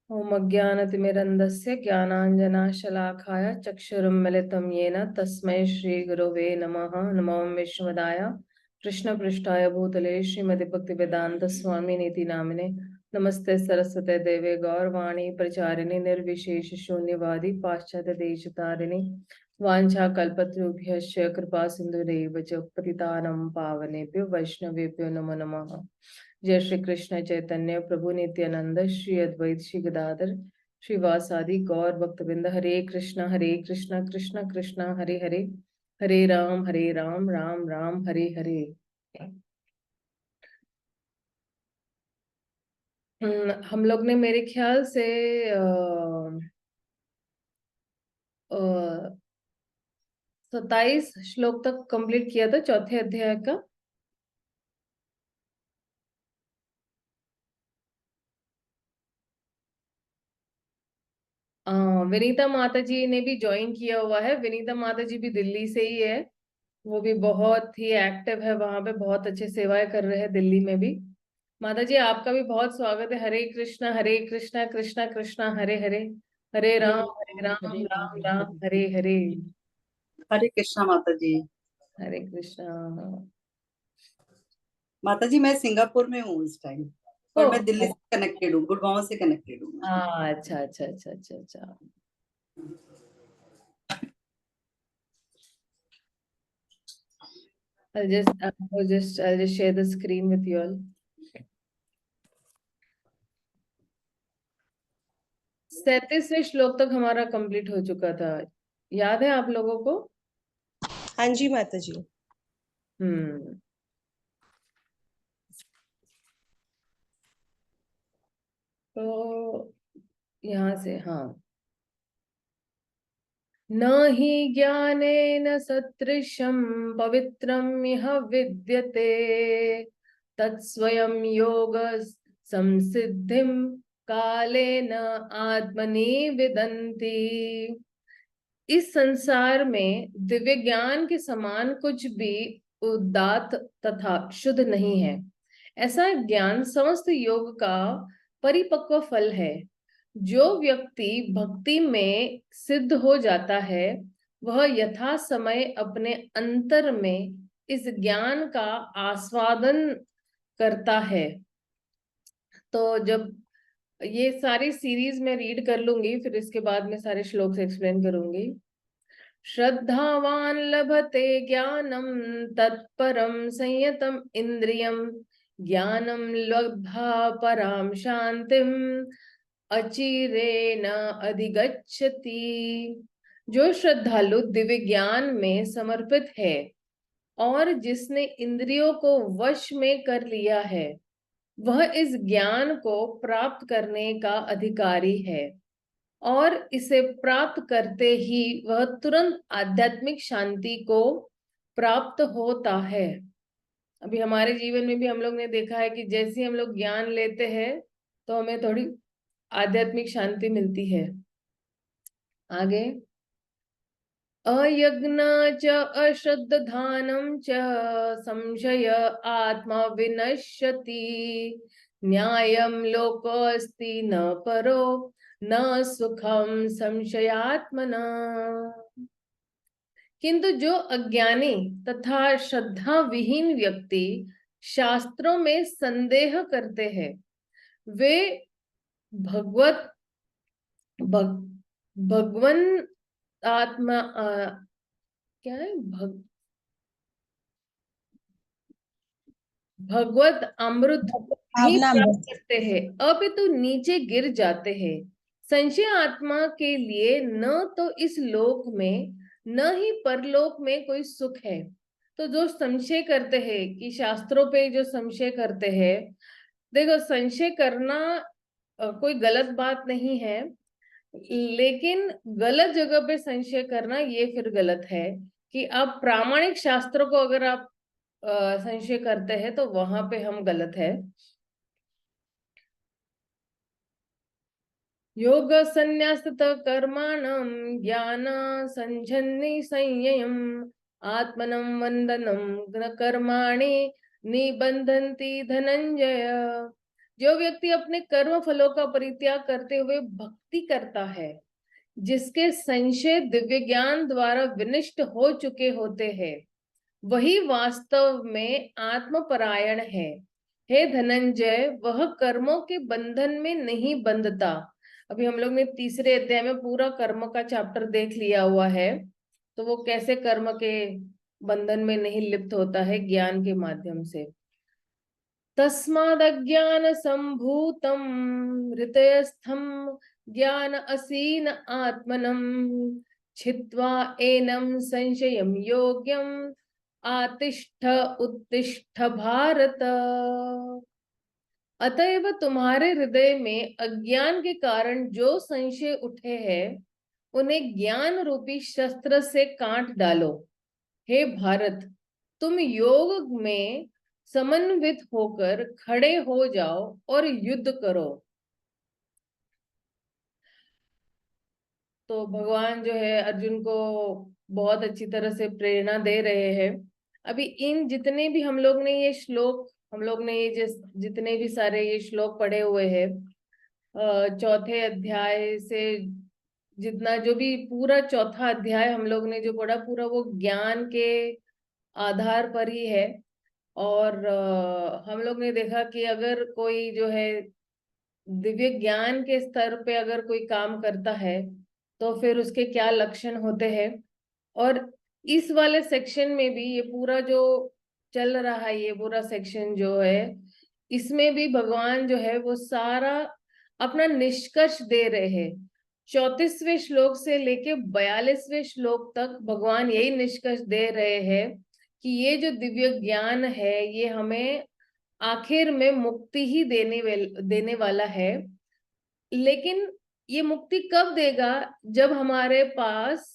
ओम अज्ञानतिमिरन्धस्य ज्ञानाञ्जनशलाकाय चक्षुरुन्मिलितं येन तस्मै श्रीगुरवे नमः। नमो विष्णुपदाय कृष्णपृष्ठाय भूतले श्रीमति भक्तिवेदांत स्वामिनीति नामिने नमस्ते सरस्वते देवे गौरवाणी प्रचारिणे निर्विशेष शून्यवादी पाश्चात्य देशतारिणे वाञ्छाकल्पतरुभ्यश्च कृपा सिन्धुरेव च पतितानां पावनेभ्यो वैष्णवेभ्यो नमो नमः। जय श्री कृष्ण चैतन्य प्रभु नित्यानंद श्री अद्वैत श्री गदाधर श्रीवासादि गौर भक्तवृंद। हरे कृष्ण कृष्ण कृष्ण हरे हरे, हरे राम राम राम हरे हरे। हम लोग ने मेरे ख्याल से 27 श्लोक तक कंप्लीट किया था चौथे अध्याय का। विनीता माता जी ने भी ज्वाइन किया हुआ है। विनीता माता जी भी दिल्ली से ही है। वो भी बहुत ही एक्टिव है, वहां पे बहुत अच्छे सेवाएं कर रहे हैं दिल्ली में भी। माता जी आपका भी बहुत स्वागत है। हरे कृष्णा कृष्णा कृष्णा हरे हरे, हरे राम हरे राम राम हरे हरे। हरे कृष्णा माता जी। हरे कृष्णा। माता जी मैं सिंगापुर में हूँ इस टाइम, ओ पर मैं दिल्ली से कनेक्टेड हूँ, गुड़गांव से कनेक्टेड हूँ मैं। अच्छा अच्छा अच्छा अच्छा अच्छा। I'll just share the screen with you all. 37वें श्लोक तक हमारा कंप्लीट हो चुका था, याद है आप लोगों को? हाँ जी माता जी। तो यहाँ से हाँ, न हि ज्ञानेन सदृशं पवित्रम् इह विद्यते तत्स्वयं योग संसिद्धिं कालेन आत्मनि विदन्ति। इस संसार में दिव्य ज्ञान के समान कुछ भी उदात्त तथा शुद्ध नहीं है। ऐसा ज्ञान समस्त योग का परिपक्व फल है। जो व्यक्ति भक्ति में सिद्ध हो जाता है वह यथा समय अपने अंतर में इस ज्ञान का आस्वादन करता है। तो जब ये सारी सीरीज में रीड कर लूंगी, फिर इसके बाद में सारे श्लोक से एक्सप्लेन करूंगी। श्रद्धावान लभते ज्ञानम तत्परम संयतम इंद्रियम ज्ञानम लब्धा पराम शांतिम अचिरेण अधिगच्छति। जो श्रद्धालु दिव्य ज्ञान में समर्पित है और जिसने इंद्रियों को वश में कर लिया है वह इस ज्ञान को प्राप्त करने का अधिकारी है और इसे प्राप्त करते ही वह तुरंत आध्यात्मिक शांति को प्राप्त होता है। अभी हमारे जीवन में भी हम लोग ने देखा है कि जैसे हम लोग ज्ञान लेते हैं तो हमें थोड़ी आध्यात्मिक शांति मिलती है। आगे, अयज्ञ च अश्रद्धानं च संशय आत्मा विनश्यति न्यायं लोकोऽस्ति न परो न सुखम संशयात्मना। किंतु जो अज्ञानी तथा श्रद्धा विहीन व्यक्ति शास्त्रों में संदेह करते हैं वे भगवत भगवन आत्मा क्या है भगवत अमृत नहीं प्राप्त करते हैं अपितु नीचे गिर जाते हैं। संशय आत्मा के लिए न तो इस लोक में न ही परलोक में कोई सुख है। तो जो संशय करते हैं कि शास्त्रों पे जो संशय करते हैं, देखो संशय करना कोई गलत बात नहीं है, लेकिन गलत जगह पे संशय करना ये फिर गलत है। कि आप प्रामाणिक शास्त्रों को अगर आप संशय करते हैं तो वहां पे हम गलत है। योग संन्यास कर्माणम ज्ञान संझन्नि संयम आत्मनं वंदनम न कर्माणि निबंधन्ति धनंजय। जो व्यक्ति अपने कर्म फलों का परित्याग करते हुए भक्ति करता है, जिसके संशय दिव्य ज्ञान द्वारा विनष्ट हो चुके होते हैं, वही वास्तव में आत्मपरायण है। हे धनंजय, वह कर्मों के बंधन में नहीं बंधता। अभी हम लोग ने तीसरे अध्याय में पूरा कर्म का चैप्टर देख लिया हुआ है, तो वो कैसे कर्म के बंधन में नहीं लिप्त होता है ज्ञान के माध्यम से। तस्मादज्ञान संभूतम हृदयस्थम ज्ञान असीन आत्मनम छित्त्वा एनं संशयं योग्यम आतिष्ठ उत्तिष्ठ भारत। अतएव तुम्हारे हृदय में अज्ञान के कारण जो संशय उठे हैं, उन्हें ज्ञान रूपी शस्त्र से काट डालो। हे भारत, तुम योग में समन्वित होकर खड़े हो जाओ और युद्ध करो। तो भगवान जो है अर्जुन को बहुत अच्छी तरह से प्रेरणा दे रहे हैं। अभी इन जितने भी हम लोग ने ये श्लोक, हम लोग ने ये जितने भी सारे ये श्लोक पढ़े हुए हैं, चौथे अध्याय से जितना जो भी पूरा चौथा अध्याय हम लोग ने जो पढ़ा, पूरा वो ज्ञान के आधार पर ही है। और हम लोग ने देखा कि अगर कोई जो है दिव्य ज्ञान के स्तर पे अगर कोई काम करता है, तो फिर उसके क्या लक्षण होते हैं। और इस वाले सेक्शन में भी ये पूरा जो चल रहा है, ये पूरा सेक्शन जो है, इसमें भी भगवान जो है वो सारा अपना निष्कर्ष दे रहे हैं। 34वें श्लोक से लेके 42वें श्लोक तक भगवान यही निष्कर्ष दे रहे हैं कि ये जो दिव्य ज्ञान है ये हमें आखिर में मुक्ति ही देने वाला है। लेकिन ये मुक्ति कब देगा? जब हमारे पास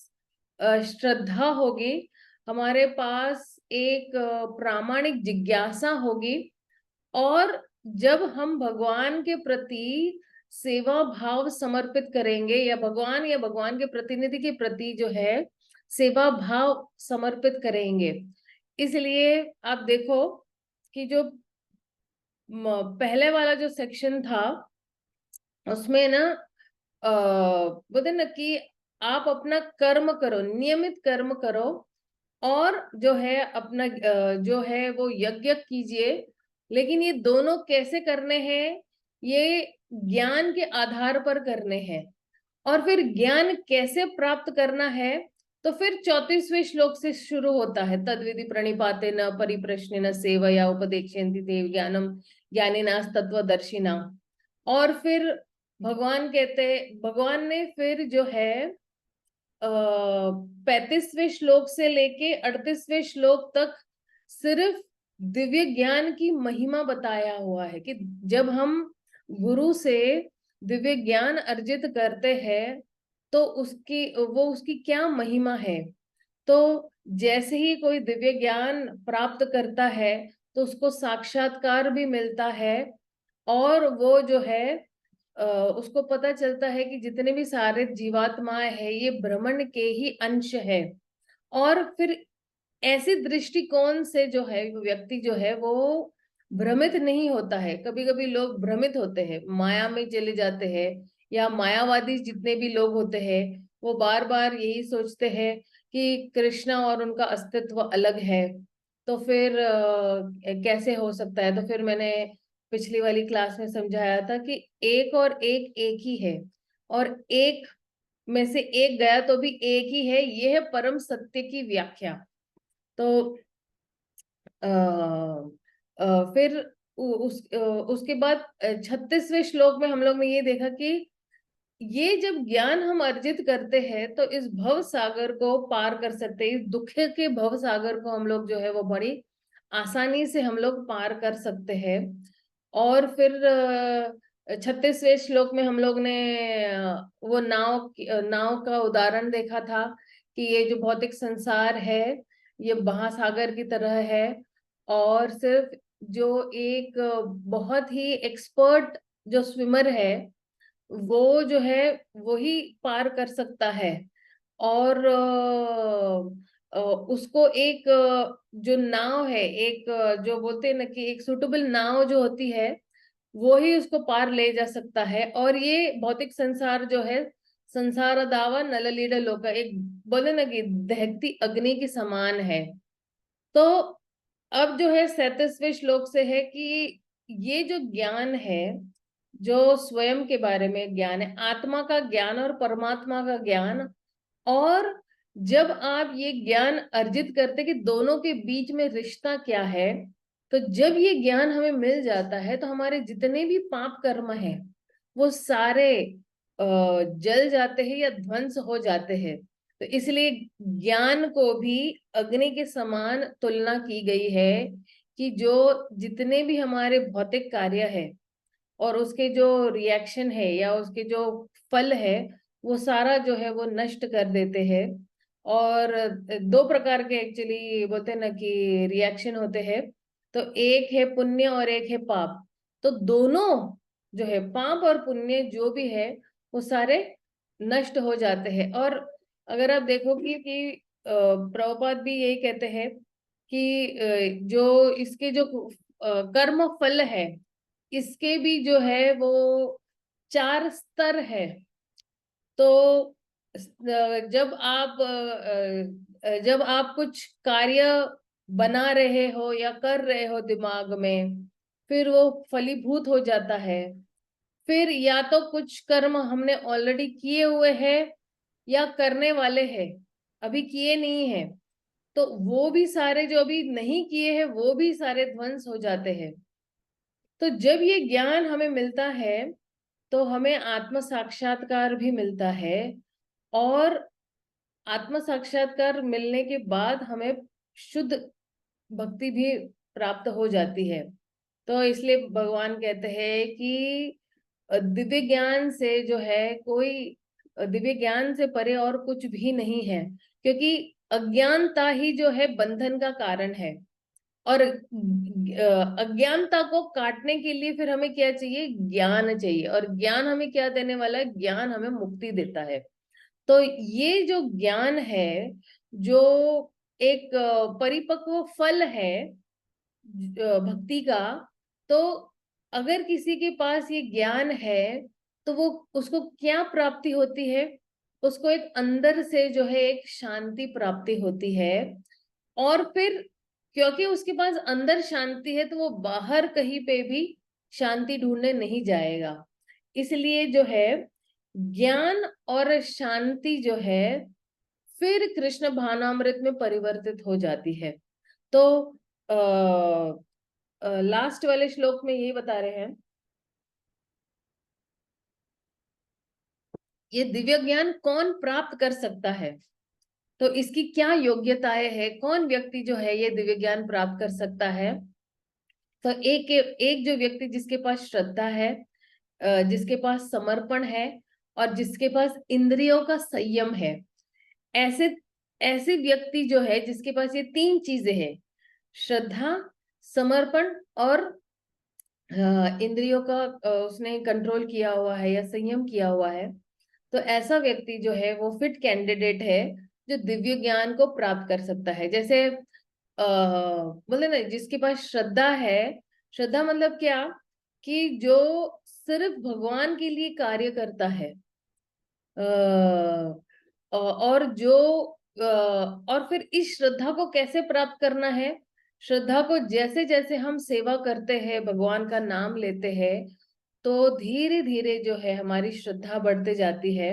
श्रद्धा होगी, हमारे पास एक प्रामाणिक जिज्ञासा होगी, और जब हम भगवान के प्रति सेवा भाव समर्पित करेंगे, या भगवान के प्रतिनिधि के प्रति जो है सेवा भाव समर्पित करेंगे। इसलिए आप देखो कि जो पहले वाला जो सेक्शन था उसमें ना बोलते ना कि आप अपना कर्म करो, नियमित कर्म करो, और जो है अपना जो है वो यज्ञ कीजिए। लेकिन ये दोनों कैसे करने हैं? ये ज्ञान के आधार पर करने हैं। और फिर ज्ञान कैसे प्राप्त करना है? तो फिर 34वें श्लोक से शुरू होता है, तद्विधि प्रणिपाते न परिप्रश्न न सेवया उपदेक्षन्ति ते ज्ञानम ज्ञानिनास तत्वदर्शिना। और फिर भगवान ने फिर जो है 35वें श्लोक से लेके 38वें श्लोक तक सिर्फ दिव्य ज्ञान की महिमा बताया हुआ है कि जब हम गुरु से दिव्य ज्ञान अर्जित करते हैं तो उसकी क्या महिमा है। तो जैसे ही कोई दिव्य ज्ञान प्राप्त करता है तो उसको साक्षात्कार भी मिलता है, और वो जो है उसको पता चलता है कि जितने भी सारे जीवात्माएं हैं ये ब्रह्मांड के ही अंश है। और फिर ऐसी दृष्टिकोण से जो है वो व्यक्ति जो है वो भ्रमित नहीं होता है। कभी कभी लोग भ्रमित होते हैं, माया में चले जाते हैं, या मायावादी जितने भी लोग होते हैं वो बार बार यही सोचते हैं कि कृष्णा और उनका अस्तित्व अलग है। तो फिर कैसे हो सकता है? तो फिर मैंने पिछली वाली क्लास में समझाया था कि एक और एक एक ही है, और एक में से एक गया तो भी एक ही है। यह है परम सत्य की व्याख्या। तो फिर उसके बाद 36वें श्लोक में हम लोग ने ये देखा कि ये जब ज्ञान हम अर्जित करते हैं तो इस भव सागर को पार कर सकते हैं। इस दुख के भव सागर को हम लोग जो है वो बड़ी आसानी से हम लोग पार कर सकते हैं। और फिर 36वें श्लोक में हम लोग ने वो नाव का उदाहरण देखा था कि ये जो भौतिक संसार है ये महासागर की तरह है, और सिर्फ जो एक बहुत ही एक्सपर्ट जो स्विमर है वो जो है वही पार कर सकता है। और उसको एक जो नाव है, एक जो बोलते हैं ना कि एक सुटेबल नाव जो होती है वो ही उसको पार ले जा सकता है। और ये भौतिक संसार जो है, संसार दावा नललीड लोका, एक बोले ना कि दहकती अग्नि के समान है। तो अब जो है 37वें श्लोक से है कि ये जो ज्ञान है, जो स्वयं के बारे में ज्ञान है, आत्मा का ज्ञान और परमात्मा का ज्ञान, और जब आप ये ज्ञान अर्जित करते कि दोनों के बीच में रिश्ता क्या है, तो जब ये ज्ञान हमें मिल जाता है तो हमारे जितने भी पाप कर्म हैं वो सारे जल जाते हैं या ध्वंस हो जाते हैं। तो इसलिए ज्ञान को भी अग्नि के समान तुलना की गई है कि जो जितने भी हमारे भौतिक कार्य है और उसके जो रिएक्शन है या उसके जो फल है, वो सारा जो है वो नष्ट कर देते हैं। और दो प्रकार के एक्चुअली बोलते हैं ना कि रिएक्शन होते हैं। तो एक है पुण्य और एक है पाप। तो दोनों जो है पाप और पुण्य जो भी है वो सारे नष्ट हो जाते हैं। और अगर आप देखोगे कि प्रभुपाद भी यही कहते हैं कि जो इसके जो कर्म फल है, इसके भी जो है वो 4 स्तर है। तो जब आप कुछ कार्य बना रहे हो या कर रहे हो दिमाग में, फिर वो फलीभूत हो जाता है। फिर या तो कुछ कर्म हमने ऑलरेडी किए हुए हैं या करने वाले हैं, अभी किए नहीं है, तो वो भी सारे जो अभी नहीं किए हैं वो भी सारे ध्वंस हो जाते हैं। तो जब ये ज्ञान हमें मिलता है तो हमें आत्म साक्षात्कार भी मिलता है। और आत्म साक्षात्कार मिलने के बाद हमें शुद्ध भक्ति भी प्राप्त हो जाती है। तो इसलिए भगवान कहते हैं कि दिव्य ज्ञान से जो है कोई दिव्य ज्ञान से परे और कुछ भी नहीं है, क्योंकि अज्ञानता ही जो है बंधन का कारण है। और अज्ञानता को काटने के लिए फिर हमें क्या चाहिए? ज्ञान चाहिए। और ज्ञान हमें क्या देने वाला है? ज्ञान हमें मुक्ति देता है। तो ये जो ज्ञान है, जो एक परिपक्व फल है भक्ति का, तो अगर किसी के पास ये ज्ञान है तो वो उसको क्या प्राप्ति होती है? उसको एक अंदर से जो है एक शांति प्राप्ति होती है। और फिर क्योंकि उसके पास अंदर शांति है तो वो बाहर कहीं पे भी शांति ढूंढने नहीं जाएगा। इसलिए जो है ज्ञान और शांति जो है फिर कृष्ण भावनामृत में परिवर्तित हो जाती है। तो लास्ट वाले श्लोक में यही बता रहे हैं, ये दिव्य ज्ञान कौन प्राप्त कर सकता है, तो इसकी क्या योग्यताएं है, कौन व्यक्ति जो है ये दिव्य ज्ञान प्राप्त कर सकता है। तो एक एक जो व्यक्ति जिसके पास श्रद्धा है, जिसके पास समर्पण है और जिसके पास इंद्रियों का संयम है, ऐसे ऐसे व्यक्ति जो है जिसके पास ये 3 चीजें हैं, श्रद्धा, समर्पण और इंद्रियों का उसने कंट्रोल किया हुआ है या संयम किया हुआ है, तो ऐसा व्यक्ति जो है वो फिट कैंडिडेट है जो दिव्य ज्ञान को प्राप्त कर सकता है। जैसे बोले ना, जिसके पास श्रद्धा है, श्रद्धा मतलब क्या कि जो सिर्फ भगवान के लिए कार्य करता है, और जो और फिर इस श्रद्धा को कैसे प्राप्त करना है? श्रद्धा को जैसे जैसे हम सेवा करते हैं, भगवान का नाम लेते हैं, तो धीरे धीरे जो है हमारी श्रद्धा बढ़ते जाती है।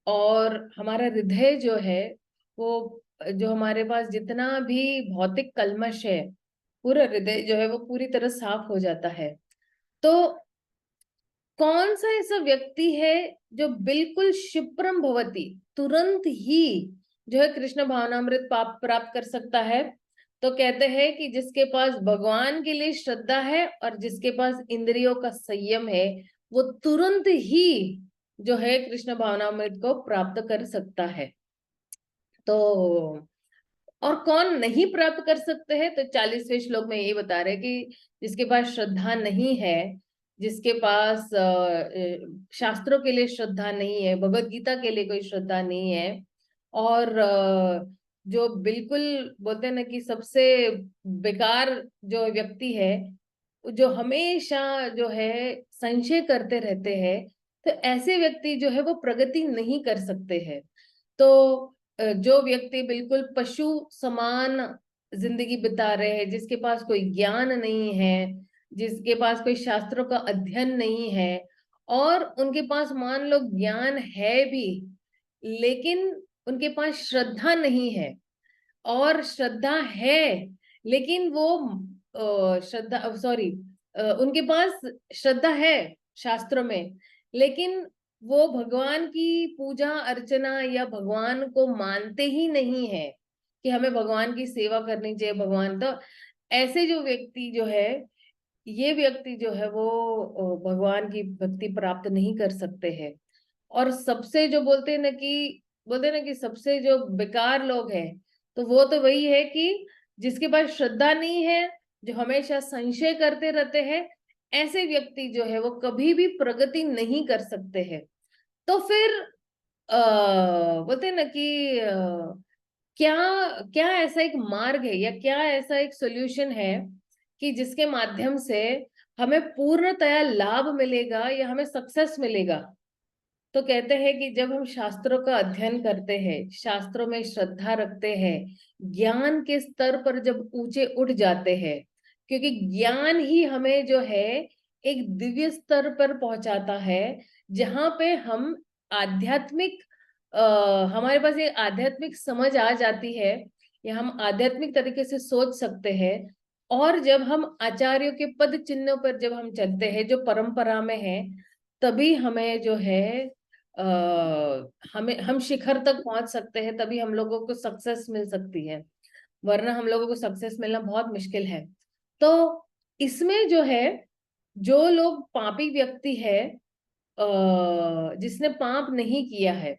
और हमारा हृदय जो है वो, जो हमारे पास जितना भी भौतिक कल्मश है, पूरा हृदय जो है वो पूरी तरह साफ हो जाता है। तो कौन सा ऐसा व्यक्ति है जो बिल्कुल क्षिप्रम भवति, तुरंत ही जो है कृष्ण भावनामृत प्राप्त कर सकता है? तो कहते हैं कि जिसके पास भगवान के लिए श्रद्धा है और जिसके पास इंद्रियों का संयम है, वो तुरंत ही जो है कृष्ण भावनामृत को प्राप्त कर सकता है। तो और कौन नहीं प्राप्त कर सकते हैं? तो 40वें श्लोक में ये बता रहे कि जिसके पास श्रद्धा नहीं है, जिसके पास शास्त्रों के लिए श्रद्धा नहीं है, भगवत गीता के लिए कोई श्रद्धा नहीं है, और जो बिल्कुल बोलते हैं ना कि सबसे बेकार जो व्यक्ति है, जो हमेशा जो है संशय करते रहते हैं, तो ऐसे व्यक्ति जो है वो प्रगति नहीं कर सकते हैं। तो जो व्यक्ति बिल्कुल पशु समान जिंदगी बिता रहे हैं, जिसके पास कोई ज्ञान नहीं है, जिसके पास कोई शास्त्रों का अध्ययन नहीं है, और उनके पास मान लो ज्ञान है भी, लेकिन उनके पास श्रद्धा नहीं है, और श्रद्धा है लेकिन वो श्रद्धा सॉरी उनके पास श्रद्धा है शास्त्रों में, लेकिन वो भगवान की पूजा अर्चना या भगवान को मानते ही नहीं है कि हमें भगवान की सेवा करनी चाहिए। भगवान तो ऐसे जो व्यक्ति जो है, ये व्यक्ति जो है वो भगवान की भक्ति प्राप्त नहीं कर सकते हैं। और सबसे जो बोलते हैं ना कि सबसे जो बेकार लोग हैं, तो वो तो वही है कि जिसके पास श्रद्धा नहीं है, जो हमेशा संशय करते रहते हैं, ऐसे व्यक्ति जो है वो कभी भी प्रगति नहीं कर सकते हैं। तो फिर बोलते हैं ना कि क्या क्या ऐसा एक मार्ग है या क्या ऐसा एक सोल्यूशन है कि जिसके माध्यम से हमें पूर्णतया लाभ मिलेगा या हमें सक्सेस मिलेगा। तो कहते हैं कि जब हम शास्त्रों का अध्ययन करते हैं, शास्त्रों में श्रद्धा रखते हैं, ज्ञान के स्तर पर जब ऊंचे उठ जाते हैं, क्योंकि ज्ञान ही हमें जो है एक दिव्य स्तर पर पहुंचाता है, जहां पे हम आध्यात्मिक हमारे पास एक आध्यात्मिक समझ आ जाती है, या हम आध्यात्मिक तरीके से सोच सकते हैं। और जब हम आचार्यों के पद चिन्हों पर जब हम चलते हैं, जो परंपरा में है, तभी हमें जो है हमें हम शिखर तक पहुंच सकते हैं, तभी हम लोगों को सक्सेस मिल सकती है, वरना हम लोगों को सक्सेस मिलना बहुत मुश्किल है। तो इसमें जो है, जो लोग पापी व्यक्ति है, जिसने पाप नहीं किया है,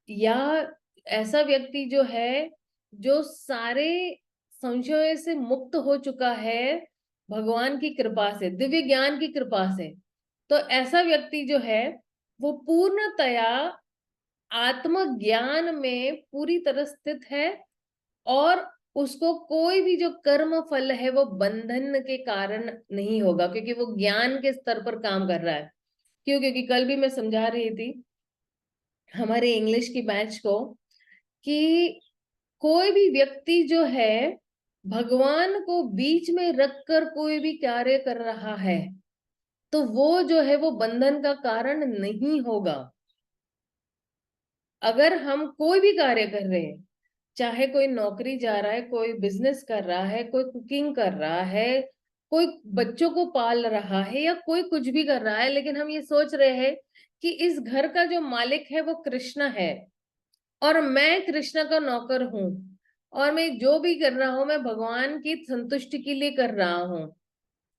या ऐसा व्यक्ति जो है जो सारे संशयों से मुक्त हो चुका है भगवान की कृपा से, दिव्य ज्ञान की कृपा से, तो ऐसा व्यक्ति जो है वो पूर्णतया आत्मज्ञान में पूरी तरह स्थित है, और उसको कोई भी जो कर्म फल है वो बंधन के कारण नहीं होगा, क्योंकि वो ज्ञान के स्तर पर काम कर रहा है। क्यों? क्योंकि कल भी मैं समझा रही थी हमारे इंग्लिश की बैच को कि कोई भी व्यक्ति जो है भगवान को बीच में रखकर कोई भी कार्य कर रहा है, तो वो जो है वो बंधन का कारण नहीं होगा। अगर हम कोई भी कार्य कर रहे हैं, चाहे कोई नौकरी जा रहा है, कोई बिजनेस कर रहा है, कोई कुकिंग कर रहा है, कोई बच्चों को पाल रहा है, या कोई कुछ भी कर रहा है, लेकिन हम ये सोच रहे हैं कि इस घर का जो मालिक है वो कृष्ण है, और मैं कृष्ण का नौकर हूँ, और मैं जो भी कर रहा हूँ मैं भगवान की संतुष्टि के लिए कर रहा हूँ,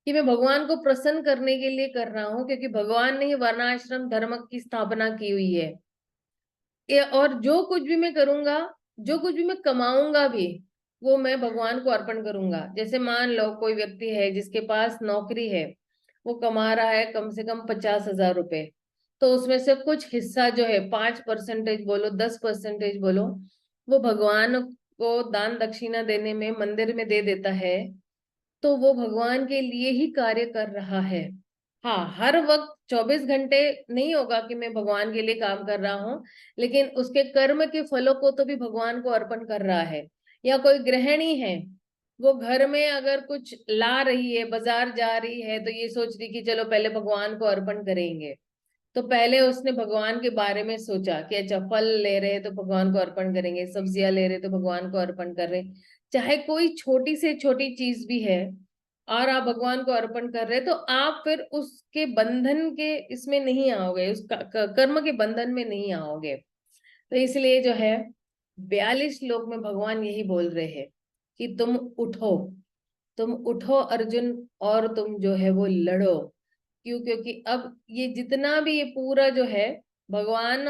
कि मैं भगवान को प्रसन्न करने के लिए कर रहा हूँ, क्योंकि भगवान ने ही वर्णाश्रम धर्म की स्थापना की हुई है। और जो कुछ भी मैं करूंगा, जो कुछ भी मैं कमाऊंगा भी, वो मैं भगवान को अर्पण करूंगा। जैसे मान लो कोई व्यक्ति है जिसके पास नौकरी है, वो कमा रहा है कम से कम 50,000 रुपए, तो उसमें से कुछ हिस्सा जो है 5% बोलो, 10% बोलो, वो भगवान को दान दक्षिणा देने में, मंदिर में दे देता है, तो वो भगवान के लिए ही कार्य कर रहा है। हाँ, हर वक्त 24 घंटे नहीं होगा कि मैं भगवान के लिए काम कर रहा हूँ, लेकिन उसके कर्म के फलों को तो भी भगवान को अर्पण कर रहा है। या कोई गृहिणी है, वो घर में अगर कुछ ला रही है, बाजार जा रही है, तो ये सोच रही कि चलो पहले भगवान को अर्पण करेंगे, तो पहले उसने भगवान के बारे में सोचा कि अच्छा फल ले रहे तो भगवान को अर्पण करेंगे, सब्जियां ले रहे तो भगवान को अर्पण कर रहे, चाहे कोई छोटी से छोटी चीज भी है, और आप भगवान को अर्पण कर रहे, तो आप फिर उसके बंधन के इसमें नहीं आओगे, उस कर्म के बंधन में नहीं आओगे। तो इसलिए जो है 42 श्लोक में भगवान यही बोल रहे हैं कि तुम उठो अर्जुन, और तुम जो है वो लड़ो। क्यों? क्योंकि अब ये जितना भी ये पूरा जो है भगवान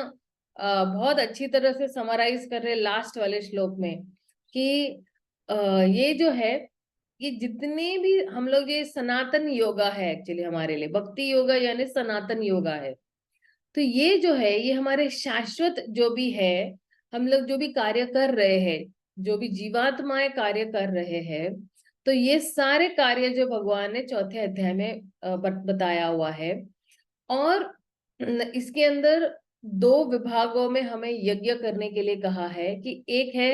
बहुत अच्छी तरह से समराइज कर रहे लास्ट वाले श्लोक में, कि ये जो है, ये जितने भी हम लोग, ये सनातन योगा है एक्चुअली हमारे लिए, भक्ति योगा यानी सनातन योगा है। तो ये जो है ये हमारे शाश्वत जो भी है, हम लोग जो भी कार्य कर रहे हैं, जो भी जीवात्माएं कार्य कर रहे हैं, तो ये सारे कार्य जो भगवान ने चौथे अध्याय में बताया हुआ है। और इसके अंदर दो विभागों में हमें यज्ञ करने के लिए कहा है कि एक है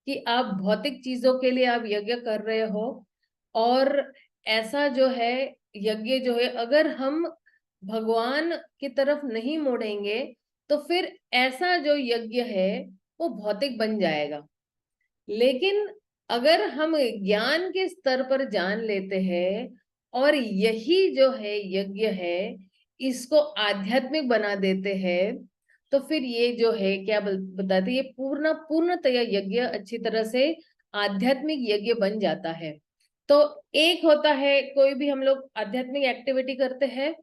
कि आप भौतिक चीजों के लिए आप यज्ञ कर रहे हो, और ऐसा जो है यज्ञ जो है अगर हम भगवान की तरफ नहीं मोड़ेंगे तो फिर ऐसा जो यज्ञ है वो भौतिक बन जाएगा। लेकिन अगर हम ज्ञान के स्तर पर जान लेते हैं और यही जो है यज्ञ है इसको आध्यात्मिक बना देते हैं, तो फिर ये जो है क्या बताते, ये पूर्णतया यज्ञ अच्छी तरह से आध्यात्मिक यज्ञ बन जाता है। तो एक होता है कोई भी हम लोग आध्यात्मिक एक्टिविटी करते हैं,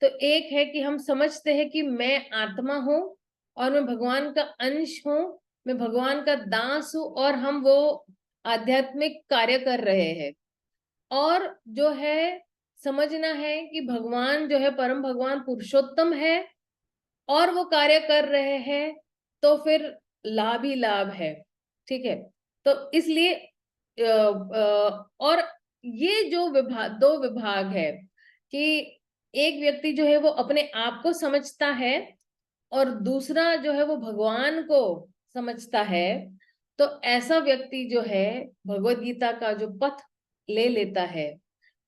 तो एक है कि हम समझते हैं कि मैं आत्मा हूँ और मैं भगवान का अंश हूँ, मैं भगवान का दास हूँ, और हम वो आध्यात्मिक कार्य कर रहे हैं। और जो है समझना है कि भगवान जो है परम भगवान पुरुषोत्तम है और वो कार्य कर रहे हैं, तो फिर लाभ ही लाभ है। ठीक है, तो इसलिए और ये जो दो विभाग है कि एक व्यक्ति जो है वो अपने आप को समझता है और दूसरा जो है वो भगवान को समझता है, तो ऐसा व्यक्ति जो है भगवत गीता का जो पथ ले लेता है,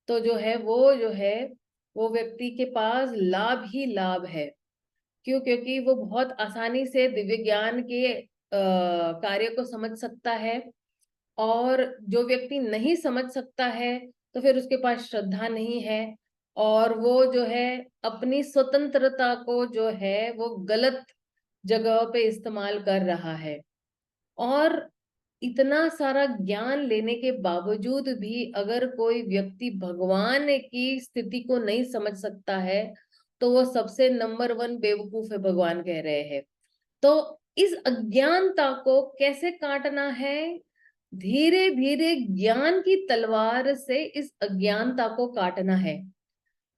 तो जो है वो व्यक्ति के पास लाभ ही लाभ है। क्यों? क्योंकि वो बहुत आसानी से दिव्य ज्ञान के कार्य को समझ सकता है, और जो व्यक्ति नहीं समझ सकता है तो फिर उसके पास श्रद्धा नहीं है, और वो जो है अपनी स्वतंत्रता को जो है वो गलत जगह पे इस्तेमाल कर रहा है। और इतना सारा ज्ञान लेने के बावजूद भी अगर कोई व्यक्ति भगवान की स्थिति को नहीं समझ सकता है तो वो सबसे नंबर 1 बेवकूफ है, भगवान कह रहे हैं। तो इस अज्ञानता को कैसे काटना है? धीरे धीरे ज्ञान की तलवार से इस अज्ञानता को काटना है।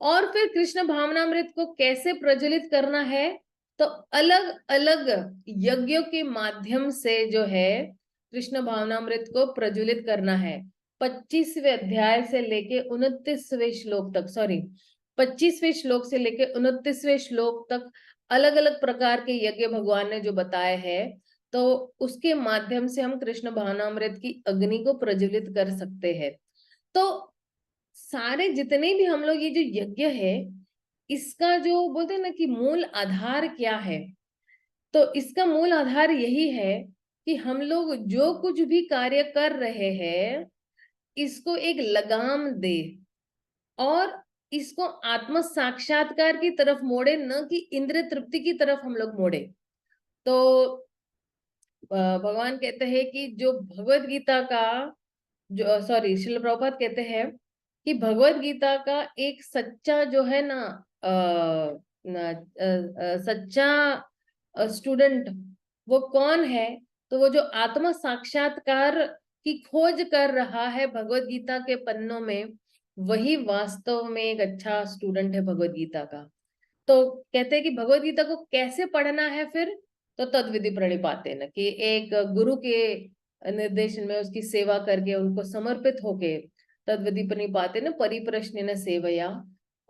और फिर कृष्ण भावनामृत को कैसे प्रज्वलित करना है? तो अलग अलग यज्ञों के माध्यम से जो है कृष्ण भावनामृत को प्रज्वलित करना है। 25वें अध्याय से लेके 29वें श्लोक तक, 25वें श्लोक से लेके 29वें श्लोक तक अलग अलग प्रकार के यज्ञ भगवान ने जो बताए हैं, तो उसके माध्यम से हम कृष्ण भावनामृत की अग्नि को प्रज्वलित कर सकते हैं। तो सारे जितने भी हम लोग ये जो यज्ञ है, इसका जो बोलते हैं ना कि मूल आधार क्या है, तो इसका मूल आधार यही है कि हम लोग जो कुछ भी कार्य कर रहे हैं इसको एक लगाम दे और इसको आत्म साक्षात्कार की तरफ मोड़े, न कि इंद्रिय तृप्ति की तरफ हम लोग मोड़े। तो भगवान कहते हैं कि जो भगवत गीता का जो श्रील प्रभुपाद कहते हैं कि भगवत गीता का एक सच्चा जो है ना सच्चा स्टूडेंट वो कौन है? तो वो जो आत्म साक्षात्कार की खोज कर रहा है भगवत गीता के पन्नों में, वही वास्तव में एक अच्छा स्टूडेंट है भगवत गीता का। तो कहते हैं कि भगवत गीता को कैसे पढ़ना है फिर? तो तद्विधि प्रणिपाते न, कि एक गुरु के निर्देशन में उसकी सेवा करके उनको समर्पित होके तद्विधि प्रणिपाते न परिप्रश्न न सेवया।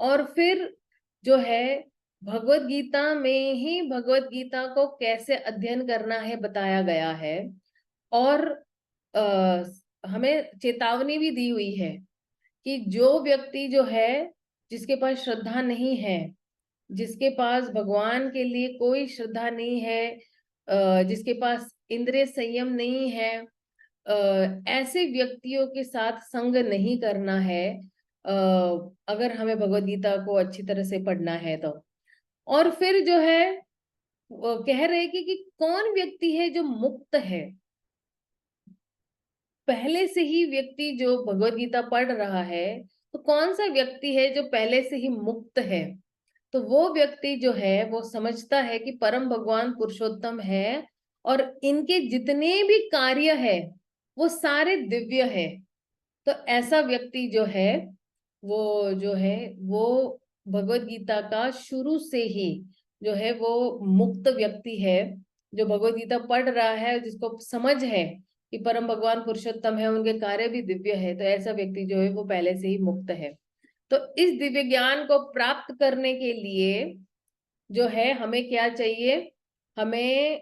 और फिर जो है भगवत गीता में ही भगवत गीता को कैसे अध्ययन करना है बताया गया है। और हमें चेतावनी भी दी हुई है कि जो व्यक्ति जो है जिसके पास श्रद्धा नहीं है, जिसके पास भगवान के लिए कोई श्रद्धा नहीं है, जिसके पास इंद्रिय संयम नहीं है, ऐसे व्यक्तियों के साथ संग नहीं करना है, अगर हमें भगवत गीता को अच्छी तरह से पढ़ना है तो। और फिर जो है वो कह रहे कि कौन व्यक्ति है जो मुक्त है? पहले से ही व्यक्ति जो भगवत गीता पढ़ रहा है, तो कौन सा व्यक्ति है जो पहले से ही मुक्त है? तो वो व्यक्ति जो है वो समझता है कि परम भगवान पुरुषोत्तम है और इनके जितने भी कार्य है वो सारे दिव्य है। तो ऐसा व्यक्ति जो है वो भगवत गीता का शुरू से ही जो है वो मुक्त व्यक्ति है, जो भगवत गीता पढ़ रहा है, जिसको समझ है कि कि परम भगवान पुरुषोत्तम है, उनके कार्य भी दिव्य है, तो ऐसा व्यक्ति जो है वो पहले से ही मुक्त है। तो इस दिव्य ज्ञान को प्राप्त करने के लिए जो है हमें क्या चाहिए, हमें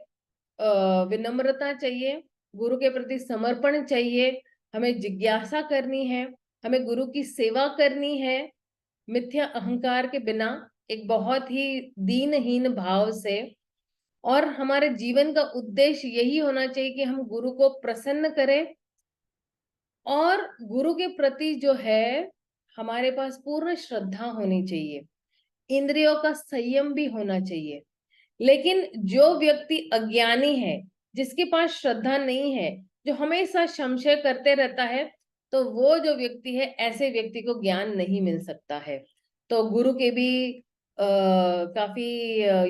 विनम्रता चाहिए, गुरु के प्रति समर्पण चाहिए, हमें जिज्ञासा करनी है, हमें गुरु की सेवा करनी है मिथ्या अहंकार के बिना, एक बहुत ही दीनहीन भाव से। और हमारे जीवन का उद्देश्य यही होना चाहिए कि हम गुरु को प्रसन्न करें और गुरु के प्रति जो है हमारे पास पूर्ण श्रद्धा होनी चाहिए, इंद्रियों का संयम भी होना चाहिए। लेकिन जो व्यक्ति अज्ञानी है, जिसके पास श्रद्धा नहीं है, जो हमेशा संशय करते रहता है, तो वो जो व्यक्ति है, ऐसे व्यक्ति को ज्ञान नहीं मिल सकता है। तो गुरु के भी काफी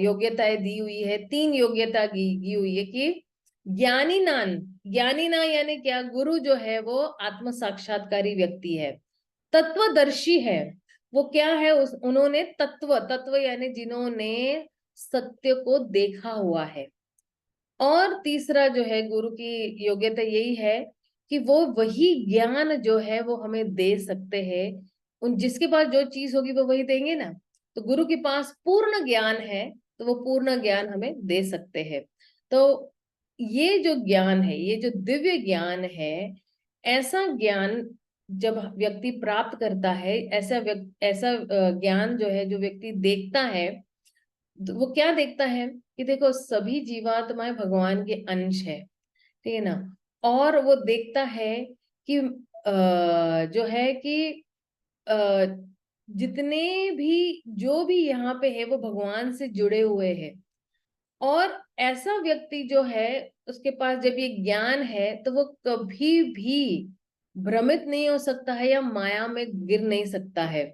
योग्यताएं दी हुई है, 3 योग्यता दी हुई है कि ज्ञानी ना यानी क्या, गुरु जो है वो आत्म साक्षात्कारी व्यक्ति है, तत्वदर्शी है। वो क्या है, उन्होंने तत्व यानी जिन्होंने सत्य को देखा हुआ है। और तीसरा जो है गुरु की योग्यता यही है कि वो वही ज्ञान जो है वो हमें दे सकते हैं, उन जिसके पास जो चीज होगी वो वही देंगे ना। तो गुरु के पास पूर्ण ज्ञान है, तो वो पूर्ण ज्ञान हमें दे सकते हैं। तो ये जो ज्ञान है, ये जो दिव्य ज्ञान है, ऐसा ज्ञान जब व्यक्ति प्राप्त करता है, ऐसा ज्ञान जो है, जो व्यक्ति देखता है, तो वो क्या देखता है कि देखो सभी जीवात्माएं भगवान के अंश है, ठीक है ना। और वो देखता है कि जो है कि अ, जितने भी जो भी यहाँ पे है वो भगवान से जुड़े हुए हैं। और ऐसा व्यक्ति जो है, उसके पास जब ये ज्ञान है, तो वो कभी भी भ्रमित नहीं हो सकता है या माया में गिर नहीं सकता है।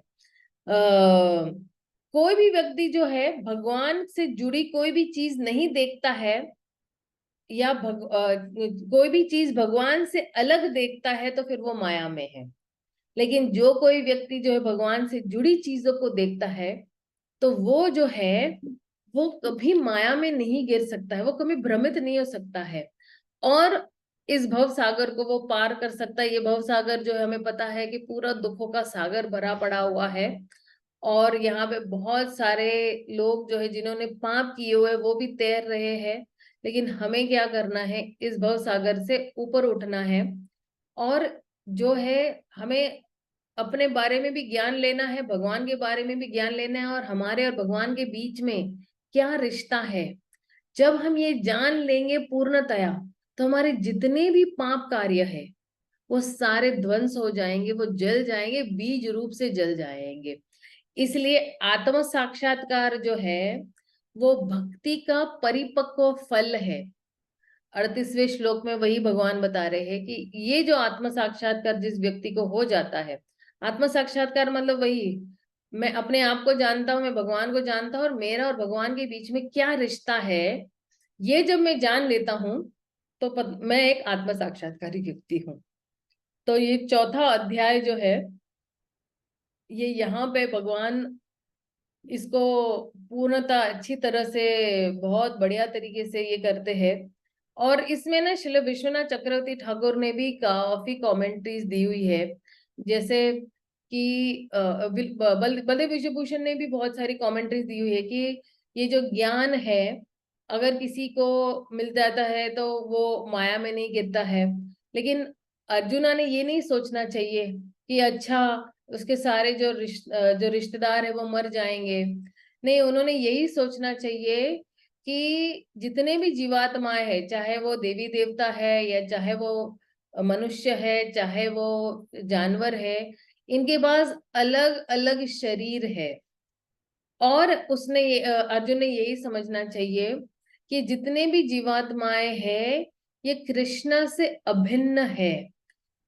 कोई भी व्यक्ति जो है भगवान से जुड़ी कोई भी चीज नहीं देखता है, या कोई भी चीज भगवान से अलग देखता है, तो फिर वो माया में है। लेकिन जो कोई व्यक्ति जो है भगवान से जुड़ी चीजों को देखता है, तो वो जो है वो कभी माया में नहीं गिर सकता है, वो कभी भ्रमित नहीं हो सकता है, और इस भव सागर को वो पार कर सकता है। ये भव सागर जो है हमें पता है कि पूरा दुखों का सागर भरा पड़ा हुआ है, और यहाँ पे बहुत सारे लोग जो है जिन्होंने पाप किए हुए वो भी तैर रहे हैं। लेकिन हमें क्या करना है, इस भव सागर से ऊपर उठना है, और जो है हमें अपने बारे में भी ज्ञान लेना है, भगवान के बारे में भी ज्ञान लेना है, और हमारे और भगवान के बीच में क्या रिश्ता है। जब हम ये जान लेंगे पूर्णतया, तो हमारे जितने भी पाप कार्य है वो सारे ध्वंस हो जाएंगे, वो जल जाएंगे, बीज रूप से जल जाएंगे। इसलिए आत्म साक्षात्कार जो है वो भक्ति का परिपक्व फल है। 38वें श्लोक में वही भगवान बता रहे हैं कि ये जो आत्म साक्षात्कार जिस व्यक्ति को हो जाता है, आत्म साक्षात्कार मतलब वही, मैं अपने आप को जानता हूं, मैं भगवान को जानता हूं, और मेरा और भगवान के बीच में क्या रिश्ता है, ये जब मैं जान लेता हूं, तो मैं एक आत्म साक्षात्कारी व्यक्ति हूँ। तो ये चौथा अध्याय जो है, ये यहाँ पे भगवान इसको पूर्णतः अच्छी तरह से बहुत बढ़िया तरीके से ये करते हैं। और इसमें ना श्रील विश्वनाथ चक्रवर्ती ठाकुर ने भी काफी कमेंट्रीज दी हुई है, जैसे कि बलदेव विश्वभूषण ने भी बहुत सारी कमेंट्रीज दी हुई है कि ये जो ज्ञान है, अगर किसी को मिल जाता है तो वो माया में नहीं गिरता है। लेकिन अर्जुना ने ये नहीं सोचना चाहिए कि अच्छा उसके सारे जो रिश्तेदार है वो मर जाएंगे। नहीं, उन्होंने यही सोचना चाहिए कि जितने भी जीवात्माएं हैं, चाहे वो देवी देवता है या चाहे वो मनुष्य है, चाहे वो जानवर है, इनके पास अलग अलग शरीर है। और अर्जुन ने यही समझना चाहिए कि जितने भी जीवात्माएं हैं ये कृष्ण से अभिन्न है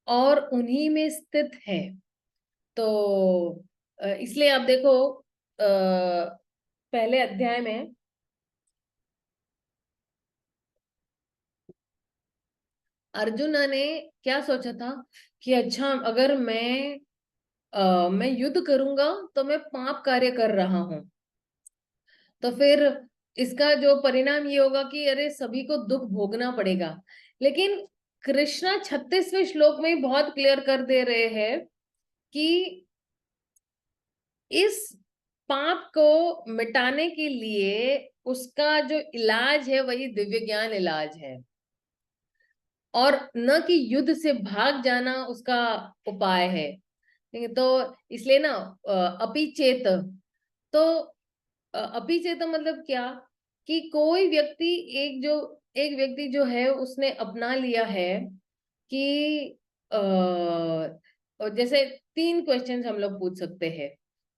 और उन्हीं में स्थित है। तो इसलिए आप देखो पहले अध्याय में अर्जुन ने क्या सोचा था कि अच्छा अगर मैं युद्ध करूंगा तो मैं पाप कार्य कर रहा हूं, तो फिर इसका जो परिणाम ये होगा कि अरे सभी को दुख भोगना पड़ेगा। लेकिन कृष्णा 36वें श्लोक में बहुत क्लियर कर दे रहे हैं कि इस पाप को मिटाने के लिए उसका जो इलाज है वही दिव्य ज्ञान इलाज है, और न कि युद्ध से भाग जाना उसका उपाय है। ठीक है, तो इसलिए ना अपिचेत, तो अपिचेत मतलब क्या कि कोई व्यक्ति, एक व्यक्ति जो है उसने अपना लिया है कि जैसे 3 क्वेश्चंस हम लोग पूछ सकते हैं,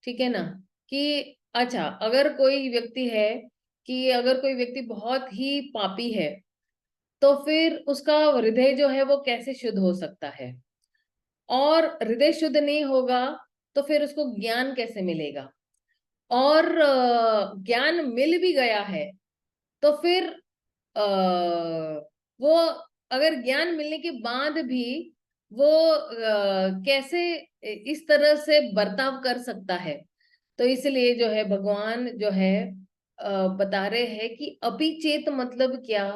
ठीक है ना, कि अच्छा अगर कोई व्यक्ति है, कि अगर कोई व्यक्ति बहुत ही पापी है तो फिर उसका हृदय जो है वो कैसे शुद्ध हो सकता है, और हृदय शुद्ध नहीं होगा तो फिर उसको ज्ञान कैसे मिलेगा, और ज्ञान मिल भी गया है तो फिर वो अगर ज्ञान मिलने के बाद भी वो कैसे इस तरह से बर्ताव कर सकता है। तो इसलिए जो है भगवान जो है बता रहे हैं कि अपिचेत मतलब क्या,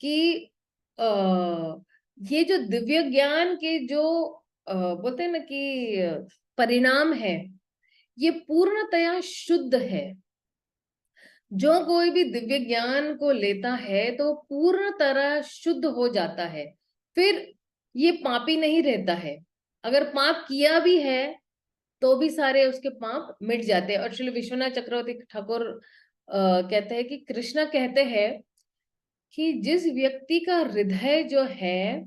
कि आ, ये जो दिव्य ज्ञान के जो बोलते हैं ना कि परिणाम है, ये पूर्णतया शुद्ध है। जो कोई भी दिव्य ज्ञान को लेता है तो पूर्ण तरह शुद्ध हो जाता है, फिर ये पापी नहीं रहता है। अगर पाप किया भी है तो भी सारे उसके पाप मिट जाते हैं। और श्री विश्वनाथ चक्रवर्ती ठाकुर कहते हैं कि कृष्णा कहते हैं कि जिस व्यक्ति का हृदय जो है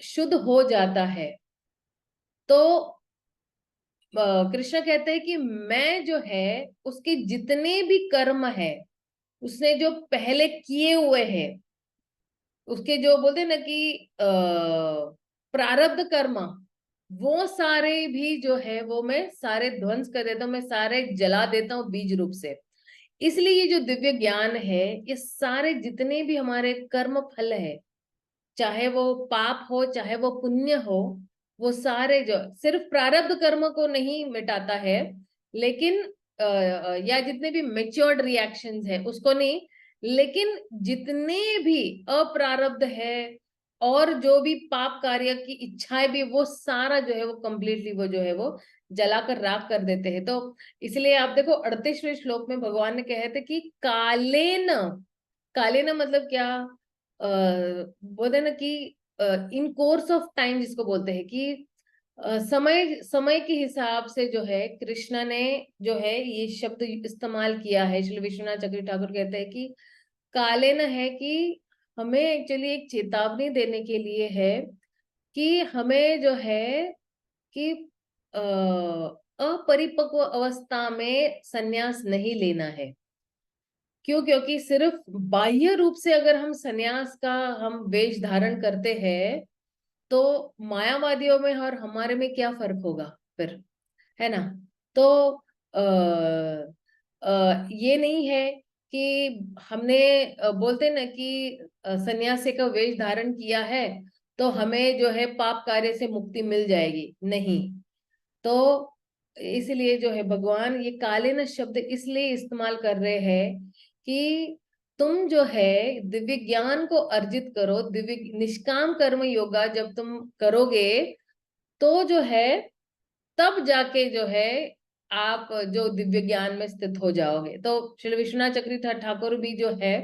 शुद्ध हो जाता है, तो कृष्ण कहते हैं कि मैं जो है उसके जितने भी कर्म है, उसने जो पहले किए हुए हैं, उसके जो बोलते हैं ना कि प्रारब्ध कर्म, वो सारे भी जो है वो मैं सारे ध्वंस कर देता हूँ, मैं सारे जला देता हूँ बीज रूप से। इसलिए ये जो दिव्य ज्ञान है, ये सारे जितने भी हमारे कर्म फल है, चाहे वो पाप हो चाहे वो पुण्य हो, वो सारे जो सिर्फ प्रारब्ध कर्म को नहीं मिटाता है, लेकिन या जितने भी मेच्योर्ड रिएक्शंस है उसको नहीं, लेकिन जितने भी अप्रारब्ध है और जो भी पाप कार्य की इच्छाएं भी, वो सारा जो है वो कंप्लीटली वो जो है वो जलाकर राख कर देते हैं। तो इसलिए आप देखो 38वें श्लोक में भगवान ने कहे थे कि कालेन, कालेन मतलब क्या, बोलते हैं ना कि इन कोर्स ऑफ टाइम जिसको बोलते हैं कि समय समय के हिसाब से जो है कृष्णा ने जो है ये शब्द इस्तेमाल किया है। श्री विश्वनाथ चक्रवर्ती ठाकुर कहते हैं कि कालेन है कि हमें एक्चुअली एक चेतावनी देने के लिए है कि हमें जो है कि अपरिपक्व अवस्था में संन्यास नहीं लेना है। क्यों? क्योंकि सिर्फ बाह्य रूप से अगर हम संन्यास का हम वेश धारण करते हैं तो मायावादियों में और हमारे में क्या फर्क होगा फिर, है ना। तो ये नहीं है कि हमने बोलते ना कि सन्यासी का वेश धारण किया है तो हमें जो है पाप कार्य से मुक्ति मिल जाएगी, नहीं। तो इसलिए जो है भगवान ये कालीन शब्द इसलिए इस्तेमाल कर रहे हैं कि तुम जो है दिव्य ज्ञान को अर्जित करो, दिव्य निष्काम कर्म योगा जब तुम करोगे तो जो है तब जाके जो है आप जो दिव्य ज्ञान में स्थित हो जाओगे। तो श्री विश्वनाथ चक्रवर्ती ठाकुर भी जो है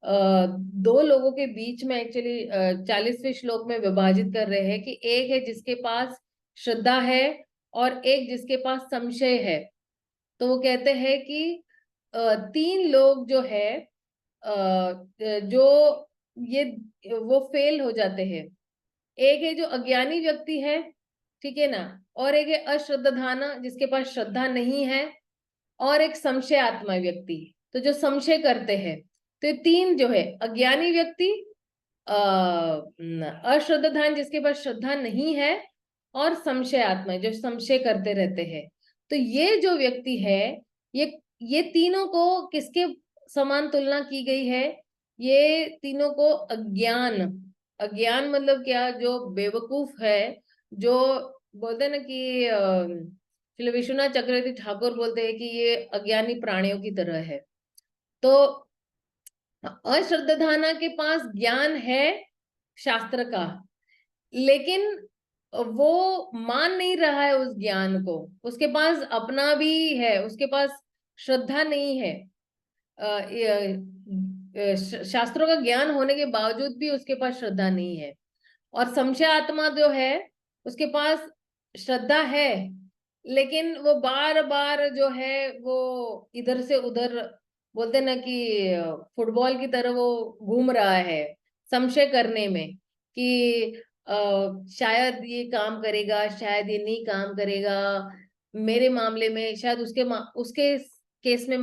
दो लोगों के बीच में एक्चुअली 40वें श्लोक में विभाजित कर रहे हैं कि एक है जिसके पास श्रद्धा है और एक जिसके पास संशय है। तो वो कहते हैं कि 3 लोग जो है जो ये वो फेल हो जाते हैं। एक है जो अज्ञानी व्यक्ति है, ठीक है ना, और एक है अश्रद्धाना जिसके पास श्रद्धा नहीं है, और एक संशय आत्मा व्यक्ति, तो जो संशय करते हैं। तो ये 3 जो है अज्ञानी व्यक्ति, अश्रद्धान जिसके पास श्रद्धा नहीं है, और संशय आत्मा जो संशय करते रहते हैं। तो ये जो व्यक्ति है, ये तीनों को किसके समान तुलना की गई है? ये तीनों को अज्ञान, अज्ञान मतलब क्या, जो बेवकूफ है, जो बोलते हैं ना कि श्री विश्वनाथ चक्रवर्ती ठाकुर बोलते हैं कि ये अज्ञानी प्राणियों की तरह है। तो अश्रद्धाना के पास ज्ञान है शास्त्र का, लेकिन वो मान नहीं रहा है उस ज्ञान को, उसके पास अपना भी है, उसके पास श्रद्धा नहीं है। शास्त्रों का ज्ञान होने के बावजूद भी उसके पास श्रद्धा नहीं है। और संशय आत्मा जो है उसके पास श्रद्धा है, लेकिन वो बार बार जो है वो इधर से उधर, बोलते ना कि फुटबॉल की तरह वो घूम रहा है संशय करने में कि शायद ये काम करेगा, शायद ये नहीं काम करेगा, मेरे मामले में शायद उसके केस में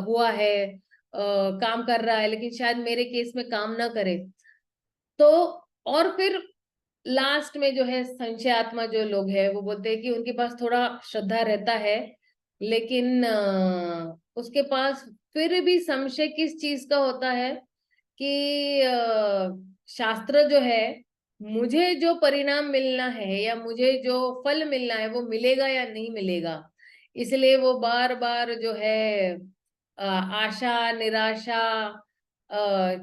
हुआ है, काम कर रहा है, लेकिन शायद मेरे केस में काम ना करे। तो और फिर लास्ट में जो है संशयात्मा जो लोग हैं वो बोलते हैं कि उनके पास थोड़ा श्रद्धा रहता है, लेकिन उसके पास फिर भी संशय किस चीज का होता है कि शास्त्र जो है, मुझे जो परिणाम मिलना है या मुझे जो फल मिलना है वो मिलेगा या नहीं मिलेगा। इसलिए वो बार बार जो है आशा निराशा,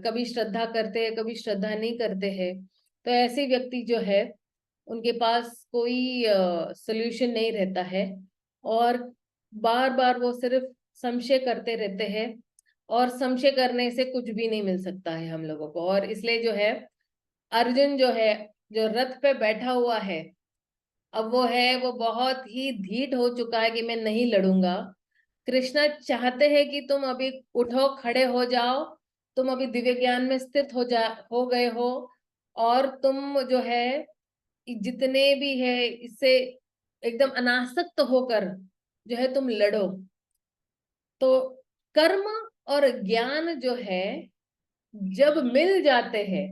कभी श्रद्धा करते हैं कभी श्रद्धा नहीं करते हैं। तो ऐसे व्यक्ति जो है उनके पास कोई सोल्यूशन नहीं रहता है, और बार बार वो सिर्फ संशय करते रहते हैं, और संशय करने से कुछ भी नहीं मिल सकता है हम लोगों को। और इसलिए जो है अर्जुन जो है, जो रथ पे बैठा हुआ है, अब वो बहुत ही धीट हो चुका है कि मैं नहीं लड़ूंगा। कृष्णा चाहते हैं कि तुम अभी उठो, खड़े हो जाओ, तुम अभी दिव्य ज्ञान में स्थित हो गए हो, और तुम जो है जितने भी है इससे एकदम अनासक्त होकर जो है तुम लड़ो। तो कर्म और ज्ञान जो है जब मिल जाते हैं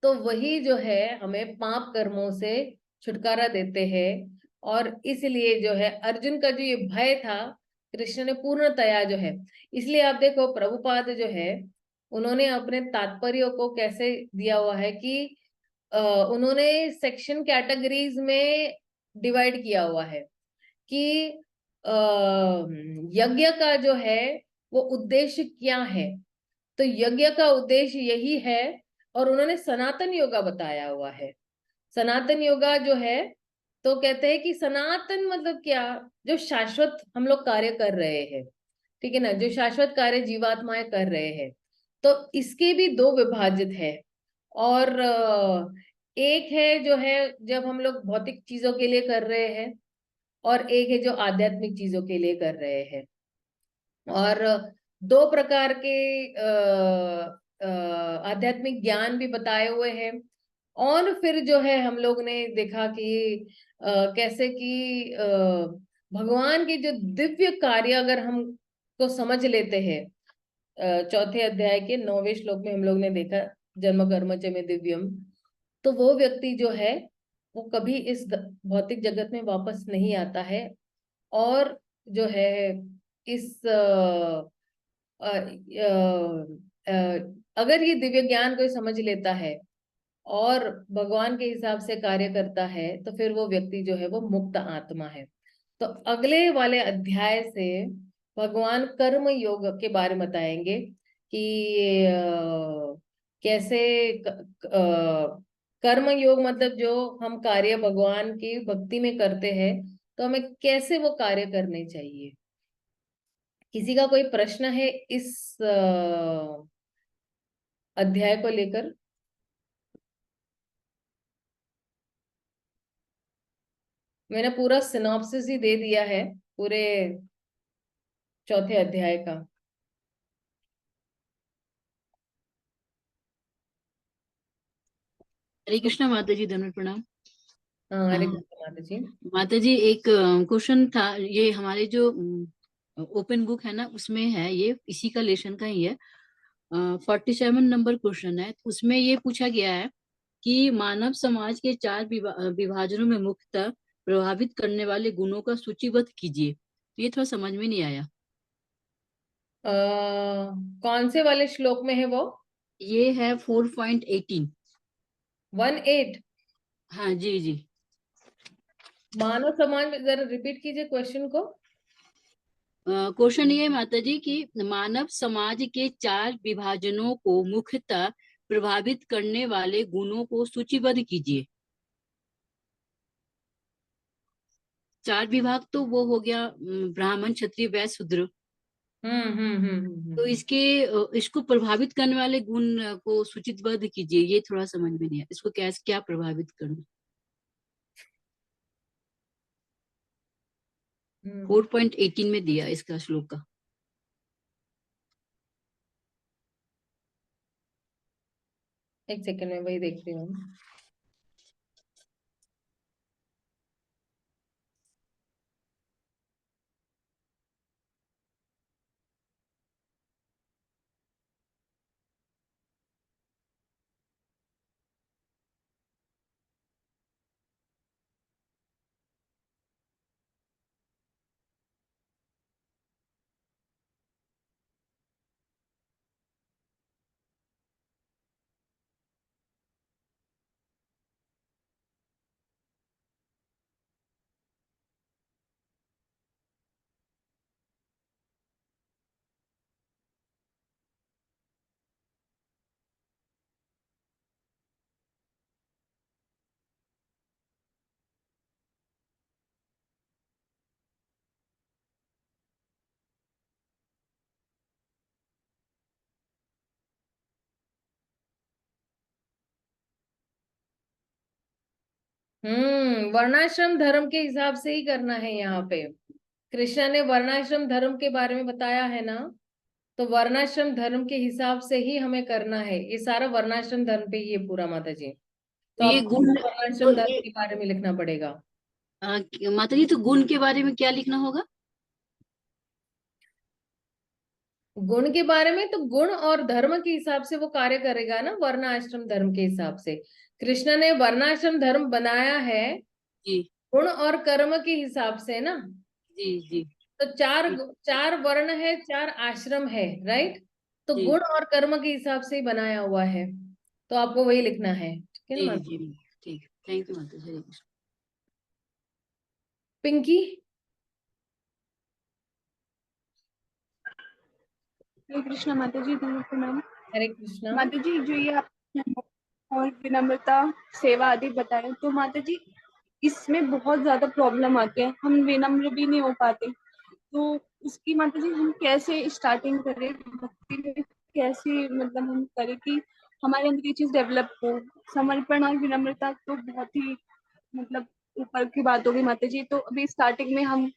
तो वही जो है हमें पाप कर्मों से छुटकारा देते हैं। और इसलिए जो है अर्जुन का जो ये भय था, कृष्ण ने पूर्णतया जो है, इसलिए आप देखो प्रभुपाद जो है उन्होंने अपने तात्पर्यों को कैसे दिया हुआ है कि उन्होंने सेक्शन कैटेगरीज में डिवाइड किया हुआ है कि यज्ञ का जो है वो उद्देश्य क्या है। तो यज्ञ का उद्देश्य यही है, और उन्होंने सनातन योगा बताया हुआ है। सनातन योगा जो है, तो कहते हैं कि सनातन मतलब क्या, जो शाश्वत हम लोग कार्य कर रहे हैं, ठीक है ना, जो शाश्वत कार्य जीवात्माएं कर रहे हैं। तो इसके भी दो विभाजित है, और एक है जो है जब हम लोग भौतिक चीजों के लिए कर रहे हैं, और एक है जो आध्यात्मिक चीजों के लिए कर रहे हैं। और दो प्रकार के आध्यात्मिक ज्ञान भी बताए हुए हैं। और फिर जो है हम लोग ने देखा कि कैसे कि भगवान के जो दिव्य कार्य अगर हम को समझ लेते हैं, चौथे अध्याय के 9वें श्लोक में हम लोग ने देखा जन्म कर्म च मे दिव्यम, तो वो व्यक्ति जो है वो कभी इस भौतिक जगत में वापस नहीं आता है। और जो है इस अगर ये दिव्य ज्ञान कोई समझ लेता है और भगवान के हिसाब से कार्य करता है तो फिर वो व्यक्ति जो है वो मुक्त आत्मा है। तो अगले वाले अध्याय से भगवान कर्म योग के बारे में बताएंगे कि कैसे कर्म योग मतलब जो हम कार्य भगवान की भक्ति में करते हैं तो हमें कैसे वो कार्य करने चाहिए। किसी का कोई प्रश्न है इस अध्याय को लेकर? मैंने पूरा सिनॉप्सिस ही दे दिया है पूरे चौथे अध्याय का। हरे कृष्णा माता जी, धन्यवाद, प्रणाम। हाँ, हरे हाँ, कृष्ण माता जी। माता जी एक क्वेश्चन था, ये हमारे जो ओपन बुक है ना उसमें है, ये इसी का लेशन का ही है। 47 नंबर क्वेश्चन है, उसमें ये पूछा गया है कि मानव समाज के 4 विभाजनों में मुख्यतः प्रभावित करने वाले गुणों का सूचीबद्ध कीजिए। तो ये थोड़ा समझ में नहीं आया। कौन से वाले श्लोक में है वो? ये है 4.18। 18। हाँ जी जी। मानव समाज में, जरा रिपीट कीजिए क्वेश्चन को। क्वेश्चन ये है माता जी कि मानव समाज के 4 विभाजनों को मुख्यतः प्रभावित करने वाले गुणों को सूचीबद्ध कीजिए। 4 विभाग तो वो हो गया, ब्राह्मण क्षत्रिय वैश्य शूद्र। तो इसको प्रभावित करने वाले गुण को सूचितबद्ध कीजिए, ये थोड़ा समझ में नहीं आया। इसको क्या प्रभावित करना। 4.18 में दिया इसका श्लोक का। एक सेकंड में वही देख रही हूँ। वर्णाश्रम धर्म के हिसाब से ही करना है यहाँ पे। कृष्णा ने वर्णाश्रम धर्म के बारे में बताया है ना, तो वर्णाश्रम धर्म के हिसाब से ही हमें करना है। ये सारा वर्णाश्रम धर्म पे ही है पूरा माता जी। तो ये आपको गुण, वर्णाश्रम धर्म के बारे में लिखना पड़ेगा। माता जी, तो गुण के बारे में क्या लिखना होगा। गुण के बारे में तो गुण और धर्म के हिसाब से वो कार्य करेगा ना, वर्ण आश्रम धर्म के हिसाब से। कृष्ण ने वर्णाश्रम धर्म बनाया है जी गुण और कर्म के हिसाब से ना। जी जी तो चार वर्ण है, 4 आश्रम है, राइट। तो जी गुण और कर्म के हिसाब से ही बनाया हुआ है, तो आपको वही लिखना है, ठीक है जी ना। जी। ठीक, थैंक यू माता जी। हरे कृष्ण। पिंकी। हरे कृष्णा माता जी, प्रणाम। हरे कृष्णा। माता जी, जो ये आप और विनम्रता, सेवा आदि बताए, तो माता जी इसमें बहुत ज्यादा प्रॉब्लम आते हैं, हम विनम्र भी नहीं हो पाते। तो उसकी माता जी हम कैसे स्टार्टिंग करें भक्ति में, कैसे मतलब हम करें कि हमारे अंदर ये चीज डेवलप हो। समर्पण और विनम्रता तो बहुत ही मतलब ऊपर की बात होगी माता जी। तो अभी स्टार्टिंग में हम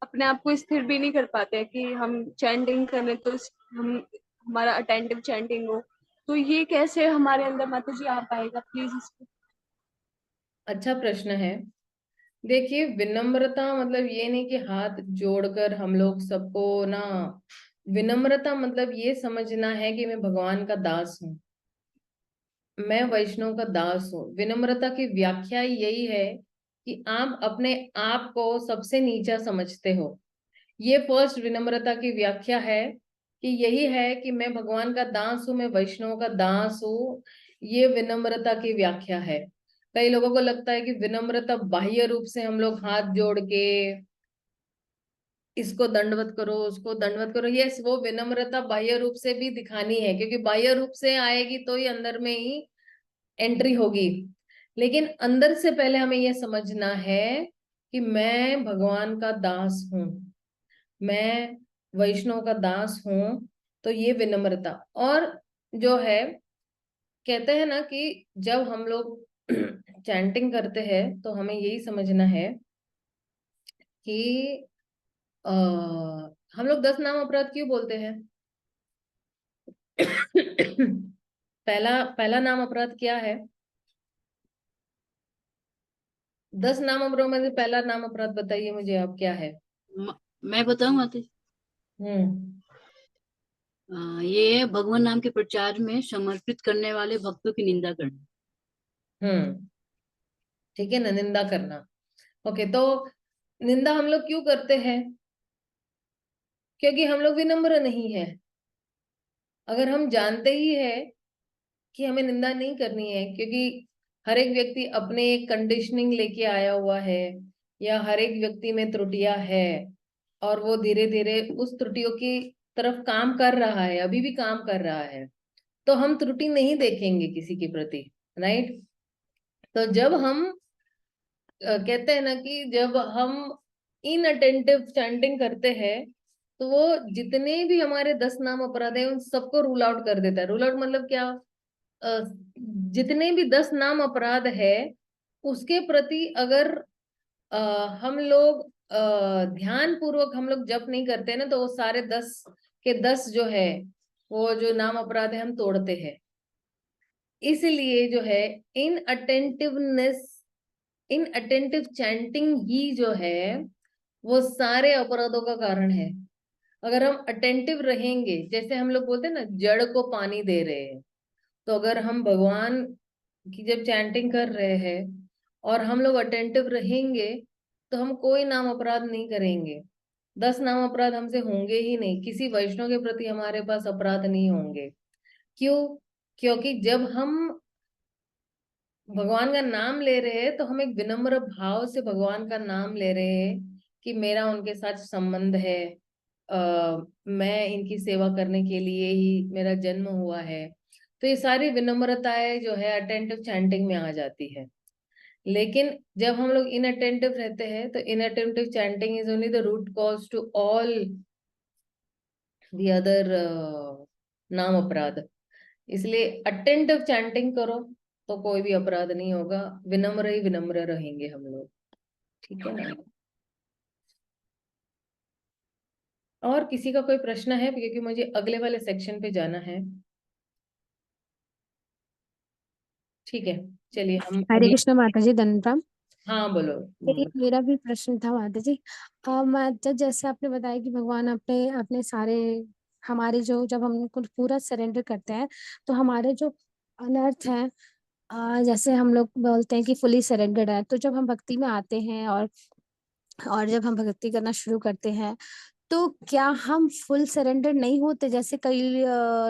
अपने आप को स्थिर भी नहीं कर पाते हैं कि हम चैंटिंग करें तो हम हमारा अटेंटिव चैंटिंग हो। तो ये कैसे हमारे अंदर माता जी आ पाएगा, प्लीज इसको। अच्छा प्रश्न है। देखिए, विनम्रता मतलब ये नहीं कि हाथ जोड़कर हम लोग सबको ना। विनम्रता मतलब ये समझना है कि मैं भगवान का दास हूँ, मैं वैष्णव का दास हूँ। विनम्रता की व्याख्या यही है कि आप अपने आप को सबसे नीचा समझते हो। ये फर्स्ट विनम्रता की व्याख्या है कि यही है कि मैं भगवान का दास हूँ, मैं वैष्णव का दास हूँ। ये विनम्रता की व्याख्या है। कई लोगों को लगता है कि विनम्रता बाह्य रूप से हम लोग हाथ जोड़ के इसको दंडवत करो, उसको दंडवत करो। यस, वो विनम्रता बाह्य रूप से भी दिखानी है, क्योंकि बाह्य रूप से आएगी तो ही अंदर में ही एंट्री होगी। लेकिन अंदर से पहले हमें यह समझना है कि मैं भगवान का दास हूँ, मैं वैष्णव का दास हूँ। तो ये विनम्रता। और जो है, कहते हैं ना कि जब हम लोग चैंटिंग करते हैं तो हमें यही समझना है कि आ, हम लोग 10 नाम अपराध क्यों बोलते हैं। पहला पहला नाम अपराध क्या है। 10 नाम अपराध में से पहला नाम अपराध बताइए मुझे आप, क्या है। मैं बताऊं माता जी। हम्म ये भगवान नाम के प्रचार में समर्पित करने वाले भक्तों की निंदा करना। हम्म ठीक है ना, निंदा करना। ओके, तो निंदा हम लोग क्यों करते हैं। क्योंकि हम लोग विनम्र नहीं है। अगर हम जानते ही है कि हमें निंदा नहीं करनी है, क्योंकि हर एक व्यक्ति अपने एक कंडीशनिंग लेके आया हुआ है, या हर एक व्यक्ति में त्रुटियां है, और वो धीरे धीरे उस त्रुटियों की तरफ काम कर रहा है, अभी भी काम कर रहा है। तो हम त्रुटि नहीं देखेंगे किसी के प्रति, राइट। तो जब हम कहते हैं ना कि जब हम इनअटेंटिव चैंटिंग करते हैं तो वो जितने भी हमारे 10 नाम अपराध है उन सबको रूल आउट कर देता है। रूल आउट मतलब क्या? अ, जितने भी 10 नाम अपराध है उसके प्रति अगर अ, हम लोग ध्यान पूर्वक हम लोग जप नहीं करते ना तो वो सारे 10 के 10 जो है वो जो नाम अपराध है हम तोड़ते हैं। इसलिए जो है इन अटेंटिव चैंटिंग ही जो है वो सारे अपराधों का कारण है। अगर हम अटेंटिव रहेंगे, जैसे हम लोग बोलते हैं ना जड़ को पानी दे रहे हैं, तो अगर हम भगवान की जब चैंटिंग कर रहे हैं और हम लोग अटेंटिव रहेंगे तो हम कोई नाम अपराध नहीं करेंगे। 10 नाम अपराध हमसे होंगे ही नहीं, किसी वैष्णव के प्रति हमारे पास अपराध नहीं होंगे। क्यों? क्योंकि जब हम भगवान का नाम ले रहे हैं तो हम एक विनम्र भाव से भगवान का नाम ले रहे हैं कि मेरा उनके साथ संबंध है, मैं इनकी सेवा करने के लिए ही मेरा जन्म हुआ है। तो ये सारी विनम्रताएं जो है अटेंटिव चैंटिंग में आ जाती है। लेकिन जब हम लोग इनअटेंटिव रहते हैं तो inattentive chanting is only the root cause to all the other नाम अपराध। इसलिए अटेंटिव चैंटिंग करो तो कोई भी अपराध नहीं होगा, विनम्र ही विनम्र रहेंगे हम लोग, ठीक है ना। और किसी का कोई प्रश्न है? क्योंकि मुझे अगले वाले सेक्शन पे जाना है। ठीक है, चलिए हम हरे कृष्ण माता जी, धन्यवाद। हाँ बोलो। मेरा भी प्रश्न था माता जी। माता, जैसे आपने बताया कि भगवान अपने अपने सारे हमारे जो जब हम उनको पूरा सरेंडर करते हैं तो हमारे जो अनर्थ हैं, जैसे हम लोग बोलते हैं कि फुली सरेंडर्ड है, तो जब हम भक्ति में आते हैं और जब हम भक्ति करना शुरू करते हैं तो क्या हम फुल सरेंडर नहीं होते? जैसे कई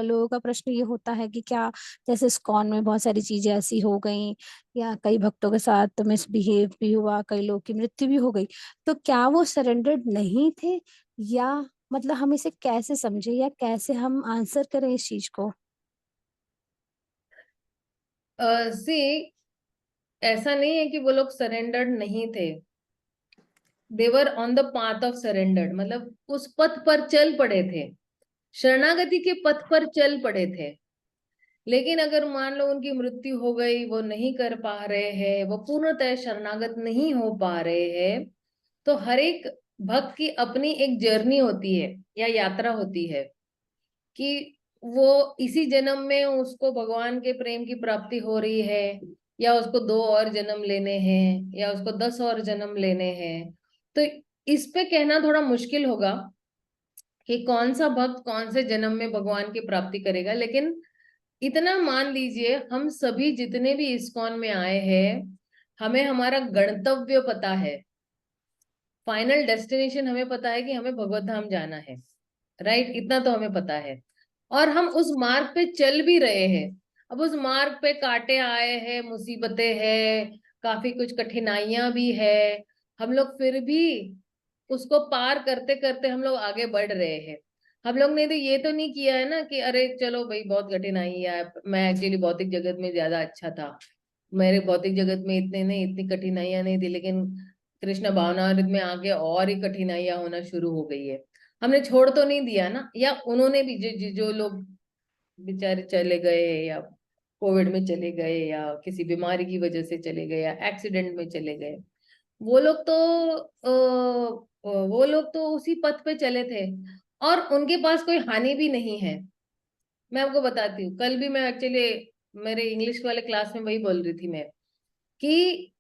लोगों का प्रश्न ये होता है कि क्या, जैसे इस्कॉन में बहुत सारी चीजें ऐसी हो गई या कई भक्तों के साथ मिसबिहेव भी हुआ, कई लोग की मृत्यु भी हो गई, तो क्या वो सरेंडर्ड नहीं थे? या मतलब हम इसे कैसे समझे या कैसे हम आंसर करें इस चीज को? सी ऐसा नहीं है कि वो लोग सरेंडर्ड नहीं थे, they were on the path of surrendered, मतलब उस पथ पर चल पड़े थे, शरणागति के पथ पर चल पड़े थे। लेकिन अगर मान लो उनकी मृत्यु हो गई, वो नहीं कर पा रहे हैं, वो पूर्णतः शरणागत नहीं हो पा रहे हैं, तो हर एक भक्त की अपनी एक जर्नी होती है या यात्रा होती है कि वो इसी जन्म में उसको भगवान के प्रेम की प्राप्ति हो रही है या उसको 2 और जन्म लेने हैं या उसको 10 और जन्म लेने हैं। तो इस पे कहना थोड़ा मुश्किल होगा कि कौन सा भक्त कौन से जन्म में भगवान की प्राप्ति करेगा। लेकिन इतना मान लीजिए, हम सभी जितने भी इस्कॉन में आए हैं, हमें हमारा गंतव्य पता है, फाइनल डेस्टिनेशन हमें पता है कि हमें भगवत धाम जाना है, राइट। इतना तो हमें पता है और हम उस मार्ग पे चल भी रहे हैं। अब उस मार्ग पे कांटे आए हैं, मुसीबतें हैं, काफी कुछ कठिनाइयां भी है, हम लोग फिर भी उसको पार करते करते हम लोग आगे बढ़ रहे हैं। हम लोग ने तो ये तो नहीं किया है ना कि अरे चलो भाई बहुत कठिनाई है, मैं एक्चुअली भौतिक जगत में ज्यादा अच्छा था, मेरे भौतिक जगत में इतने नहीं, इतनी कठिनाइयां नहीं थी, लेकिन कृष्ण भावनामृत में आके और ही कठिनाइयां होना शुरू हो गई है। हमने छोड़ तो नहीं दिया ना, या उन्होंने भी जो लोग बेचारे चले गए या कोविड में चले गए या किसी बीमारी की वजह से चले गए या एक्सीडेंट में चले गए, वो लोग तो वो लोग तो उसी पथ पे चले थे और उनके पास कोई हानि भी नहीं है। मैं आपको बताती हूँ, कल भी मैं एक्चुअली मेरे इंग्लिश वाले क्लास में वही बोल रही थी मैं कि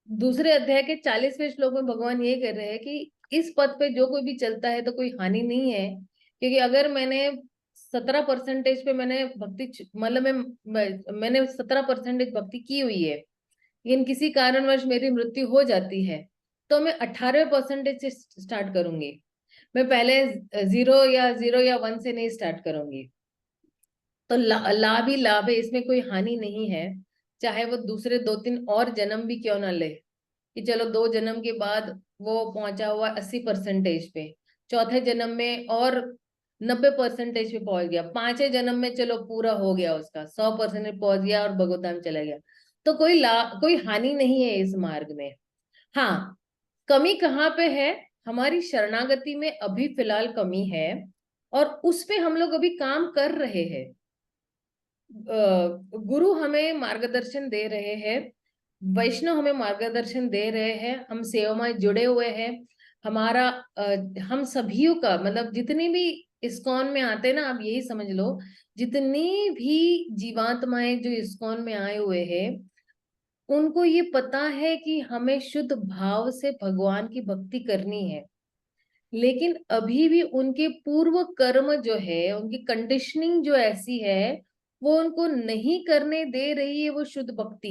दूसरे अध्याय के 40वें श्लोक में भगवान ये कह रहे हैं कि इस पथ पे जो कोई भी चलता है तो कोई हानि नहीं है। क्योंकि अगर मैंने 17% पे मैंने भक्ति मतलब मैंने 17% भक्ति की हुई है, लेकिन किसी कारणवश मेरी मृत्यु हो जाती है, तो मैं 18% से स्टार्ट करूंगी। मैं पहले 0 या 1 से नहीं स्टार्ट करूंगी। तो लाभ ही लाभ है, इसमें कोई हानि नहीं है। चाहे वो दूसरे 2-3 और जन्म भी क्यों ना ले, कि चलो 2 जन्म के बाद वो पहुंचा हुआ 80% पे, चौथे जन्म में और 90% पे पहुंच गया, 5वें जन्म में चलो पूरा हो गया उसका, 100% पहुंच गया और भगवताम चला गया, तो कोई हानि नहीं है इस मार्ग में। हाँ, कमी कहाँ पे है, हमारी शरणागति में अभी फिलहाल कमी है, और उस पे हम लोग अभी काम कर रहे हैं। गुरु हमें मार्गदर्शन दे रहे हैं, वैष्णव हमें मार्गदर्शन दे रहे हैं, हम सेवा में जुड़े हुए हैं। हमारा हम सभीयों का मतलब जितने भी इस्कॉन में आते हैं ना, आप यही समझ लो, जितनी भी जीवात्माएं जो इस्कॉन में आए हुए हैं, उनको ये पता है कि हमें शुद्ध भाव से भगवान की भक्ति करनी है, लेकिन अभी भी उनके पूर्व कर्म जो है, उनकी कंडीशनिंग जो ऐसी है, वो उनको नहीं करने दे रही है वो शुद्ध भक्ति।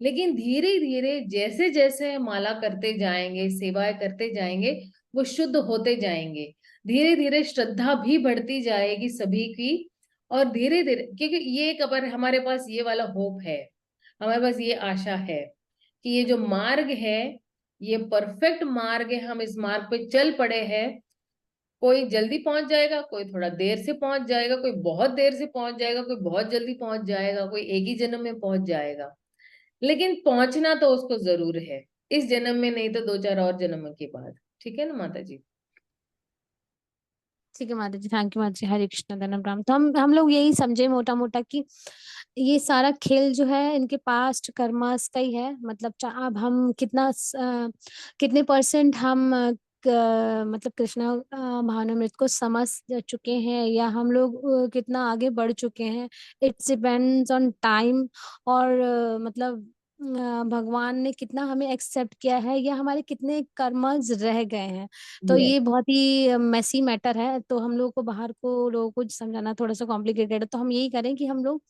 लेकिन धीरे धीरे जैसे जैसे माला करते जाएंगे, सेवाएं करते जाएंगे, वो शुद्ध होते जाएंगे। धीरे धीरे श्रद्धा भी बढ़ती जाएगी सभी की, और धीरे धीरे, क्योंकि ये एक हमारे पास ये वाला होप है, हमारे पास ये आशा है कि ये जो मार्ग है ये परफेक्ट मार्ग है, हम इस मार्ग पे चल पड़े हैं। कोई जल्दी पहुंच जाएगा, कोई थोड़ा देर से पहुंच जाएगा, कोई बहुत देर से पहुंच जाएगा, कोई बहुत जल्दी पहुंच जाएगा, कोई एक ही जन्म में पहुंच जाएगा, लेकिन पहुंचना तो उसको जरूर है, इस जन्म में नहीं तो 2-4 और जन्म के बाद। ठीक है ना माता जी? ठीक है माता जी, थैंक यू माता जी, हरे कृष्ण धन्यवाद। तो हम लोग यही समझे मोटा मोटा कि ये सारा खेल जो है इनके पास्ट कर्मास का ही है। मतलब अब हम कितने परसेंट हम मतलब कृष्णा भावनामृत को समझ चुके हैं, या हम लोग कितना आगे बढ़ चुके हैं, इट्स डिपेंड्स ऑन टाइम। और मतलब भगवान ने कितना हमें एक्सेप्ट किया है, या हमारे कितने कर्मज रह गए हैं। तो Yes. ये बहुत ही मेसी मैटर है, तो हम लोग को बाहर को लोगों को समझाना थोड़ा सा कॉम्प्लिकेटेड है। तो हम यही करें कि हम लोग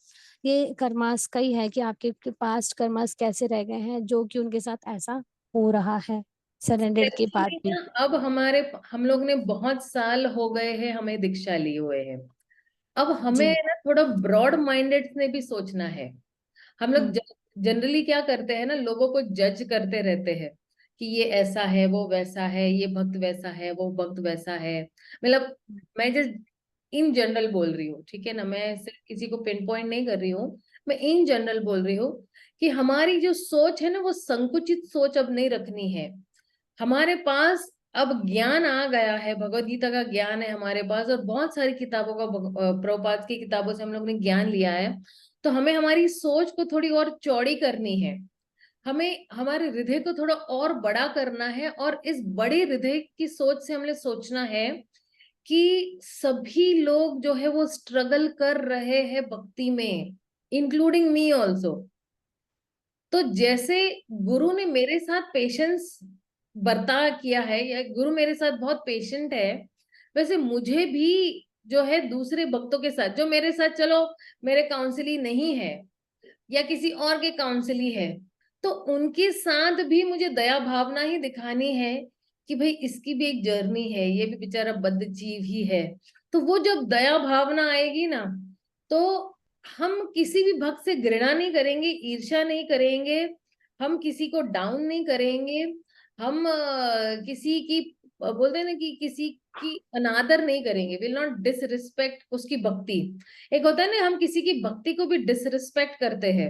ये कर्मास का ही है कि आपके पास्ट कर्मास कैसे रह गए हैं, जो कि उनके साथ ऐसा हो रहा है सरेंडर के बाद Actually भी। ना, अब हम लोग ने बहुत साल हो गए हैं हमें दीक्षा लिए हुए हैं, अब हमें जी। ना थोड़ा ब्रॉड माइंडेड ने भी सोचना है। हम लोग जनरली क्या करते हैं ना, लोगों को जज करते रहते हैं कि ये ऐसा है, वो वैसा है, ये भक्त वैसा है, वो भक्त वैसा है। मतलब मैं जस्ट इन जनरल बोल रही हूँ, ठीक है ना, मैं सिर्फ किसी को पिन पॉइंट नहीं कर रही हूँ, मैं इन जनरल बोल रही हूँ कि हमारी जो सोच है ना, वो संकुचित सोच अब नहीं रखनी है। हमारे पास अब ज्ञान आ गया है, भगवत गीता का ज्ञान है हमारे पास, और बहुत सारी किताबों का प्रभुपाद की किताबों से हम लोग ने ज्ञान लिया है। तो हमें हमारी सोच को थोड़ी और चौड़ी करनी है, हमें हमारे हृदय को थोड़ा और बड़ा करना है, और इस बड़े हृदय की सोच से हमने सोचना है कि सभी लोग जो है वो स्ट्रगल कर रहे हैं भक्ति में, इंक्लूडिंग मी ऑल्सो। तो जैसे गुरु ने मेरे साथ पेशेंस बर्ता किया है, या गुरु मेरे साथ बहुत पेशेंट है, वैसे मुझे भी जो है दूसरे भक्तों के साथ, जो मेरे साथ चलो मेरे काउंसिली नहीं है या किसी और के काउंसिली है, तो उनके साथ भी मुझे दया भावना ही दिखानी है कि भाई इसकी भी एक जर्नी है, ये भी बेचारा बद्ध जीव ही है। तो वो जब दया भावना आएगी ना, तो हम किसी भी भक्त से घृणा नहीं करेंगे, ईर्ष्या नहीं करेंगे, हम किसी को डाउन नहीं करेंगे, हम किसी की बोलते हैं ना कि किसी की अनादर नहीं करेंगे, विल नॉट डिसरिस्पेक्ट उसकी भक्ति। एक होता है ना, हम किसी की भक्ति को भी डिसरिस्पेक्ट करते हैं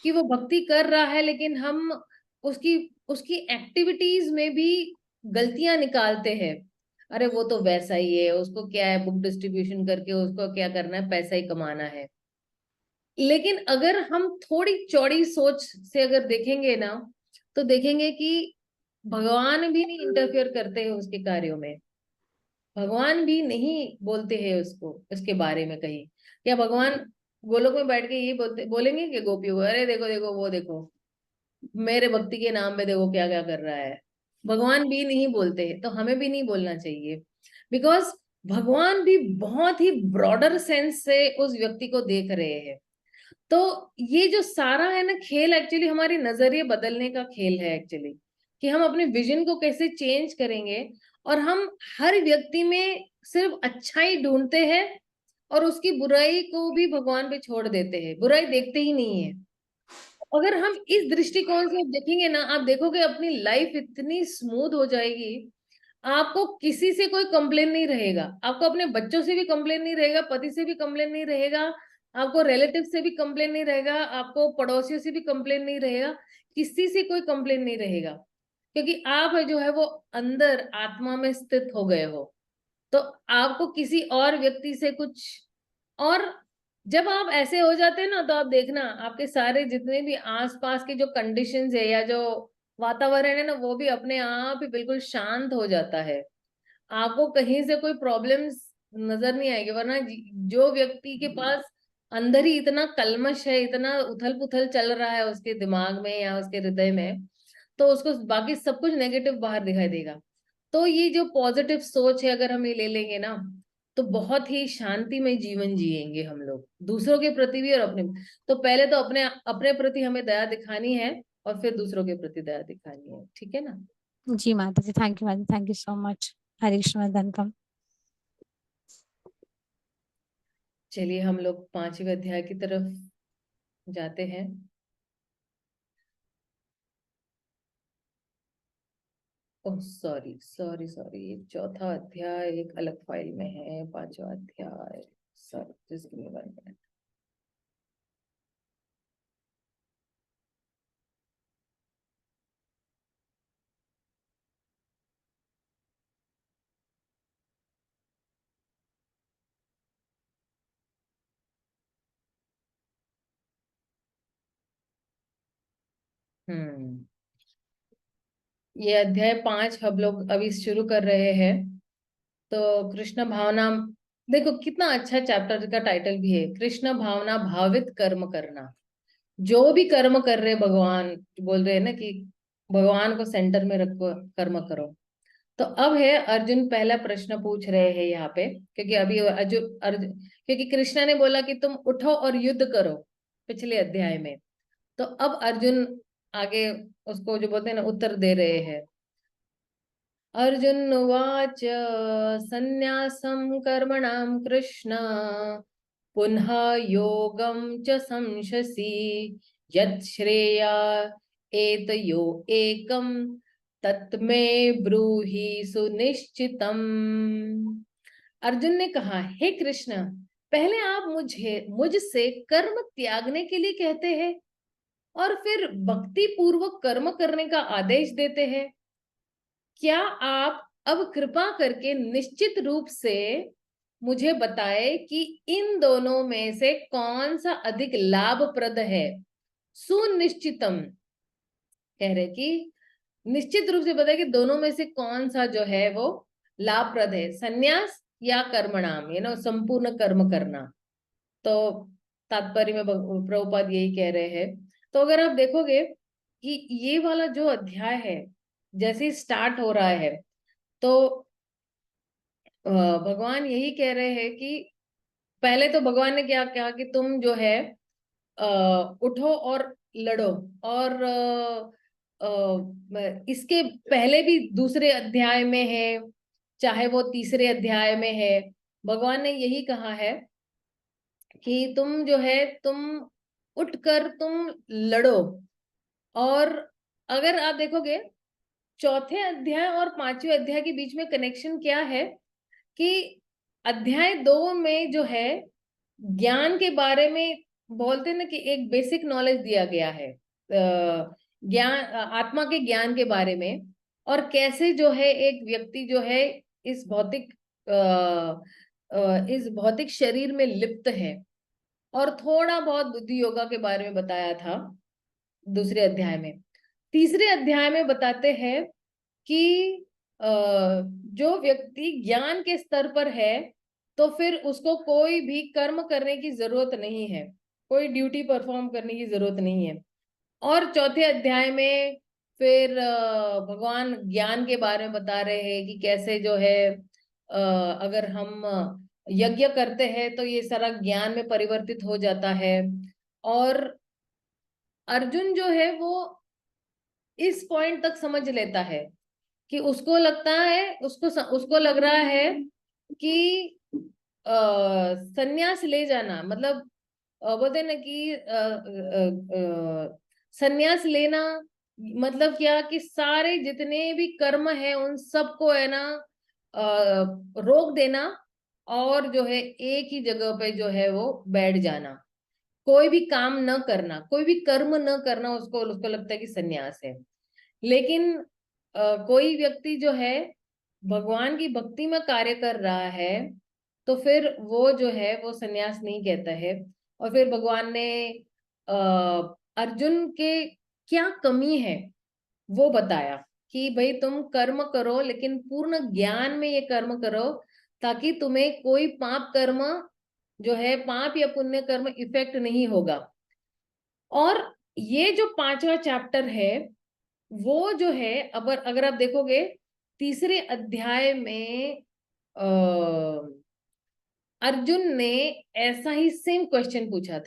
कि वो भक्ति कर रहा है, लेकिन हम उसकी उसकी एक्टिविटीज में भी गलतियां निकालते हैं। अरे वो तो वैसा ही है, उसको क्या है, बुक डिस्ट्रीब्यूशन करके उसको क्या करना है, पैसा ही कमाना है। लेकिन अगर हम थोड़ी चौड़ी सोच से अगर देखेंगे ना, तो देखेंगे कि भगवान भी नहीं इंटरफेयर करते हैं उसके कार्यों में, भगवान भी नहीं बोलते हैं उसको उसके बारे में कहीं। क्या भगवान गोलोक में बैठ के ये बोलेंगे कि गोपियों को, अरे देखो देखो वो देखो मेरे भक्ति के नाम पे देखो क्या क्या कर रहा है? भगवान भी नहीं बोलते हैं, तो हमें भी नहीं बोलना चाहिए, बिकॉज भगवान भी बहुत ही ब्रॉडर सेंस से उस व्यक्ति को देख रहे हैं। तो ये जो सारा है ना खेल, एक्चुअली हमारे नजरिए बदलने का खेल है एक्चुअली, कि हम अपने विजन को कैसे चेंज करेंगे, और हम हर व्यक्ति में सिर्फ अच्छाई ढूंढते हैं और उसकी बुराई को भी भगवान पे छोड़ देते हैं, बुराई देखते ही नहीं है। अगर हम इस दृष्टिकोण से देखेंगे ना, आप देखोगे अपनी लाइफ इतनी स्मूथ हो जाएगी, आपको किसी से कोई कंप्लेन नहीं रहेगा, आपको अपने बच्चों से भी कंप्लेन नहीं रहेगा, पति से भी कंप्लेन नहीं रहेगा, आपको रिलेटिव से भी कंप्लेन नहीं रहेगा, आपको पड़ोसियों से भी कंप्लेन नहीं रहेगा, किसी से कोई कंप्लेन नहीं रहेगा, क्योंकि आप जो है वो अंदर आत्मा में स्थित हो गए हो। तो आपको किसी और व्यक्ति से कुछ, और जब आप ऐसे हो जाते हैं ना, तो आप देखना आपके सारे जितने भी आसपास के जो कंडीशंस है या जो वातावरण है ना, वो भी अपने आप ही बिल्कुल शांत हो जाता है। आपको कहीं से कोई प्रॉब्लम्स नजर नहीं आएगी, वरना जो व्यक्ति के पास अंदर ही इतना कल्मश है, इतना उथल पुथल चल रहा है उसके दिमाग में या उसके हृदय में, तो उसको बाकी सब कुछ नेगेटिव बाहर दिखाई देगा। तो ये जो पॉजिटिव सोच है, अगर हम ये ले लेंगे ना, तो बहुत ही शांतिमय जीवन जिएंगे हम लोग, दूसरों के प्रति भी और अपने। तो पहले तो अपने अपने प्रति हमें दया दिखानी है, और फिर दूसरों के प्रति दया दिखानी है, ठीक है ना। जी माता जी, थैंक यू माता जी, थैंक यू सो मच। हरे कृष्ण वंदनकम। चलिए हम लोग 5वें अध्याय की तरफ जाते हैं। ओह सॉरी सॉरी सॉरी, ये 4था अध्याय एक अलग फाइल में है, 5वां अध्याय। Sorry, just give me 1 minute. ये अध्याय 5 हम लोग अभी शुरू कर रहे हैं। तो कृष्ण भावना, देखो कितना अच्छा चैप्टर का टाइटल भी है, कृष्ण भावना भावित कर्म करना। जो भी कर्म कर रहे भगवान बोल रहे हैं ना कि भगवान को सेंटर में रखो, कर्म करो। तो अब है अर्जुन पहला प्रश्न पूछ रहे हैं यहाँ पे, क्योंकि अभी अर्जुन क्योंकि कृष्णा ने बोला कि तुम उठो और युद्ध करो पिछले अध्याय में। तो अब अर्जुन आगे उसको जो बोलते हैं ना उत्तर दे रहे हैं। अर्जुन उवाच सन्यासं कर्मणां कृष्ण पुनः योगं च संशसि यत् श्रेया एतयो एकं तत्मे ब्रूहि सुनिश्चितम्। अर्जुन ने कहा, हे कृष्ण, पहले आप मुझसे कर्म त्यागने के लिए कहते हैं और फिर भक्ति पूर्वक कर्म करने का आदेश देते हैं। क्या आप अब कृपा करके निश्चित रूप से मुझे बताए कि इन दोनों में से कौन सा अधिक लाभप्रद है। सुनिश्चितम कह रहे कि निश्चित रूप से बताए कि दोनों में से कौन सा जो है वो लाभप्रद है, सन्यास या कर्मणाम, संपूर्ण कर्म करना। तो तात्पर्य में प्रभुपाद यही कह रहे हैं। तो अगर आप देखोगे कि ये वाला जो अध्याय है जैसे स्टार्ट हो रहा है, तो भगवान यही कह रहे हैं कि पहले तो भगवान ने क्या कहा कि तुम जो है उठो और लड़ो। और इसके पहले भी दूसरे अध्याय में है, चाहे वो तीसरे अध्याय में है, भगवान ने यही कहा है कि तुम जो है तुम उठकर तुम लड़ो। और अगर आप देखोगे चौथे अध्याय और 5वें अध्याय के बीच में कनेक्शन क्या है कि अध्याय 2 में जो है ज्ञान के बारे में बोलते हैं ना कि एक बेसिक नॉलेज दिया गया है, ज्ञान, आत्मा के ज्ञान के बारे में, और कैसे जो है एक व्यक्ति जो है इस भौतिक शरीर में लिप्त है। और थोड़ा बहुत बुद्धि योगा के बारे में बताया था दूसरे अध्याय में। तीसरे अध्याय में बताते हैं कि जो व्यक्ति ज्ञान के स्तर पर है तो फिर उसको कोई भी कर्म करने की जरूरत नहीं है, कोई ड्यूटी परफॉर्म करने की जरूरत नहीं है। और चौथे अध्याय में फिर भगवान ज्ञान के बारे में बता रहे हैं कि कैसे जो है अगर हम यज्ञ करते हैं तो ये सारा ज्ञान में परिवर्तित हो जाता है। और अर्जुन जो है वो इस पॉइंट तक समझ लेता है कि उसको लगता है, उसको लग रहा है कि सन्यास ले जाना मतलब बोलते हैं ना कि सन्यास लेना मतलब क्या कि सारे जितने भी कर्म है उन सबको है ना रोक देना, और जो है एक ही जगह पे जो है वो बैठ जाना, कोई भी काम न करना, कोई भी कर्म न करना, उसको उसको लगता है कि सन्यास है। लेकिन कोई व्यक्ति जो है भगवान की भक्ति में कार्य कर रहा है, तो फिर वो जो है वो सन्यास नहीं कहता है। और फिर भगवान ने अर्जुन के क्या कमी है वो बताया कि भाई तुम कर्म करो, लेकिन पूर्ण ज्ञान में ये कर्म करो, ताकि तुम्हें कोई पाप कर्म जो है, पाप या पुण्य कर्म इफेक्ट नहीं होगा। और ये जो 5वां चैप्टर है वो जो है, अगर अगर आप देखोगे तीसरे अध्याय में अर्जुन ने ऐसा ही सेम क्वेश्चन पूछा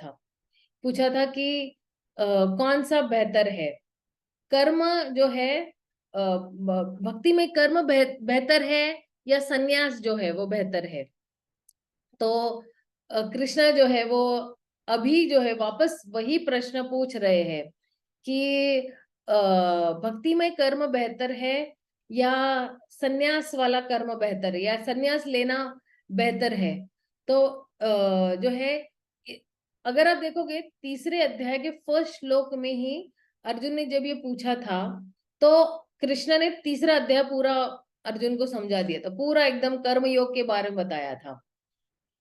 था कि कौन सा बेहतर है, कर्म जो है भक्ति में कर्म बेहतर है या सन्यास जो है वो बेहतर है। तो कृष्णा जो है वो अभी जो है वापस वही प्रश्न पूछ रहे हैं कि भक्ति में कर्म बेहतर है या सन्यास वाला कर्म बेहतर है, या सन्यास लेना बेहतर है। तो जो है अगर आप देखोगे तीसरे अध्याय के फर्स्ट श्लोक में ही अर्जुन ने जब ये पूछा था, तो कृष्ण ने तीसरा अध्याय पूरा अर्जुन को समझा दिया था, पूरा एकदम कर्म योग के बारे में बताया था।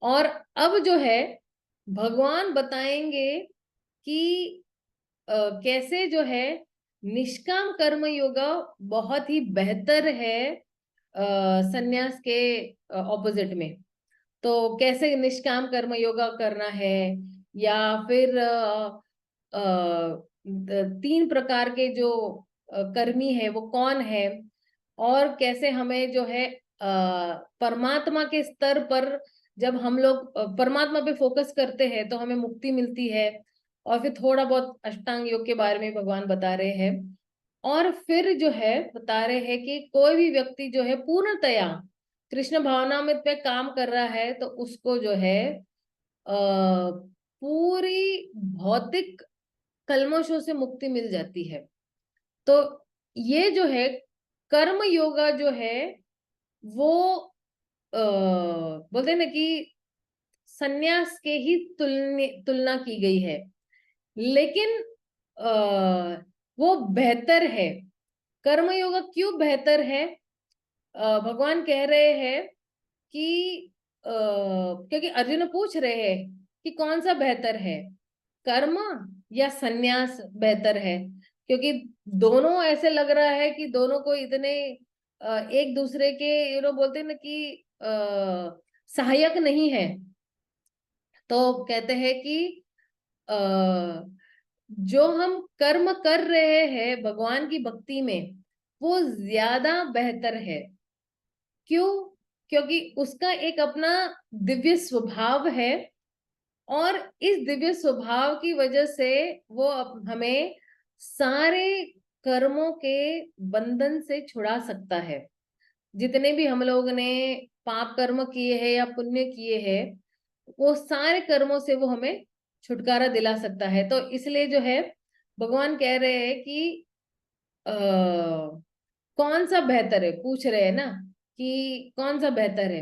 और अब जो है भगवान बताएंगे कि कैसे जो है निष्काम कर्म योगा बहुत ही बेहतर है सन्यास के ऑपोजिट में। तो कैसे निष्काम कर्म योगा करना है, या फिर 3 प्रकार के जो कर्मी है वो कौन है, और कैसे हमें जो है परमात्मा के स्तर पर जब हम लोग परमात्मा पे फोकस करते हैं तो हमें मुक्ति मिलती है। और फिर थोड़ा बहुत अष्टांग योग के बारे में भगवान बता रहे हैं। और फिर जो है बता रहे हैं कि कोई भी व्यक्ति जो है पूर्णतया कृष्ण भावनामृत पे काम कर रहा है, तो उसको जो है पूरी भौतिक कल्मशों से मुक्ति मिल जाती है। तो ये जो है कर्म योगा जो है वो बोलते हैं ना कि सन्यास के ही तुलना की गई है, लेकिन वो बेहतर है। कर्म योगा क्यों बेहतर है? भगवान कह रहे हैं कि क्योंकि अर्जुन पूछ रहे हैं कि कौन सा बेहतर है, कर्म या सन्यास बेहतर है, क्योंकि दोनों ऐसे लग रहा है कि दोनों को इतने एक दूसरे के बोलते हैं ना कि सहायक नहीं है। तो कहते हैं कि जो हम कर्म कर रहे हैं भगवान की भक्ति में वो ज्यादा बेहतर है। क्यों? क्योंकि उसका एक अपना दिव्य स्वभाव है, और इस दिव्य स्वभाव की वजह से वो हमें सारे कर्मों के बंधन से छुड़ा सकता है। जितने भी हम लोग ने पाप कर्म किए हैं या पुण्य किए हैं, वो सारे कर्मों से वो हमें छुटकारा दिला सकता है। तो इसलिए जो है भगवान कह रहे हैं कि कौन सा बेहतर है, पूछ रहे हैं ना कि कौन सा बेहतर है।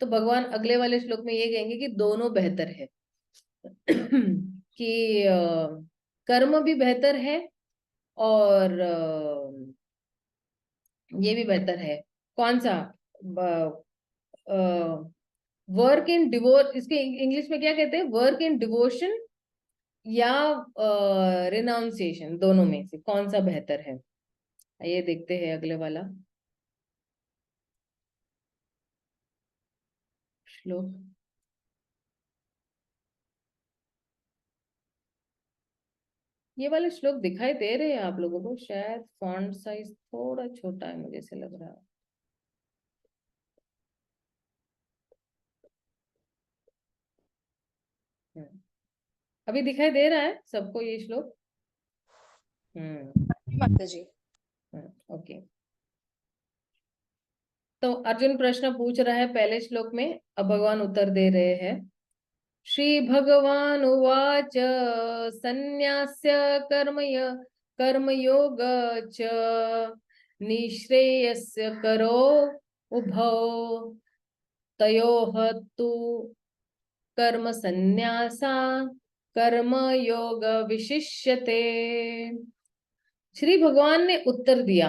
तो भगवान अगले वाले श्लोक में ये कहेंगे कि दोनों बेहतर है कि कर्म भी बेहतर है और ये भी बेहतर है। कौन सा? वर्क इन डिवोर्स, इसके इंग्लिश में क्या कहते हैं, वर्क इन डिवोशन या रिनाउंसिएशन, दोनों में से कौन सा बेहतर है? ये देखते हैं अगले वाला श्लोक। ये वाले श्लोक दिखाई दे रहे हैं आप लोगों को? शायद फॉन्ट साइज थोड़ा छोटा है, मुझे ऐसे लग रहा है। अभी दिखाई दे रहा है सबको ये श्लोक? माता जी। ओके। तो अर्जुन प्रश्न पूछ रहा है पहले श्लोक में, अब भगवान उत्तर दे रहे हैं। श्री भगवान उवाच संन्यास्य कर्मय कर्मयोग च निःश्रेयस्य करो उभौ तयोः तु कर्म संन्यासा कर्म योग विशिष्यते। श्री भगवान ने उत्तर दिया,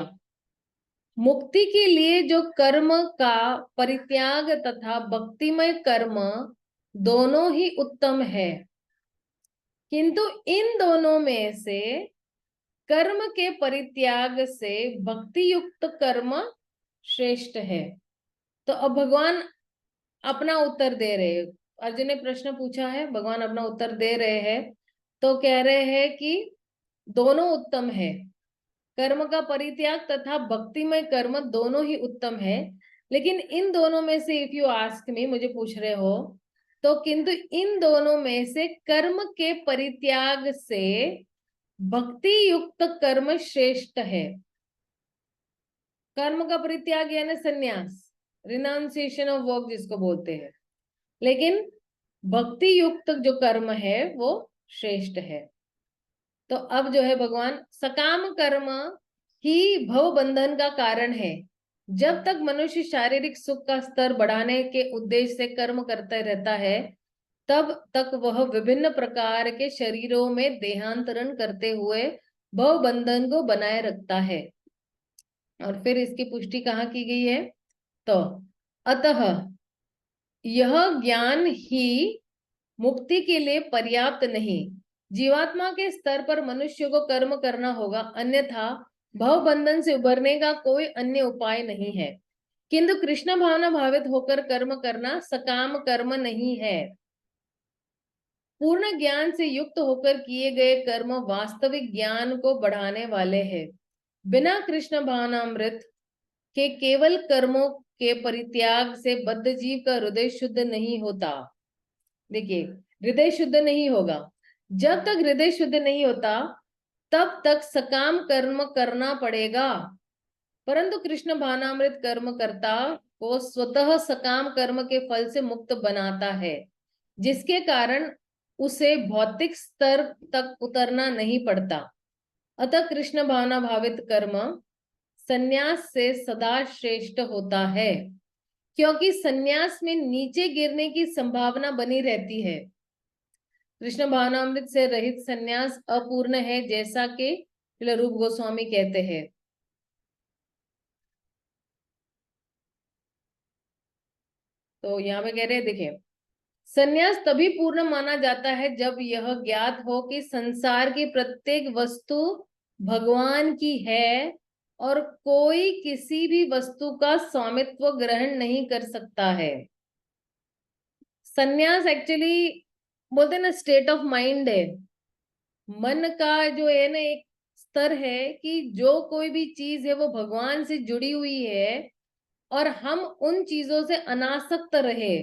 मुक्ति के लिए जो कर्म का परित्याग तथा भक्तिमय कर्म दोनों ही उत्तम है, किंतु इन दोनों में से कर्म के परित्याग से भक्ति युक्त कर्म श्रेष्ठ है। तो अब भगवान अपना उत्तर दे रहे हैं। अर्जुन ने प्रश्न पूछा है, भगवान अपना उत्तर दे रहे हैं। तो कह रहे हैं कि दोनों उत्तम है, कर्म का परित्याग तथा भक्तिमय कर्म दोनों ही उत्तम है, लेकिन इन दोनों में से इफ यू आस्क मी, मुझे पूछ रहे हो, तो किंतु इन दोनों में से कर्म के परित्याग से भक्ति युक्त कर्म श्रेष्ठ है। कर्म का परित्याग यानी संन्यास, रिनाउंसिएशन ऑफ वर्क जिसको बोलते हैं, लेकिन भक्ति युक्त जो कर्म है वो श्रेष्ठ है। तो अब जो है भगवान, सकाम कर्म ही भव बंधन का कारण है। जब तक मनुष्य शारीरिक सुख का स्तर बढ़ाने के उद्देश्य से कर्म करता रहता है, तब तक वह विभिन्न प्रकार के शरीरों में देहांतरण करते हुए भव बंधन को बनाए रखता है। और फिर इसकी पुष्टि कहाँ की गई है? तो अतः यह ज्ञान ही मुक्ति के लिए पर्याप्त नहीं। जीवात्मा के स्तर पर मनुष्य को कर्म करना होगा, अन्यथा भव बंधन से उबरने का कोई अन्य उपाय नहीं है। किंतु कृष्ण भावना भावित होकर कर्म करना सकाम कर्म नहीं है। पूर्ण ज्ञान से युक्त होकर किए गए कर्म वास्तविक ज्ञान को बढ़ाने वाले हैं। बिना कृष्ण भावनामृत के केवल कर्मों के परित्याग से बद्ध जीव का हृदय शुद्ध नहीं होता। देखिए, हृदय शुद्ध नहीं होगा। जब तक हृदय शुद्ध नहीं होता तब तक सकाम कर्म करना पड़ेगा, परंतु कृष्ण भावनामृत कर्म करता को स्वतः सकाम कर्म के फल से मुक्त बनाता है, जिसके कारण उसे भौतिक स्तर तक उतरना नहीं पड़ता। अतः कृष्ण भावना भावित कर्म संन्यास से सदा श्रेष्ठ होता है, क्योंकि संन्यास में नीचे गिरने की संभावना बनी रहती है। कृष्ण भावनामृत से रहित संन्यास अपूर्ण है, जैसा कि रूप गोस्वामी कहते हैं। तो यहाँ पे कह रहे हैं, देखिए, संन्यास तभी पूर्ण माना जाता है जब यह ज्ञात हो कि संसार की प्रत्येक वस्तु भगवान की है और कोई किसी भी वस्तु का स्वामित्व ग्रहण नहीं कर सकता है। संन्यास एक्चुअली बोलते हैं ना, स्टेट ऑफ माइंड है। मन का जो है ना एक स्तर है कि जो कोई भी चीज है वो भगवान से जुड़ी हुई है और हम उन चीजों से अनासक्त रहे।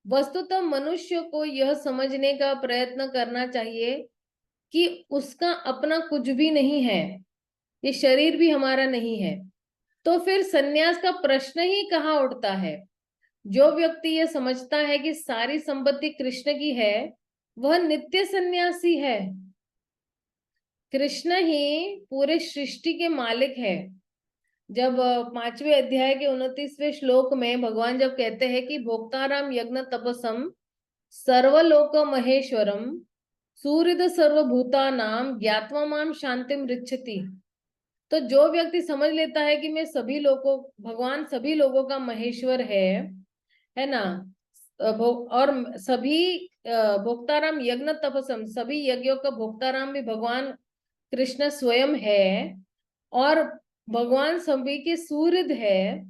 वस्तुतः मनुष्य को यह समझने का प्रयत्न करना चाहिए कि उसका अपना कुछ भी नहीं है, ये शरीर भी हमारा नहीं है। तो फिर संन्यास का प्रश्न ही कहाँ उठता है? जो व्यक्ति ये समझता है कि सारी संपत्ति कृष्ण की है, वह नित्य सन्यासी है। कृष्ण ही पूरे सृष्टि के मालिक है। जब 5वें अध्याय के 29वें श्लोक में भगवान जब कहते हैं कि भोक्ताराम यज्ञ तपसम सर्वलोक महेश्वरम सूर्यद सर्वभूतानाम ज्ञात्वा माम शांतिम ऋच्छति, तो जो व्यक्ति समझ लेता है कि मैं सभी लोगों, भगवान सभी लोगों का महेश्वर है ना, और सभी भोक्ताराम यज्ञ तपसम, सभी यज्ञों का भोक्ताराम भी भगवान कृष्ण स्वयं है और भगवान सभी के सूर्य है।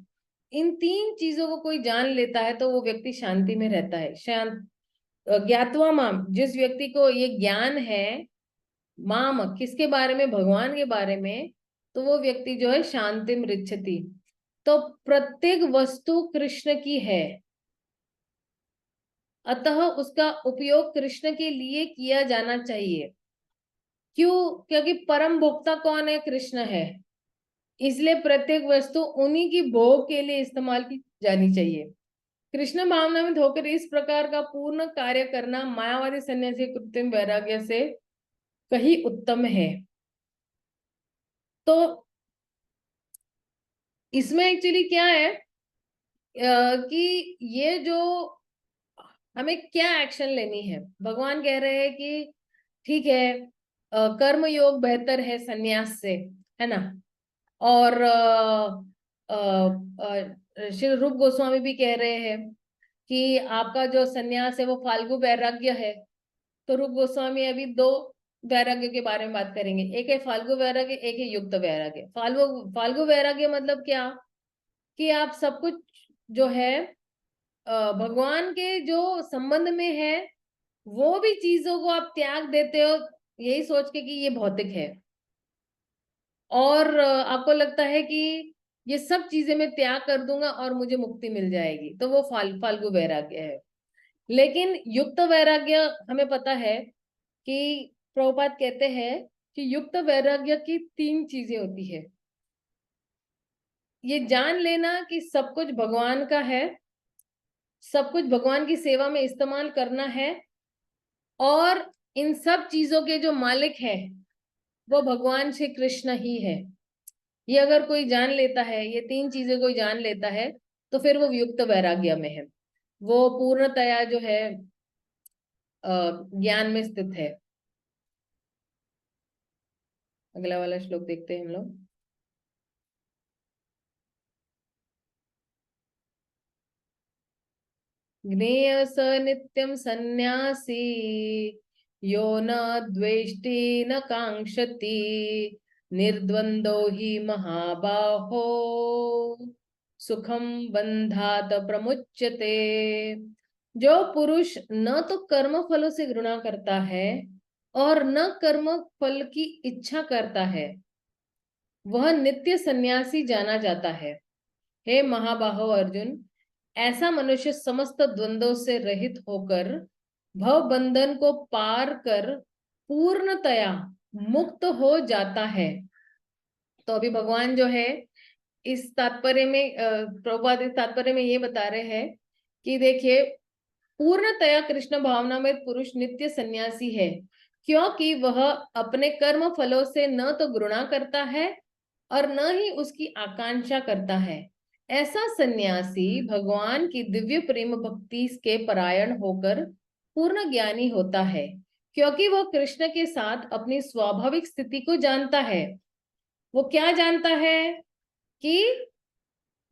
इन तीन चीजों को कोई जान लेता है तो वो व्यक्ति शांति में रहता है। शांत ज्ञात्वा माम, जिस व्यक्ति को ये ज्ञान है, माम किसके बारे में? भगवान के बारे में, तो वो व्यक्ति जो है शांतिम ऋच्छति। तो प्रत्येक वस्तु कृष्ण की है, अतः उसका उपयोग कृष्ण के लिए किया जाना चाहिए। क्यों? क्योंकि परम भोक्ता कौन है? कृष्ण है। इसलिए प्रत्येक वस्तु उन्हीं की भोग के लिए इस्तेमाल की जानी चाहिए। कृष्ण भावना में धोकर इस प्रकार का पूर्ण कार्य करना मायावादी सन्यासी कृत्रिम वैराग्य से कहीं उत्तम है। तो इसमें एक्चुअली क्या है कि ये जो हमें क्या एक्शन लेनी है, भगवान कह रहे हैं कि ठीक है कर्म योग बेहतर है सन्यास से, है ना। और श्री रूप गोस्वामी भी कह रहे हैं कि आपका जो सन्यास है वो फाल्गु वैराग्य है। तो रूप गोस्वामी अभी दो वैराग्य के बारे में बात करेंगे, एक है फाल्गु वैराग्य, एक है युक्त वैराग्य। फाल्गु वैराग्य मतलब क्या, कि आप सब कुछ जो है भगवान के जो संबंध में है वो भी चीजों को आप त्याग देते हो, यही सोच के कि ये भौतिक है, और आपको लगता है कि ये सब चीजें मैं त्याग कर दूंगा और मुझे मुक्ति मिल जाएगी, तो वो फाल्गु वैराग्य है। लेकिन युक्त वैराग्य हमें पता है कि प्रभुपाद कहते हैं कि युक्त वैराग्य की 3 चीजें होती है। ये जान लेना कि सब कुछ भगवान का है, सब कुछ भगवान की सेवा में इस्तेमाल करना है, और इन सब चीजों के जो मालिक है वो भगवान श्री कृष्ण ही है। ये अगर कोई जान लेता है, ये 3 चीजें कोई जान लेता है, तो फिर वो युक्त वैराग्य में है, वो पूर्णतया जो है ज्ञान में स्थित है। अगला वाला श्लोक देखते हैं हम लोग। ज्ञेय स नित्यं सन्यासी यो न द्वेष्टि न कांक्षति निर्द्वंदो हि महाबाहो सुखम बंधात प्रमुच्यते। जो पुरुष न तो कर्म फलों से घृणा करता है और न कर्म फल की इच्छा करता है, वह नित्य सन्यासी जाना जाता है। हे महाबाहो अर्जुन, ऐसा मनुष्य समस्त द्वंद्वों से रहित होकर भव बंधन को पार कर पूर्णतया मुक्त हो जाता है। तो अभी भगवान जो है इस तात्पर्य में प्रभुपाद इस तात्पर्य में ये बता रहे हैं कि देखिए, पूर्णतया कृष्ण भावना में पुरुष नित्य सन्यासी है, क्योंकि वह अपने कर्म फलों से न तो घृणा करता है और न ही उसकी आकांक्षा करता है। ऐसा सन्यासी भगवान की दिव्य प्रेम भक्ति के परायण होकर पूर्ण ज्ञानी होता है, क्योंकि वह कृष्ण के साथ अपनी स्वाभाविक स्थिति को जानता है। वो क्या जानता है कि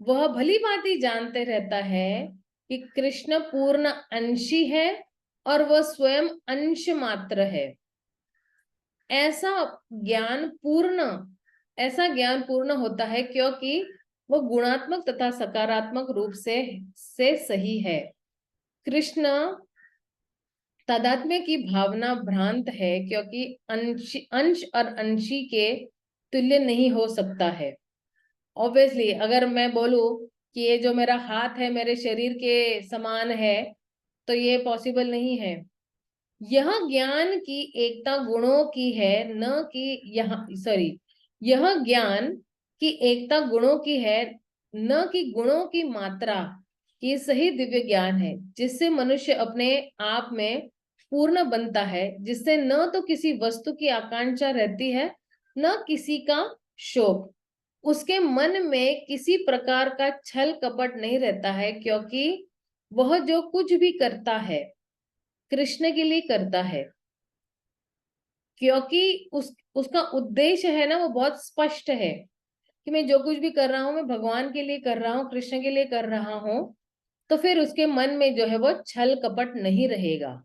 वह भली भांति जानते रहता है कि कृष्ण पूर्ण अंशी है और वह स्वयं अंश मात्र है। ऐसा ज्ञान पूर्ण होता है क्योंकि वह गुणात्मक तथा सकारात्मक रूप से सही है। कृष्ण तादात्म्य की भावना भ्रांत है, क्योंकि अंश और अंशी के तुल्य नहीं हो सकता है। ऑब्वियसली अगर मैं बोलूं कि ये जो मेरा हाथ है मेरे शरीर के समान है, तो ये पॉसिबल नहीं है। यह ज्ञान की एकता गुणों की है, न कि यह ज्ञान की एकता गुणों की है, न कि गुणों की मात्रा। ये सही दिव्य ज्ञान है जिससे मनुष्य अपने आप में पूर्ण बनता है, जिससे न तो किसी वस्तु की आकांक्षा रहती है न किसी का शोक। उसके मन में किसी प्रकार का छल कपट नहीं रहता है, क्योंकि वह जो कुछ भी करता है कृष्ण के लिए करता है, क्योंकि उसका उद्देश्य है ना वो बहुत स्पष्ट है कि मैं जो कुछ भी कर रहा हूं मैं भगवान के लिए कर रहा हूँ, कृष्ण के लिए कर रहा हूं। तो फिर उसके मन में जो है वो छल कपट नहीं रहेगा।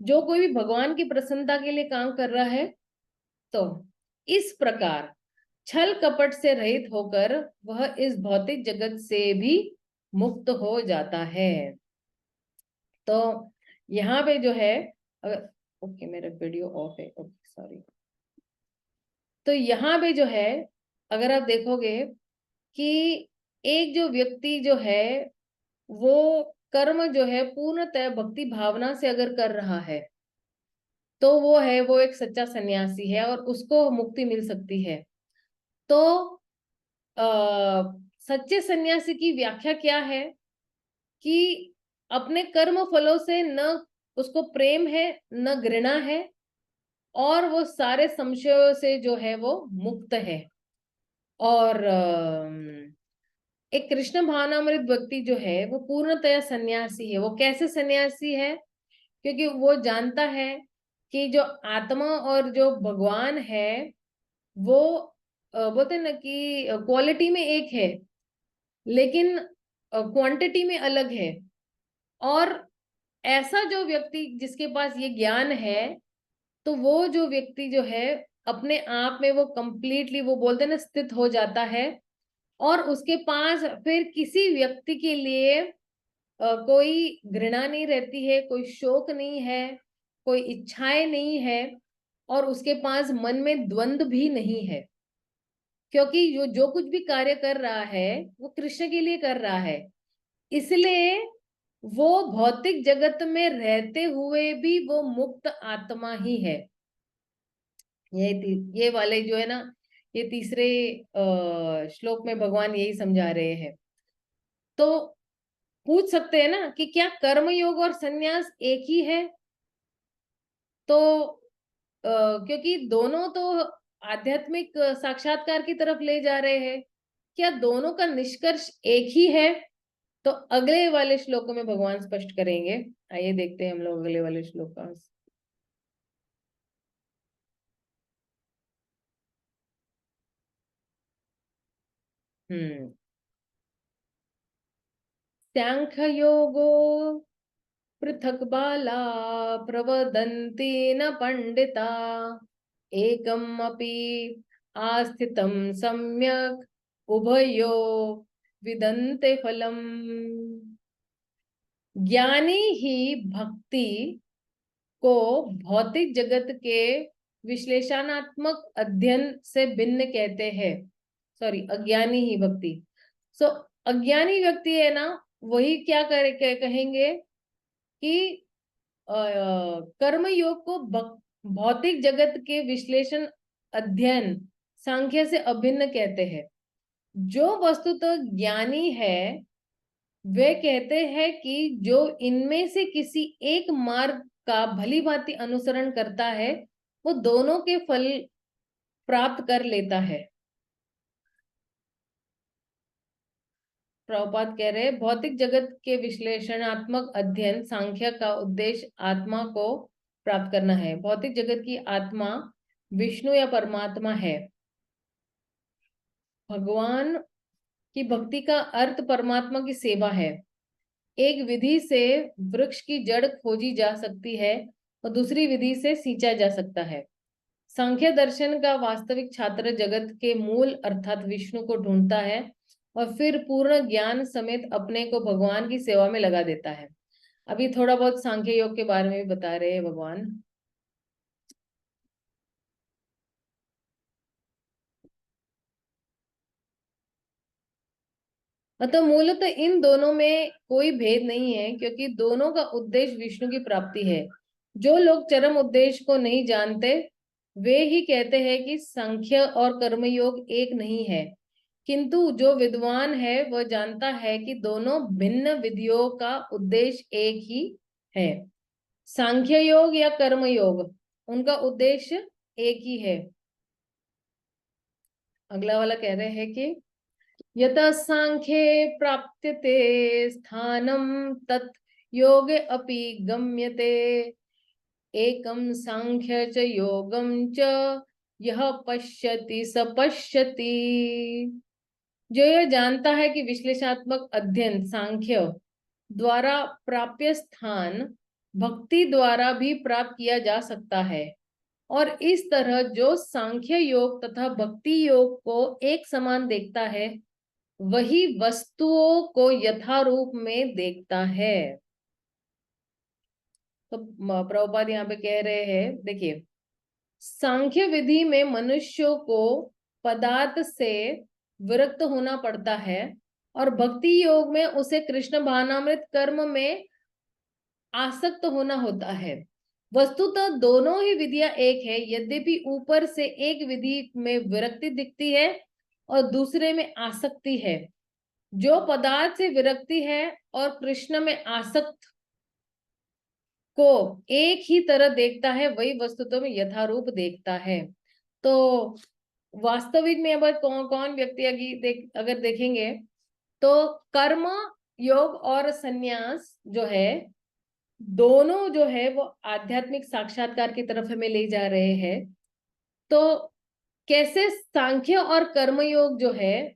जो कोई भी भगवान की प्रसन्नता के लिए काम कर रहा है, तो इस प्रकार छल कपट से रहित होकर वह इस भौतिक जगत से भी मुक्त हो जाता है। तो यहाँ पे जो है ओके मेरा वीडियो ऑफ है, ओके सॉरी। तो यहाँ पे जो है अगर आप देखोगे कि एक जो व्यक्ति जो है वो कर्म जो है पूर्णतः भक्ति भावना से अगर कर रहा है, तो वो एक सच्चा सन्यासी है और उसको मुक्ति मिल सकती है। तो सच्चे सन्यासी की व्याख्या क्या है कि अपने कर्म फलों से न उसको प्रेम है न घृणा है, और वो सारे संशयों से जो है वो मुक्त है। और एक कृष्ण भावनामृत व्यक्ति जो है वो पूर्णतया सन्यासी है। वो कैसे सन्यासी है? क्योंकि वो जानता है कि जो आत्मा और जो भगवान है वो बोलते हैं ना कि क्वालिटी में एक है, लेकिन क्वांटिटी में अलग है। और ऐसा जो व्यक्ति जिसके पास ये ज्ञान है, तो वो जो व्यक्ति जो है अपने आप में वो कंप्लीटली वो बोलते हैं ना स्थित हो जाता है। और उसके पास फिर किसी व्यक्ति के लिए कोई घृणा नहीं रहती है, कोई शोक नहीं है, कोई इच्छाएं नहीं है, और उसके पास मन में द्वंद्व भी नहीं है। क्योंकि जो कुछ भी कार्य कर रहा है वो कृष्ण के लिए कर रहा है, इसलिए वो भौतिक जगत में रहते हुए भी वो मुक्त आत्मा ही है। ये वाले जो है ना, ये तीसरे श्लोक में भगवान यही समझा रहे हैं। तो पूछ सकते हैं ना कि क्या कर्म योग और संन्यास एक ही है? तो क्योंकि दोनों तो आध्यात्मिक साक्षात्कार की तरफ ले जा रहे हैं, क्या दोनों का निष्कर्ष एक ही है? तो अगले वाले श्लोकों में भगवान स्पष्ट करेंगे। आइए देखते हैं हम लोग अगले वाले श्लोक का। सांख्य योगो पृथक बाला प्रवदन्ति न पंडिता, एकम अपि आस्थितम सम्यक उभयो विदन्ते फलम। ज्ञानी ही भक्ति को भौतिक जगत के विश्लेषणात्मक अध्ययन से भिन्न कहते हैं। सॉरी, अज्ञानी ही भक्ति। सो अज्ञानी व्यक्ति है ना, वही क्या कहेंगे कि कर्म योग को भौतिक जगत के विश्लेषण अध्ययन सांख्य से अभिन्न कहते हैं। जो वस्तुतः ज्ञानी है वे कहते हैं कि जो इनमें से किसी एक मार्ग का भली भांति अनुसरण करता है वो दोनों के फल प्राप्त कर लेता है। प्रभुपाद कह रहे हैं भौतिक जगत के विश्लेषणात्मक अध्ययन सांख्य का उद्देश्य आत्मा को प्राप्त करना है। भौतिक जगत की आत्मा विष्णु या परमात्मा है। भगवान की भक्ति का अर्थ परमात्मा की सेवा है। एक विधि से वृक्ष की जड़ खोजी जा सकती है और दूसरी विधि से सींचा जा सकता है। सांख्य दर्शन का वास्तविक छात्र जगत के मूल अर्थात विष्णु को ढूंढता है और फिर पूर्ण ज्ञान समेत अपने को भगवान की सेवा में लगा देता है। अभी थोड़ा बहुत सांख्य योग के बारे में भी बता रहे हैं भगवान। मतलब मूलतः इन दोनों में कोई भेद नहीं है, क्योंकि दोनों का उद्देश्य विष्णु की प्राप्ति है। जो लोग चरम उद्देश्य को नहीं जानते वे ही कहते हैं कि सांख्य और कर्मयोग एक नहीं है, किंतु जो विद्वान है वह जानता है कि दोनों भिन्न विधियों का उद्देश्य एक ही है। सांख्य योग या कर्म योग, उनका उद्देश्य एक ही है। अगला वाला कह रहे हैं कि यतः सांख्ये प्राप्यते स्थानम तत् योगे अपि गम्यते, एकम सांख्य च योगम च यह पश्यति स पश्यति। जो यह जानता है कि विश्लेषणात्मक अध्ययन सांख्य द्वारा प्राप्य स्थान भक्ति द्वारा भी प्राप्त किया जा सकता है, और इस तरह जो सांख्य योग तथा भक्ति योग को एक समान देखता है वही वस्तुओं को यथारूप में देखता है। तो प्रभुपाद यहाँ पे कह रहे हैं, देखिए सांख्य विधि में मनुष्यों को पदार्थ से विरक्त होना पड़ता है और भक्ति योग में उसे कृष्ण भावनामृत कर्म में आसक्त होना होता है। वस्तुतः दोनों ही विधियां एक है, यद्यपि ऊपर से एक विधि में विरक्ति दिखती है और दूसरे में आसक्ति है। जो पदार्थ से विरक्ति है और कृष्ण में आसक्त को एक ही तरह देखता है वही वस्तुतः में यथारूप देखता है। तो वास्तविक में अगर कौन कौन व्यक्ति अगर देखेंगे तो कर्म योग और संन्यास जो है दोनों जो है वो आध्यात्मिक साक्षात्कार की तरफ हमें ले जा रहे हैं। तो कैसे सांख्य और कर्म योग जो है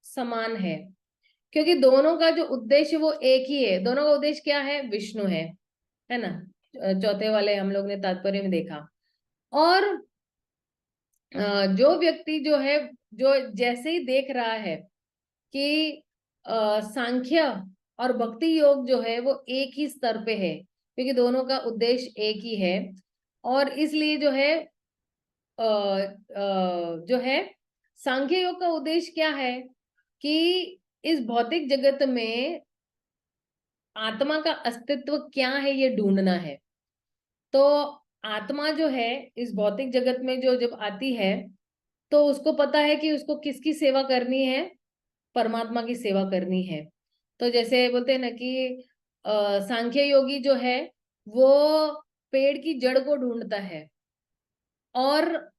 समान है, क्योंकि दोनों का जो उद्देश्य वो एक ही है। दोनों का उद्देश्य क्या है? विष्णु है ना। चौथे वाले हम लोग ने तात्पर्य में देखा। और जो व्यक्ति जो है जो जैसे ही देख रहा है कि सांख्य और भक्ति योग जो है वो एक ही स्तर पे है, क्योंकि दोनों का उद्देश्य एक ही है। और इसलिए जो है सांख्य योग का उद्देश्य क्या है कि इस भौतिक जगत में आत्मा का अस्तित्व क्या है ये ढूंढना है। तो आत्मा जो है इस भौतिक जगत में जो जब आती है तो उसको पता है कि उसको किसकी सेवा करनी है? परमात्मा की सेवा करनी है। तो जैसे बोलते हैं ना कि सांख्य योगी जो है वो पेड़ की जड़ को ढूंढता है, और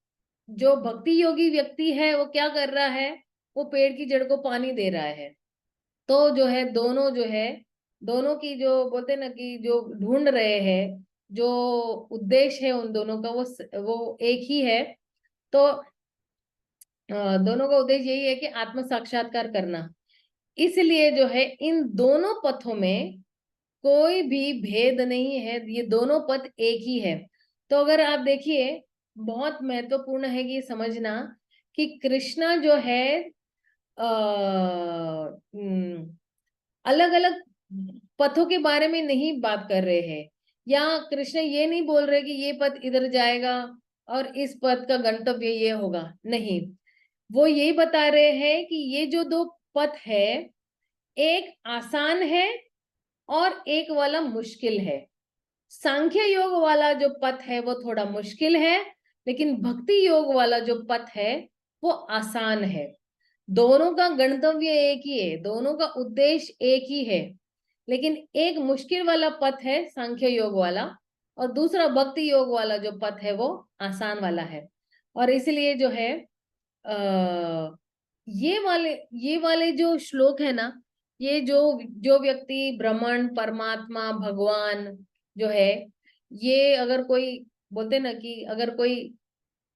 जो भक्ति योगी व्यक्ति है वो क्या कर रहा है? वो पेड़ की जड़ को पानी दे रहा है। तो जो है दोनों जो है दोनों की जो बोलते हैं ना कि जो ढूंढ रहे हैं, जो उद्देश्य है उन दोनों का वो एक ही है। तो दोनों का उद्देश्य यही है कि आत्म साक्षात्कार करना। इसलिए जो है इन दोनों पथों में कोई भी भेद नहीं है, ये दोनों पथ एक ही है। तो अगर आप देखिए, बहुत महत्वपूर्ण है कि समझना कि कृष्णा जो है अलग अलग पथों के बारे में नहीं बात कर रहे हैं, या कृष्ण ये नहीं बोल रहे कि ये पथ इधर जाएगा और इस पथ का गंतव्य ये होगा। नहीं, वो यही बता रहे हैं कि ये जो दो पथ है, एक आसान है और एक वाला मुश्किल है। सांख्य योग वाला जो पथ है वो थोड़ा मुश्किल है, लेकिन भक्ति योग वाला जो पथ है वो आसान है। दोनों का गंतव्य एक ही है, दोनों का उद्देश्य एक ही है, लेकिन एक मुश्किल वाला पथ है सांख्य योग वाला, और दूसरा भक्ति योग वाला जो पथ है वो आसान वाला है। और इसलिए जो है ये वाले जो श्लोक है ना, ये जो व्यक्ति ब्रह्मन, परमात्मा, भगवान जो है, ये अगर कोई बोलते ना कि अगर कोई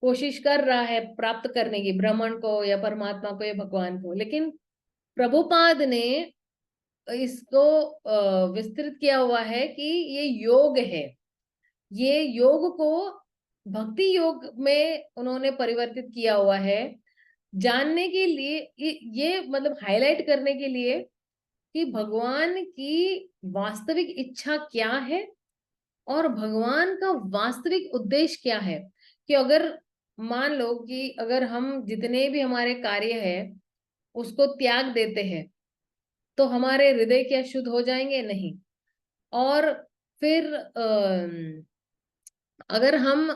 कोशिश कर रहा है प्राप्त करने की, ब्रह्मन को या परमात्मा को या भगवान को, लेकिन प्रभुपाद ने इसको विस्तृत किया हुआ है कि ये योग है। ये योग को भक्ति योग में उन्होंने परिवर्तित किया हुआ है, जानने के लिए, ये मतलब हाईलाइट करने के लिए कि भगवान की वास्तविक इच्छा क्या है और भगवान का वास्तविक उद्देश्य क्या है। कि अगर मान लो कि अगर हम जितने भी हमारे कार्य है उसको त्याग देते हैं तो हमारे हृदय क्या शुद्ध हो जाएंगे? नहीं। और फिर अगर हम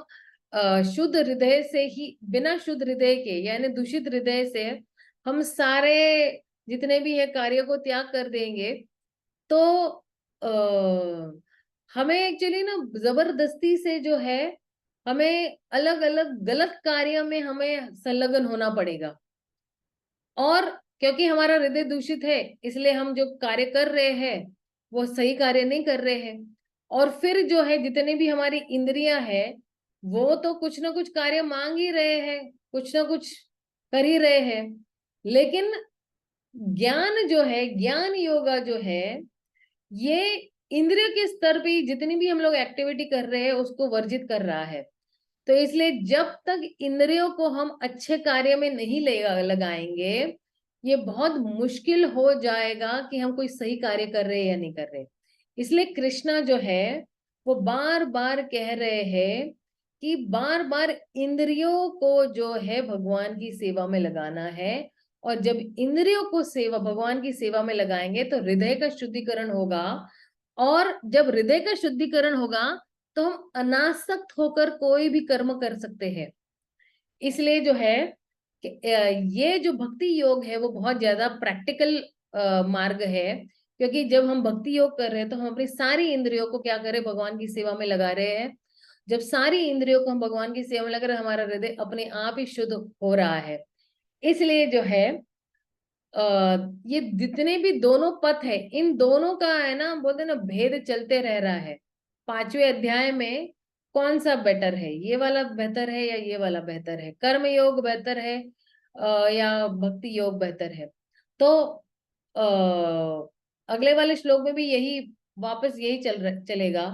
शुद्ध हृदय से ही, बिना शुद्ध हृदय के यानी दूषित हृदय से हम सारे जितने भी है कार्य को त्याग कर देंगे, तो हमें एक्चुअली ना जबरदस्ती से जो है हमें अलग अलग गलत कार्य में हमें संलग्न होना पड़ेगा। और क्योंकि हमारा हृदय दूषित है इसलिए हम जो कार्य कर रहे हैं वो सही कार्य नहीं कर रहे हैं। और फिर जो है जितने भी हमारी इंद्रियां हैं वो तो कुछ ना कुछ कार्य मांग ही रहे हैं, कुछ ना कुछ कर ही रहे हैं, लेकिन ज्ञान जो है, ज्ञान योगा जो है, ये इंद्रिय के स्तर पे जितनी भी हम लोग एक्टिविटी कर रहे हैं उसको वर्जित कर रहा है। तो इसलिए जब तक इंद्रियों को हम अच्छे कार्य में नहीं लगाएंगे, ये बहुत मुश्किल हो जाएगा कि हम कोई सही कार्य कर रहे हैं या नहीं कर रहे। इसलिए कृष्णा जो है वो बार बार कह रहे हैं कि बार बार इंद्रियों को जो है भगवान की सेवा में लगाना है। और जब इंद्रियों को भगवान की सेवा में लगाएंगे तो हृदय का शुद्धिकरण होगा, और जब हृदय का शुद्धिकरण होगा तो हम अनासक्त होकर कोई भी कर्म कर सकते हैं। इसलिए जो है ये जो भक्ति योग है वो बहुत ज्यादा प्रैक्टिकल मार्ग है, क्योंकि जब हम भक्ति योग कर रहे हैं तो हम अपनी सारी इंद्रियों को क्या करें? भगवान की सेवा में लगा रहे हैं। जब सारी इंद्रियों को हम भगवान की सेवा में लग रहे, हमारा हृदय अपने आप ही शुद्ध हो रहा है। इसलिए जो है ये जितने भी दोनों पथ है, इन दोनों का है ना, बोलते ना, भेद चलते रह रहा है। 5वें अध्याय में कौन सा बेटर है, ये वाला बेहतर है या ये वाला बेहतर है, कर्म योग बेहतर है या भक्ति योग बेहतर है। तो अगले वाले श्लोक में भी यही वापस यही चलेगा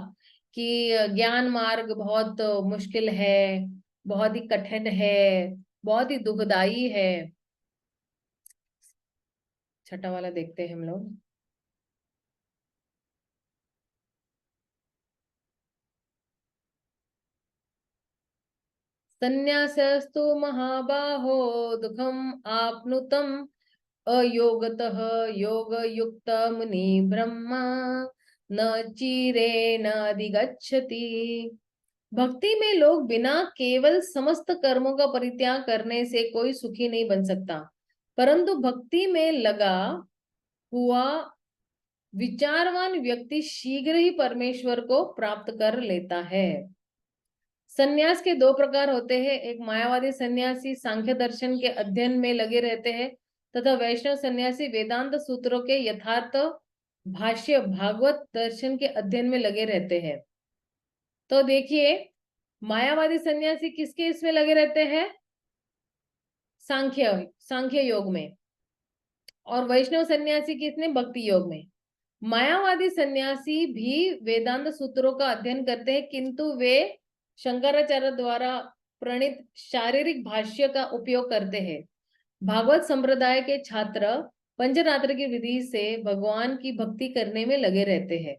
कि ज्ञान मार्ग बहुत मुश्किल है, बहुत ही कठिन है, बहुत ही दुखदाई है। छठा वाला देखते हैं हम लोग। संन्यासस्तु महाबाहो दुखम आपनुतम अयोगतः योगयुक्त मुनि ब्रह्मा न चिरेण अधिगच्छति। भक्ति में लोग बिना केवल समस्त कर्मों का परित्याग करने से कोई सुखी नहीं बन सकता, परंतु भक्ति में लगा हुआ विचारवान व्यक्ति शीघ्र ही परमेश्वर को प्राप्त कर लेता है। सन्यास के 2 प्रकार होते हैं, एक मायावादी सन्यासी सांख्य दर्शन के अध्ययन में लगे रहते हैं, तथा वैष्णव सन्यासी वेदांत सूत्रों के यथार्थ भाष्य भागवत दर्शन के अध्ययन में लगे रहते हैं। तो देखिए, मायावादी सन्यासी किसके इसमें लगे रहते हैं? सांख्य योग में। और वैष्णव सन्यासी किसने? भक्ति योग में। मायावादी सन्यासी भी वेदांत सूत्रों का अध्ययन करते हैं, किंतु वे शंकराचार्य द्वारा प्रणीत शारीरिक भाष्य का उपयोग करते हैं। भागवत संप्रदाय के छात्र पंचरात्र की विधि से भगवान की भक्ति करने में लगे रहते हैं।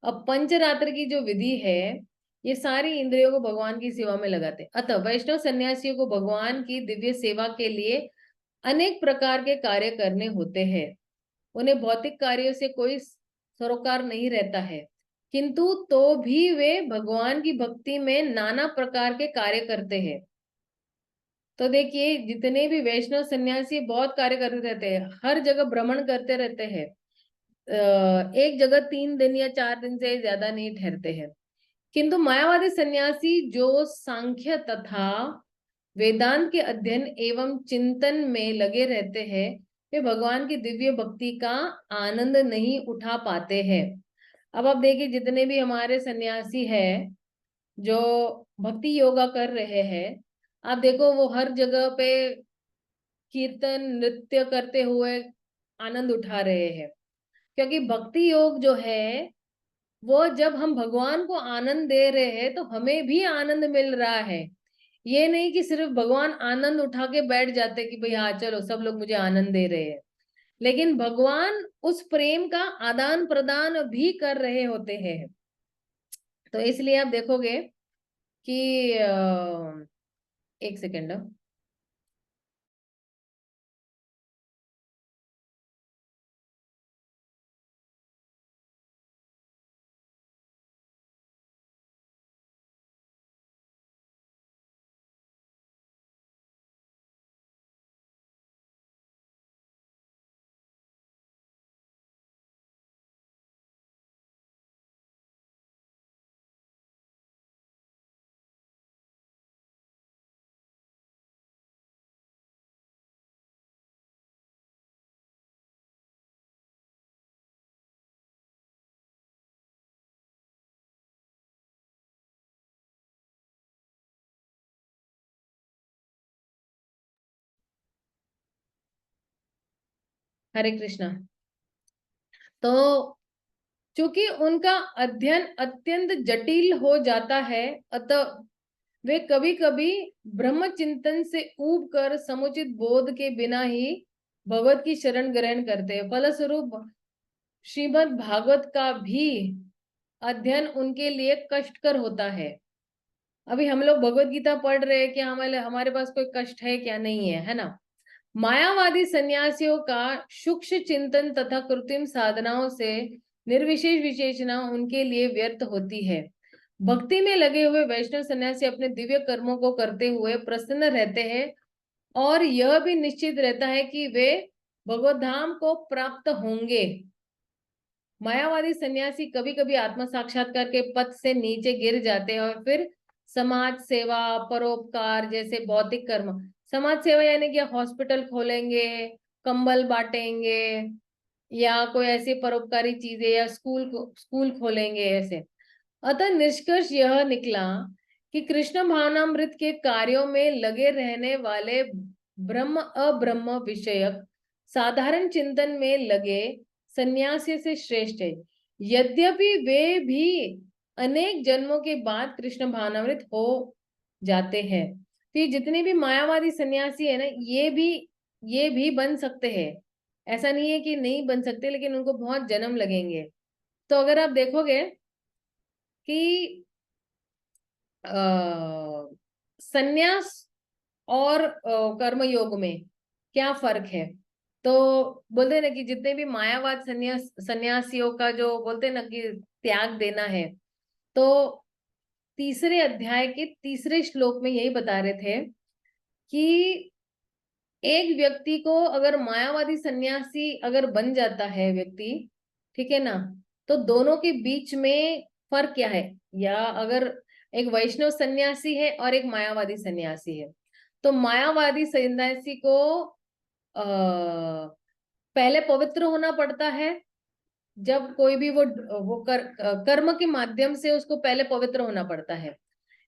अब पंचरात्र की जो विधि है, ये सारी इंद्रियों को भगवान की सेवा में लगाते हैं। अतः वैष्णव सन्यासियों को भगवान की दिव्य सेवा के लिए अनेक प्रकार के कार्य करने होते हैं। उन्हें भौतिक कार्यों से कोई सरोकार नहीं रहता है, किंतु तो भी वे भगवान की भक्ति में नाना प्रकार के कार्य करते हैं। तो देखिए, जितने भी वैष्णव सन्यासी बहुत कार्य करते रहते हैं, हर जगह भ्रमण करते रहते हैं, एक जगह 3 दिन या 4 दिन से ज्यादा नहीं ठहरते हैं। किंतु मायावादी सन्यासी जो सांख्य तथा वेदांत के अध्ययन एवं चिंतन में लगे रहते हैं, वे भगवान की दिव्य भक्ति का आनंद नहीं उठा पाते हैं। अब आप देखिए, जितने भी हमारे सन्यासी हैं जो भक्ति योगा कर रहे हैं, आप देखो वो हर जगह पे कीर्तन नृत्य करते हुए आनंद उठा रहे हैं। क्योंकि भक्ति योग जो है, वो जब हम भगवान को आनंद दे रहे हैं तो हमें भी आनंद मिल रहा है। ये नहीं कि सिर्फ भगवान आनंद उठा के बैठ जाते कि भाई हाँ चलो सब लोग मुझे आनंद दे रहे हैं, लेकिन भगवान उस प्रेम का आदान प्रदान भी कर रहे होते हैं। तो इसलिए आप देखोगे कि एक सेकेंड, हरे कृष्णा। तो चूंकि उनका अध्ययन अत्यंत जटिल हो जाता है, अतः वे कभी कभी ब्रह्म चिंतन से ऊब कर समुचित बोध के बिना ही भगवत की शरण ग्रहण करते हैं। फलस्वरूप श्रीमद् भागवत का भी अध्ययन उनके लिए कष्टकर होता है। अभी हम लोग भगवत गीता पढ़ रहे हैं, क्या हमारे पास कोई कष्ट है क्या? नहीं है, है ना। मायावादी सन्यासियों का सूक्ष्म चिंतन तथा कृत्रिम साधनाओं से निर्विशेष विशेषणा उनके लिए व्यर्थ होती है। भक्ति में लगे हुए वैष्णव सन्यासी अपने दिव्य कर्मों को करते हुए प्रसन्न रहते हैं और यह भी निश्चित रहता है कि वे भगवत धाम को प्राप्त होंगे। मायावादी सन्यासी कभी कभी आत्म साक्षात्कार के पथ से नीचे गिर जाते हैं और फिर समाज सेवा, परोपकार जैसे भौतिक कर्म। समाज सेवा यानी कि हॉस्पिटल खोलेंगे, कंबल बांटेंगे, या कोई ऐसी परोपकारी चीजें, या स्कूल खोलेंगे ऐसे। अतः निष्कर्ष यह निकला कि कृष्ण भावनामृत के कार्यों में लगे रहने वाले ब्रह्म अब्रह्म विषयक साधारण चिंतन में लगे सन्यासी से श्रेष्ठ है, यद्यपि वे भी अनेक जन्मों के बाद कृष्ण भावनामृत हो जाते हैं। तो ये जितने भी मायावादी सन्यासी है ना, ये भी बन सकते हैं। ऐसा नहीं है कि नहीं बन सकते, लेकिन उनको बहुत जन्म लगेंगे। तो अगर आप देखोगे कि सन्यास और कर्मयोग में क्या फर्क है, तो बोलते हैं ना कि जितने भी मायावाद सन्यासियों का जो बोलते हैं ना कि त्याग देना है, तो तीसरे अध्याय के तीसरे श्लोक में यही बता रहे थे कि एक व्यक्ति को अगर मायावादी सन्यासी अगर बन जाता है व्यक्ति, ठीक है ना, तो दोनों के बीच में फर्क क्या है, या अगर एक वैष्णव सन्यासी है और एक मायावादी सन्यासी है, तो मायावादी सन्यासी को पहले पवित्र होना पड़ता है। जब कोई भी वो कर्म के माध्यम से उसको पहले पवित्र होना पड़ता है।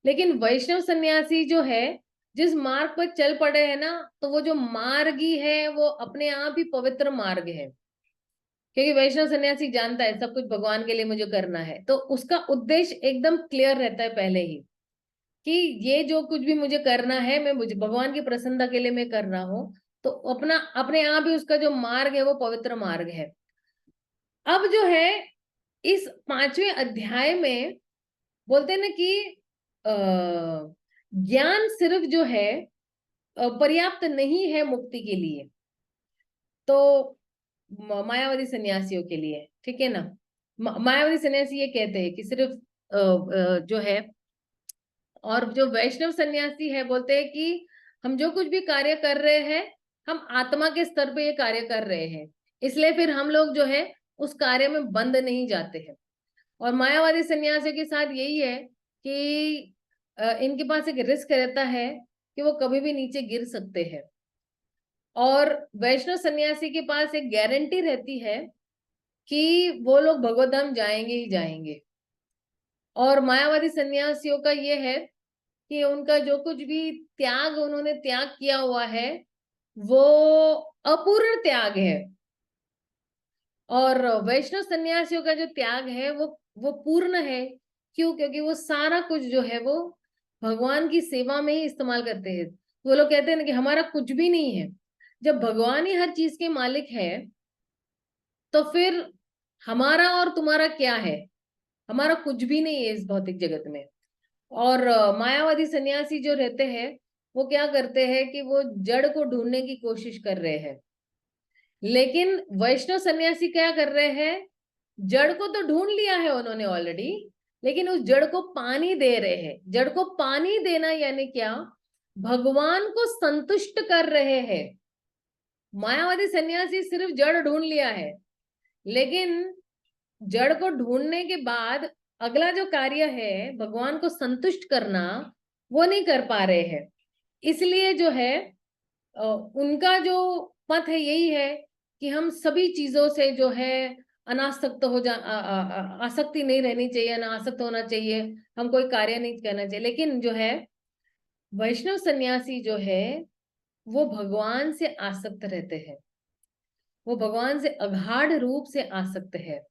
लेकिन वैष्णव सन्यासी जो है, जिस मार्ग पर चल पड़े है ना, तो वो जो मार्गी है वो अपने आप ही पवित्र मार्ग है, क्योंकि वैष्णव सन्यासी जानता है सब कुछ भगवान के लिए मुझे करना है, तो उसका उद्देश्य एकदम क्लियर रहता है पहले ही कि ये जो कुछ भी मुझे करना है, मैं मुझे भगवान की प्रसन्नता के लिए मैं कर रहा हूँ। तो अपने आप ही उसका जो मार्ग है वो पवित्र मार्ग है। अब जो है इस 5वें अध्याय में बोलते हैं ना कि ज्ञान सिर्फ जो है पर्याप्त नहीं है मुक्ति के लिए, तो मायावादी सन्यासियों के लिए, ठीक है ना, मायावादी सन्यासी ये कहते हैं कि सिर्फ जो है, और जो वैष्णव सन्यासी है बोलते हैं कि हम जो कुछ भी कार्य कर रहे हैं, हम आत्मा के स्तर पे ये कार्य कर रहे हैं, इसलिए फिर हम लोग जो है उस कार्य में बंद नहीं जाते हैं। और मायावादी सन्यासियों के साथ यही है कि इनके पास एक रिस्क रहता है कि वो कभी भी नीचे गिर सकते हैं, और वैष्णव सन्यासी के पास एक गारंटी रहती है कि वो लोग भगवत धाम जाएंगे ही जाएंगे। और मायावादी सन्यासियों का ये है कि उनका जो कुछ भी त्याग उन्होंने त्याग किया हुआ है वो अपूर्ण त्याग है, और वैष्णव सन्यासियों का जो त्याग है वो पूर्ण है। क्यों? क्योंकि वो सारा कुछ जो है वो भगवान की सेवा में ही इस्तेमाल करते हैं। वो लोग कहते हैं ना कि हमारा कुछ भी नहीं है। जब भगवान ही हर चीज के मालिक है, तो फिर हमारा और तुम्हारा क्या है? हमारा कुछ भी नहीं है इस भौतिक जगत में। और मायावादी सन्यासी जो रहते हैं वो क्या करते हैं कि वो जड़ को ढूंढने की कोशिश कर रहे हैं, लेकिन वैष्णव सन्यासी क्या कर रहे हैं? जड़ को तो ढूंढ लिया है उन्होंने ऑलरेडी, लेकिन उस जड़ को पानी दे रहे हैं। जड़ को पानी देना यानी क्या? भगवान को संतुष्ट कर रहे हैं। मायावादी सन्यासी सिर्फ जड़ ढूंढ लिया है, लेकिन जड़ को ढूंढने के बाद अगला जो कार्य है भगवान को संतुष्ट करना, वो नहीं कर पा रहे हैं। इसलिए जो है उनका जो पथ है यही है कि हम सभी चीजों से जो है अनासक्त हो जा आसक्ति नहीं रहनी चाहिए, अनासक्त होना चाहिए, हम कोई कार्य नहीं करना चाहिए। लेकिन जो है वैष्णव सन्यासी जो है वो भगवान से आसक्त रहते हैं, वो भगवान से अगाढ़ रूप से आसक्त है,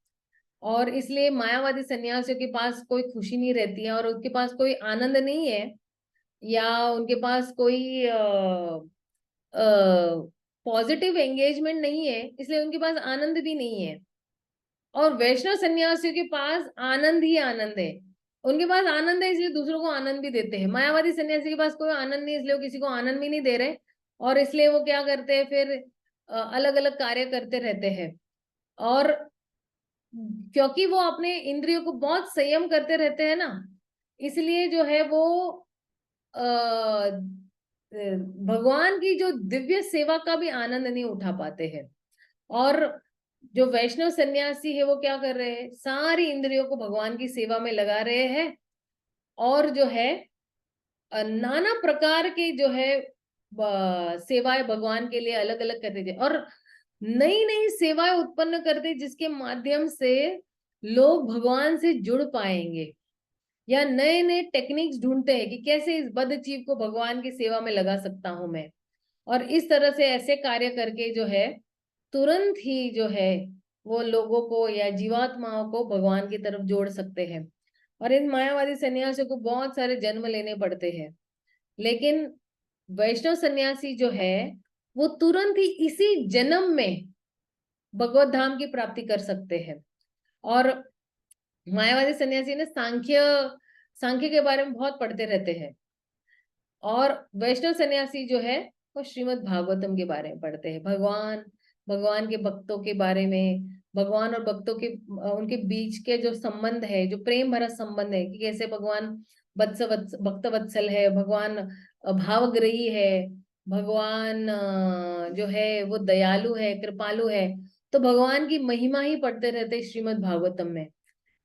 और इसलिए मायावादी सन्यासियों के पास कोई खुशी नहीं रहती है, और उनके पास कोई आनंद नहीं है, या उनके पास कोई पॉजिटिव एंगेजमेंट नहीं है, इसलिए उनके पास आनंद भी नहीं है। और वैष्णव सन्यासियों के पास आनंद ही आनंद है। उनके पास आनंद है इसलिए दूसरों को आनंद भी देते हैं। मायावादी सन्यासी के पास कोई आनंद नहीं, इसलिए वो किसी को आनंद भी नहीं दे रहे, और इसलिए वो क्या करते हैं फिर अलग अलग कार्य करते रहते हैं। और क्योंकि वो अपने इंद्रियों को बहुत संयम करते रहते हैं ना, इसलिए जो है वो भगवान की जो दिव्य सेवा का भी आनंद नहीं उठा पाते हैं। और जो वैष्णव सन्यासी है वो क्या कर रहे हैं? सारी इंद्रियों को भगवान की सेवा में लगा रहे हैं, और जो है नाना प्रकार के जो है सेवाएं भगवान के लिए अलग अलग करते थे और नई नई सेवाएं उत्पन्न करते जिसके माध्यम से लोग भगवान से जुड़ पाएंगे, या नए नए टेक्निक्स ढूंढते हैं कि कैसे इस बद्धजीव को भगवान की सेवा में लगा सकता हूं मैं। और इस तरह से ऐसे कार्य करके जो है तुरंत ही जो है वो लोगों को या जीवात्माओं को भगवान की तरफ जोड़ सकते हैं। और इन मायावादी सन्यासियों को बहुत सारे जन्म लेने पड़ते हैं, लेकिन वैष्णव सन्यासी जो है वो तुरंत ही इसी जन्म में भगवत धाम की प्राप्ति कर सकते हैं। और मायावादी सन्यासी ने सांख्य के बारे में बहुत पढ़ते रहते हैं, और वैष्णव सन्यासी जो है वो श्रीमद् भागवतम के बारे में पढ़ते हैं, भगवान के भक्तों के बारे में, भगवान और भक्तों के उनके बीच के जो संबंध है, जो प्रेम भरा संबंध है कि कैसे भगवान भक्त वत्सल है, भगवान भावग्रही है, भगवान जो है वो दयालु है, कृपालु है। तो भगवान की महिमा ही पढ़ते रहते श्रीमद् भागवतम में।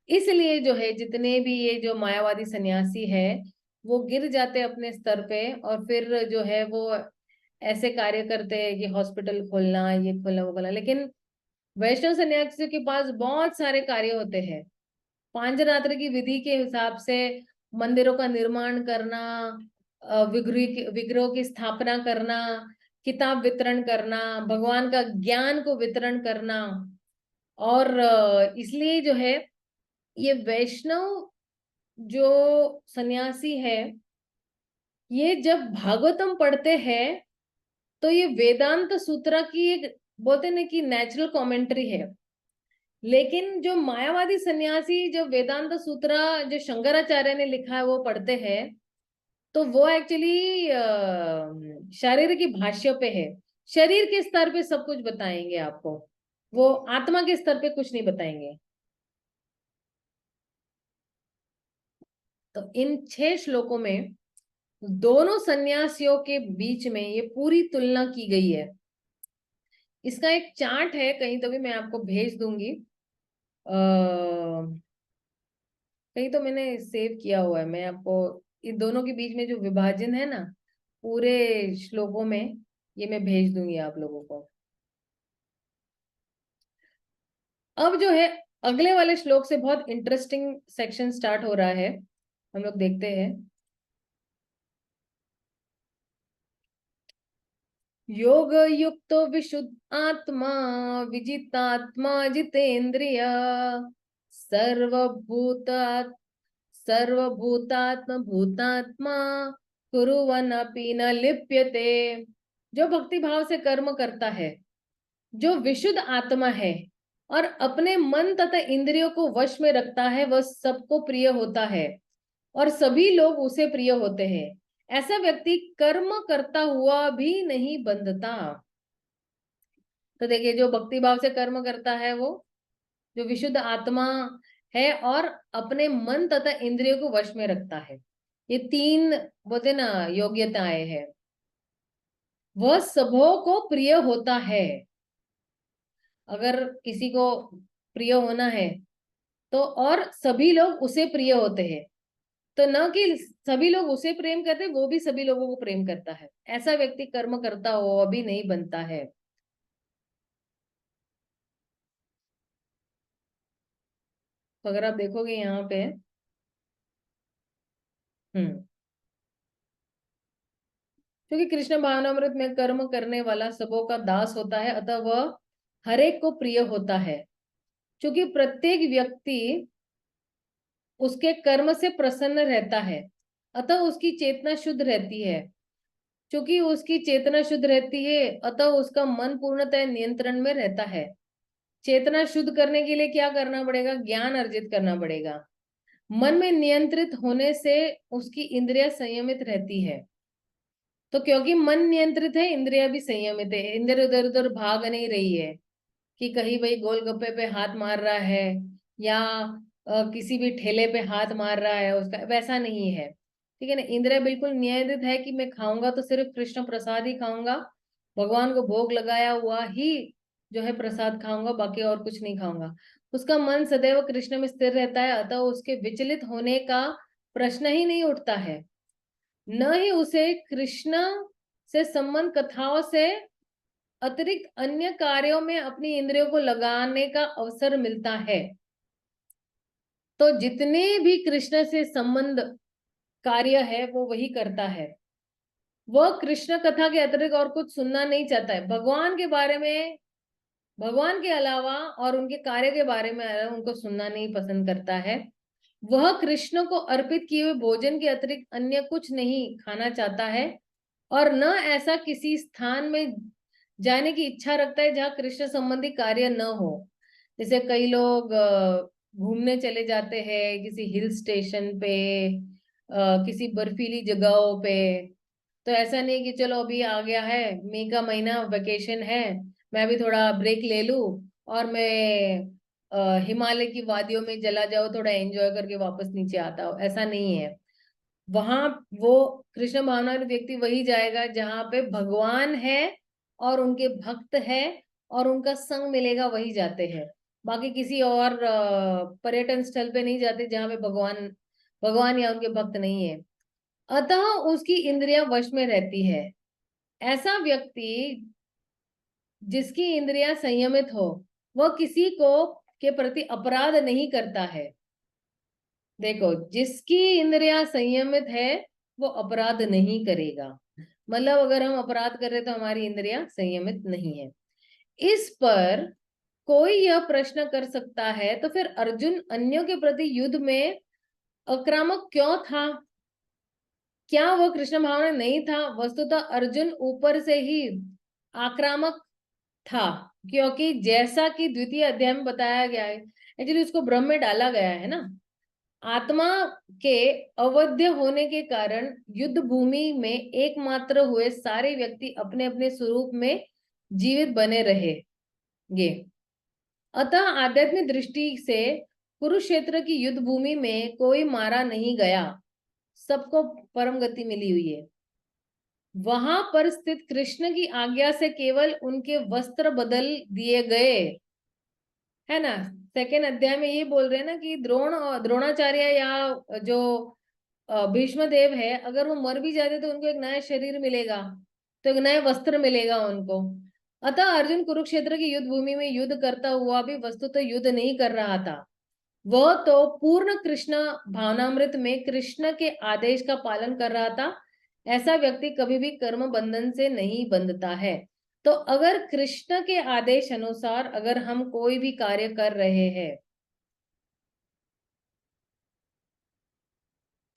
इसलिए जो है जितने भी ये जो मायावादी सन्यासी है वो गिर जाते अपने स्तर पे, और फिर जो है वो ऐसे कार्य करते हैं कि हॉस्पिटल खोलना, ये खोलना, वो खोलना। लेकिन वैष्णव सन्यासियों के पास बहुत सारे कार्य होते हैं। पांचरात्र की विधि के हिसाब से मंदिरों का निर्माण करना, विग्रहों की स्थापना करना, किताब वितरण करना, भगवान का ज्ञान को वितरण करना। और इसलिए जो है ये वैष्णव जो सन्यासी है ये जब भागवतम पढ़ते हैं तो ये वेदांत सूत्रा की एक बोलते ना कि नेचुरल कमेंट्री है। लेकिन जो मायावादी सन्यासी जो वेदांत सूत्रा जो शंकराचार्य ने लिखा है वो पढ़ते हैं तो वो एक्चुअली शारीर की भाष्य पे है, शरीर के स्तर पे सब कुछ बताएंगे आपको, वो आत्मा के स्तर पे कुछ नहीं बताएंगे। तो इन 6 श्लोकों में दोनों सन्यासियों के बीच में ये पूरी तुलना की गई है। इसका एक चार्ट है, कहीं तो भी मैं आपको भेज दूंगी, कहीं तो मैंने सेव किया हुआ है, मैं आपको इन दोनों के बीच में जो विभाजन है ना पूरे श्लोकों में, ये मैं भेज दूंगी आप लोगों को। अब जो है अगले वाले श्लोक से बहुत इंटरेस्टिंग सेक्शन स्टार्ट हो रहा है, हम लोग देखते हैं। योग युक्तो विशुद्ध आत्मा विजितात्मा जितेन्द्रिय सर्वभूतात्म भूतात्मा कुरुवन अपि न लिप्यते। जो भक्ति भाव से कर्म करता है, जो विशुद्ध आत्मा है और अपने मन तथा इंद्रियों को वश में रखता है, वह सबको प्रिय होता है और सभी लोग उसे प्रिय होते हैं। ऐसा व्यक्ति कर्म करता हुआ भी नहीं बंधता। तो देखिए जो भक्ति भाव से कर्म करता है वो जो विशुद्ध आत्मा है और अपने मन तथा इंद्रियों को वश में रखता है, ये 3 बोलते ना योग्यताएं हैं, वह सबों को प्रिय होता है। अगर किसी को प्रिय होना है तो और सभी लोग उसे प्रिय होते हैं, तो न कि सभी लोग उसे प्रेम करते, वो भी सभी लोगों को प्रेम करता है। ऐसा व्यक्ति कर्म करता हो अभी नहीं बनता है। तो अगर आप देखोगे यहाँ पे क्योंकि कृष्ण भावनामृत में कर्म करने वाला सबों का दास होता है, अतः वह हर एक को प्रिय होता है। क्योंकि प्रत्येक व्यक्ति उसके कर्म से प्रसन्न रहता है, अतः उसकी चेतना शुद्ध रहती है। क्योंकि उसकी चेतना शुद्ध रहती है अतः उसका मन पूर्णतः नियंत्रण में रहता है। चेतना शुद्ध करने के लिए क्या करना पड़ेगा? ज्ञान अर्जित करना पड़ेगा। मन में नियंत्रित होने से उसकी इंद्रियां संयमित रहती है। तो क्योंकि मन नियंत्रित है, इंद्रियां भी संयमित है, इंद्रिया इधर उधर भाग नहीं रही है कि कहीं भाई गोलगप्पे पे हाथ मार रहा है या किसी भी ठेले पे हाथ मार रहा है, उसका वैसा नहीं है। ठीक है ना, इंद्रिया बिल्कुल नियंत्रित है कि मैं खाऊंगा तो सिर्फ कृष्ण प्रसाद ही खाऊंगा, भगवान को भोग लगाया हुआ ही जो है प्रसाद खाऊंगा, बाकी और कुछ नहीं खाऊंगा। उसका मन सदैव कृष्ण में स्थिर रहता है, अतः उसके विचलित होने का प्रश्न ही नहीं उठता है। न ही उसे कृष्ण से संबंध कथाओं से अतिरिक्त अन्य कार्यों में अपनी इंद्रियों को लगाने का अवसर मिलता है। तो जितने भी कृष्ण से संबंध कार्य है वो वही करता है। वह कृष्ण कथा के अतिरिक्त और कुछ सुनना नहीं चाहता है। भगवान के बारे में, भगवान के अलावा और उनके कार्य के बारे में उनको सुनना नहीं पसंद करता है। वह कृष्ण को अर्पित किए हुए भोजन के अतिरिक्त अन्य कुछ नहीं खाना चाहता है और न ऐसा किसी स्थान में जाने की इच्छा रखता है जहाँ कृष्ण संबंधी कार्य न हो। जैसे कई लोग घूमने चले जाते हैं किसी हिल स्टेशन पे, किसी बर्फीली जगहों पे। तो ऐसा नहीं कि चलो अभी आ गया है मई का महीना, वेकेशन है, मैं भी थोड़ा ब्रेक ले लूं और मैं हिमालय की वादियों में चला जाओ, थोड़ा एंजॉय करके वापस नीचे आता हूँ। ऐसा नहीं है। वहां वो कृष्ण भावना व्यक्ति वही जाएगा जहां पे भगवान है और उनके भक्त है और उनका संग मिलेगा, वही जाते हैं। बाकी किसी और पर्यटन स्थल पे नहीं जाते जहां पे भगवान या उनके भक्त नहीं है। अतः उसकी इंद्रियां वश में रहती है। ऐसा व्यक्ति जिसकी इंद्रियां संयमित हो वह किसी को के प्रति अपराध नहीं करता है। देखो, जिसकी इंद्रियां संयमित है वो अपराध नहीं करेगा। मतलब अगर हम अपराध कर रहे तो हमारी इंद्रियां संयमित नहीं है। इस पर कोई यह प्रश्न कर सकता है तो फिर अर्जुन अन्यों के प्रति युद्ध में आक्रामक क्यों था? क्या वह कृष्ण भावना नहीं था? वस्तुतः अर्जुन ऊपर से ही आक्रामक था, क्योंकि जैसा कि द्वितीय अध्याय में बताया गया है, एक्चुअली उसको भ्रम में डाला गया है ना। आत्मा के अवध्य होने के कारण युद्ध भूमि में एकमात्र हुए सारे व्यक्ति अपने अपने स्वरूप में जीवित बने रहेंगे। अतः आध्यात्मिक दृष्टि से कुरुक्षेत्र की युद्ध भूमि में कोई मारा नहीं गया, सबको परम गति मिली हुई है। वहां पर स्थित कृष्ण की आज्ञा से केवल उनके वस्त्र बदल दिए गए, है ना। सेकेंड अध्याय में ये बोल रहे हैं ना कि द्रोणाचार्य या जो भीष्म देव है, अगर वो मर भी जाते तो उनको एक नया शरीर मिलेगा, तो एक नया वस्त्र मिलेगा उनको। अतः अर्जुन कुरुक्षेत्र की युद्ध भूमि में युद्ध करता हुआ भी वस्तुतः युद्ध नहीं कर रहा था। वह तो पूर्ण कृष्ण भावनामृत में कृष्ण के आदेश का पालन कर रहा था। ऐसा व्यक्ति कभी भी कर्म बंधन से नहीं बंधता है। तो अगर कृष्ण के आदेश अनुसार अगर हम कोई भी कार्य कर रहे हैं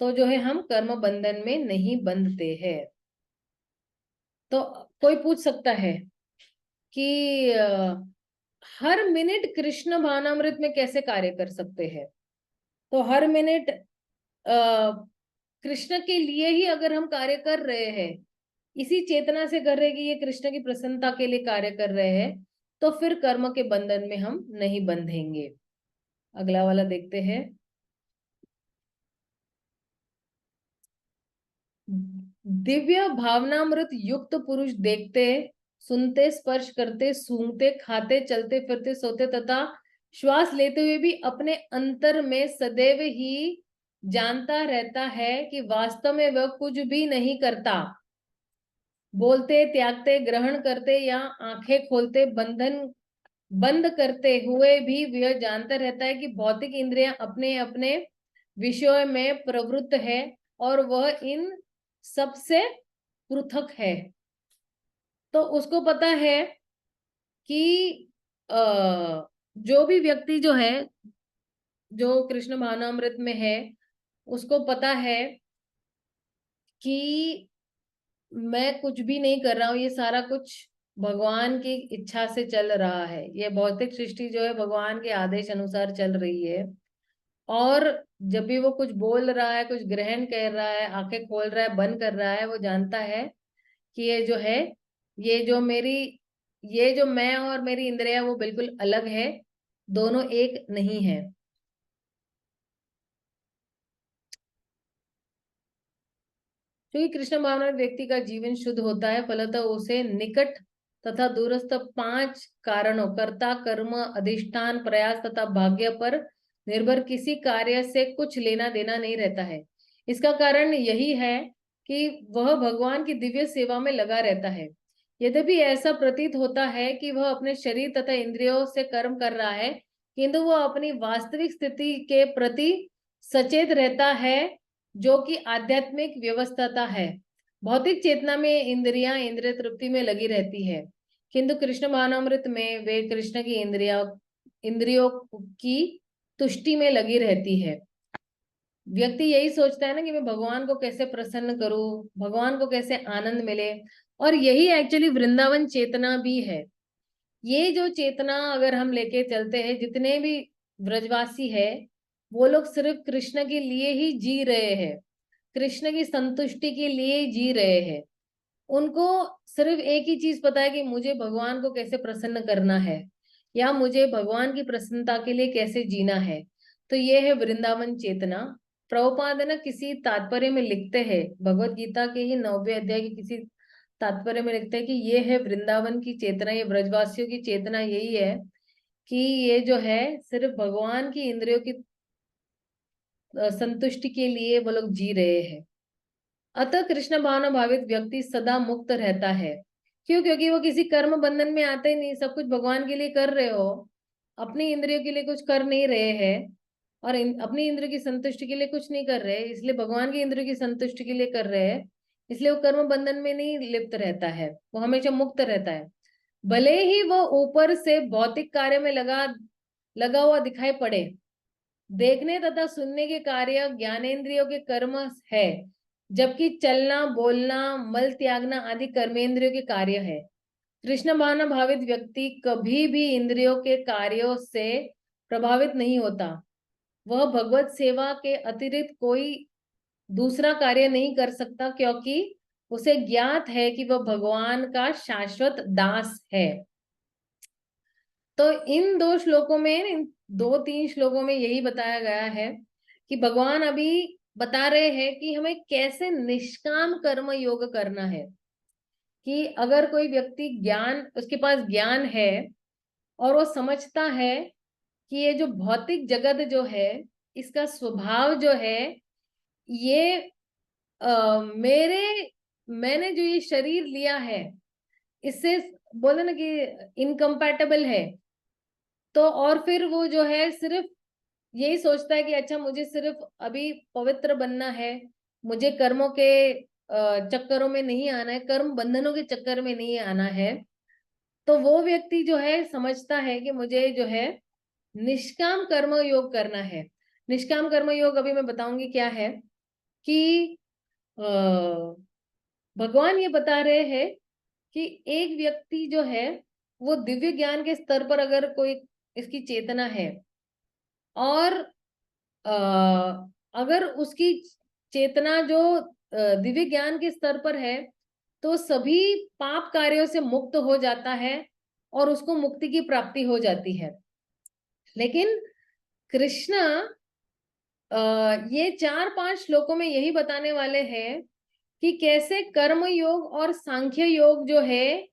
तो जो है हम कर्म बंधन में नहीं बंधते हैं। तो कोई पूछ सकता है कि हर मिनट कृष्ण भावनामृत में कैसे कार्य कर सकते हैं? तो हर मिनट कृष्ण के लिए ही अगर हम कार्य कर रहे हैं, इसी चेतना से कर रहे हैं कि ये कृष्ण की प्रसन्नता के लिए कार्य कर रहे हैं, तो फिर कर्म के बंधन में हम नहीं बंधेंगे। अगला वाला देखते हैं। दिव्य भावनामृत युक्त पुरुष देखते, सुनते, स्पर्श करते, सूंघते, खाते, चलते फिरते, सोते तथा श्वास लेते हुए भी अपने अंतर में सदैव ही जानता रहता है कि वास्तव में वह कुछ भी नहीं करता। बोलते, त्यागते, ग्रहण करते या आंखें खोलते, बंधन बंद करते हुए भी वह जानता रहता है कि भौतिक इंद्रियां अपने अपने विषयों में प्रवृत्त है और वह इन सबसे पृथक है। तो उसको पता है कि जो भी व्यक्ति जो है, जो कृष्ण भावनामृत में है, उसको पता है कि मैं कुछ भी नहीं कर रहा हूँ, ये सारा कुछ भगवान की इच्छा से चल रहा है। ये भौतिक सृष्टि जो है भगवान के आदेश अनुसार चल रही है। और जब भी वो कुछ बोल रहा है, कुछ ग्रहण कर रहा है, आंखें खोल रहा है, बंद कर रहा है, वो जानता है कि ये जो है, ये जो मैं और मेरी इंद्रिया वो बिल्कुल अलग है, दोनों एक नहीं है। क्योंकि कृष्ण भावना व्यक्ति का जीवन शुद्ध होता है, फलतः उसे निकट तथा दूरस्थ 5 कारणों कर्ता, कर्म, अधिष्ठान, प्रयास तथा भाग्य पर निर्भर किसी कार्य से कुछ लेना देना नहीं रहता है। इसका कारण यही है कि वह भगवान की दिव्य सेवा में लगा रहता है। यद्यपि ऐसा प्रतीत होता है कि वह अपने शरीर तथा इंद्रियों से कर्म कर रहा है, किंतु वह अपनी वास्तविक स्थिति के प्रति सचेत रहता है, जो कि आध्यात्मिक व्यवस्था है। भौतिक चेतना में इंद्रियां इंद्रिय तृप्ति में लगी रहती है, किंतु कृष्ण भावनामृत में वे कृष्ण की इंद्रियों की तुष्टि में लगी रहती है। व्यक्ति यही सोचता है ना कि मैं भगवान को कैसे प्रसन्न करूं, भगवान को कैसे आनंद मिले, और यही एक्चुअली वृंदावन चेतना भी है। ये जो चेतना अगर हम लेके चलते हैं, जितने भी ब्रजवासी है वो लोग सिर्फ कृष्ण के लिए ही जी रहे हैं, कृष्ण की संतुष्टि के लिए जी रहे हैं। उनको सिर्फ एक ही चीज पता है कि मुझे भगवान को कैसे प्रसन्न करना है, या मुझे भगवान की प्रसन्नता के लिए कैसे जीना है। तो ये है वृंदावन चेतना। प्रभुपाद ना किसी तात्पर्य में लिखते हैं, भगवत गीता के ही 9वें अध्याय के किसी तात्पर्य में लिखते हैं कि ये है वृंदावन की चेतना, ये ब्रजवासियों की चेतना यही है कि ये जो है सिर्फ भगवान की इंद्रियों की संतुष्टि के लिए वो लोग जी रहे हैं। अतः कृष्ण भावना भावित व्यक्ति सदा मुक्त रहता है। क्यों? क्योंकि वो किसी कर्म बंधन में आते ही नहीं, सब कुछ भगवान के लिए कर रहे हो, अपनी इंद्रियों के लिए कुछ कर नहीं रहे हैं, और अपनी इंद्रियों की संतुष्टि के लिए कुछ नहीं कर रहे, इसलिए भगवान की इंद्रियों की संतुष्टि के लिए कर रहे हैं, इसलिए वो कर्म बंधन में नहीं लिप्त रहता है, वो हमेशा मुक्त रहता है। भले ही वो ऊपर से भौतिक कार्य में लगा हुआ दिखाई पड़े, देखने तथा सुनने के कार्य ज्ञानेंद्रियों के कर्म है, जबकि चलना, बोलना, मल त्यागना आदि कर्मेंद्रियों के कार्य है। कृष्ण भावना भावित व्यक्ति कभी भी इंद्रियों के कार्यों से प्रभावित नहीं होता। वह भगवत सेवा के अतिरिक्त कोई दूसरा कार्य नहीं कर सकता, क्योंकि उसे ज्ञात है कि वह भगवान का शाश्वत दास है। तो इन 2 श्लोकों में, इन 2-3 श्लोकों में यही बताया गया है कि भगवान अभी बता रहे हैं कि हमें कैसे निष्काम कर्म योग करना है। कि अगर कोई व्यक्ति उसके पास ज्ञान है और वो समझता है कि ये जो भौतिक जगत जो है, इसका स्वभाव जो है, ये मैंने जो ये शरीर लिया है, इससे बोले ना कि इनकम्पैटिबल है, तो और फिर वो जो है सिर्फ यही सोचता है कि अच्छा मुझे सिर्फ अभी पवित्र बनना है, मुझे कर्मों के चक्करों में नहीं आना है, कर्म बंधनों के चक्कर में नहीं आना है। तो वो व्यक्ति जो है समझता है कि मुझे जो है निष्काम कर्म योग करना है। निष्काम कर्म योग अभी मैं बताऊंगी क्या है। कि भगवान ये बता रहे हैं कि एक व्यक्ति जो है वो दिव्य ज्ञान के स्तर पर अगर कोई इसकी चेतना है, और अगर उसकी चेतना जो दिव्य ज्ञान के स्तर पर है, तो सभी पाप कार्यों से मुक्त हो जाता है और उसको मुक्ति की प्राप्ति हो जाती है। लेकिन कृष्ण ये 4-5 श्लोकों में यही बताने वाले हैं कि कैसे कर्म योग और सांख्य योग जो है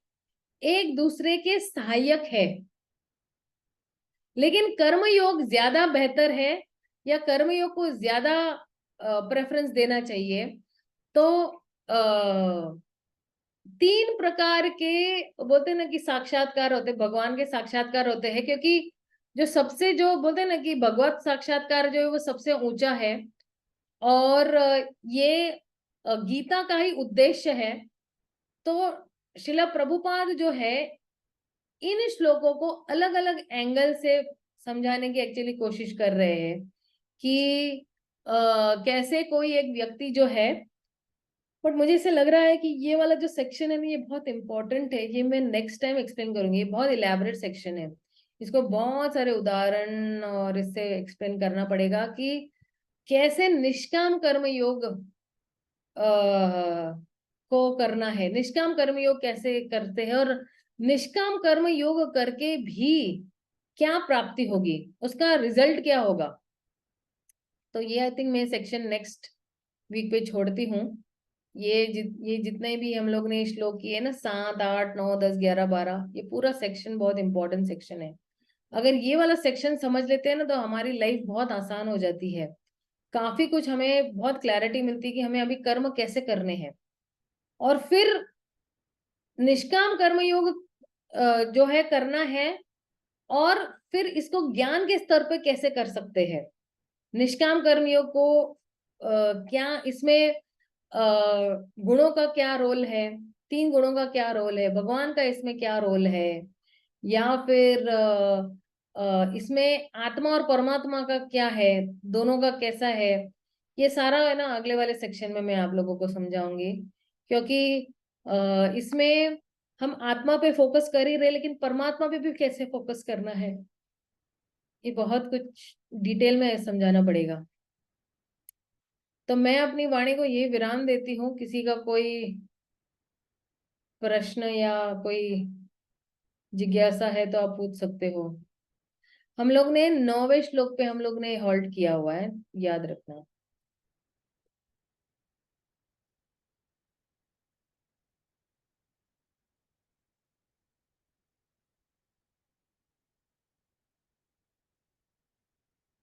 एक दूसरे के सहायक है, लेकिन कर्म योग ज्यादा बेहतर है या कर्म योग को ज्यादा प्रेफरेंस देना चाहिए। तो 3 प्रकार के बोलते हैं ना कि साक्षात्कार होते, भगवान के साक्षात्कार होते हैं, क्योंकि जो सबसे जो बोलते हैं ना कि भगवत साक्षात्कार जो है वो सबसे ऊंचा है, और ये गीता का ही उद्देश्य है। तो श्रील प्रभुपाद जो है इन श्लोकों को अलग अलग एंगल से समझाने की एक्चुअली कोशिश कर रहे हैं कि कैसे कोई एक व्यक्ति जो है, बट मुझे इससे लग रहा है कि ये वाला जो सेक्शन है ना ये बहुत इंपॉर्टेंट है, ये मैं नेक्स्ट टाइम एक्सप्लेन करूंगी। ये बहुत इलेबोरेट सेक्शन है, इसको बहुत सारे उदाहरण और इससे एक्सप्लेन करना पड़ेगा कि कैसे निष्काम कर्म योग को करना है, निष्काम कर्म योग कैसे करते हैं, और निष्काम कर्म योग करके भी क्या प्राप्ति होगी, उसका रिजल्ट क्या होगा। तो ये आई थिंक मैं सेक्शन नेक्स्ट वीक पे छोड़ती हूँ। ये जितने भी हम लोग ने श्लोक किए ना 7, 8, 9, 10, 11, 12, ये पूरा सेक्शन बहुत इंपॉर्टेंट सेक्शन है। अगर ये वाला सेक्शन समझ लेते हैं ना तो हमारी लाइफ बहुत आसान हो जाती है। काफी कुछ हमें बहुत क्लैरिटी मिलती है कि हमें अभी कर्म कैसे करने हैं। और फिर निष्काम कर्म योग जो है करना है, और फिर इसको ज्ञान के स्तर पे कैसे कर सकते हैं। निष्काम कर्म योग को क्या इसमें गुणों का क्या रोल है, 3 गुणों का क्या रोल है, भगवान का इसमें क्या रोल है, या फिर इसमें आत्मा और परमात्मा का क्या है, दोनों का कैसा है, ये सारा है ना अगले वाले सेक्शन में मैं आप लोगों को समझाऊंगी। क्योंकि इसमें हम आत्मा पे फोकस कर ही रहे, लेकिन परमात्मा पे भी कैसे फोकस करना है, ये बहुत कुछ डिटेल में समझाना पड़ेगा। तो मैं अपनी वाणी को ये विराम देती हूँ। किसी का कोई प्रश्न या कोई जिज्ञासा है तो आप पूछ सकते हो। हम लोग ने 9वें श्लोक पे हम लोग ने हॉल्ट किया हुआ है, याद रखना।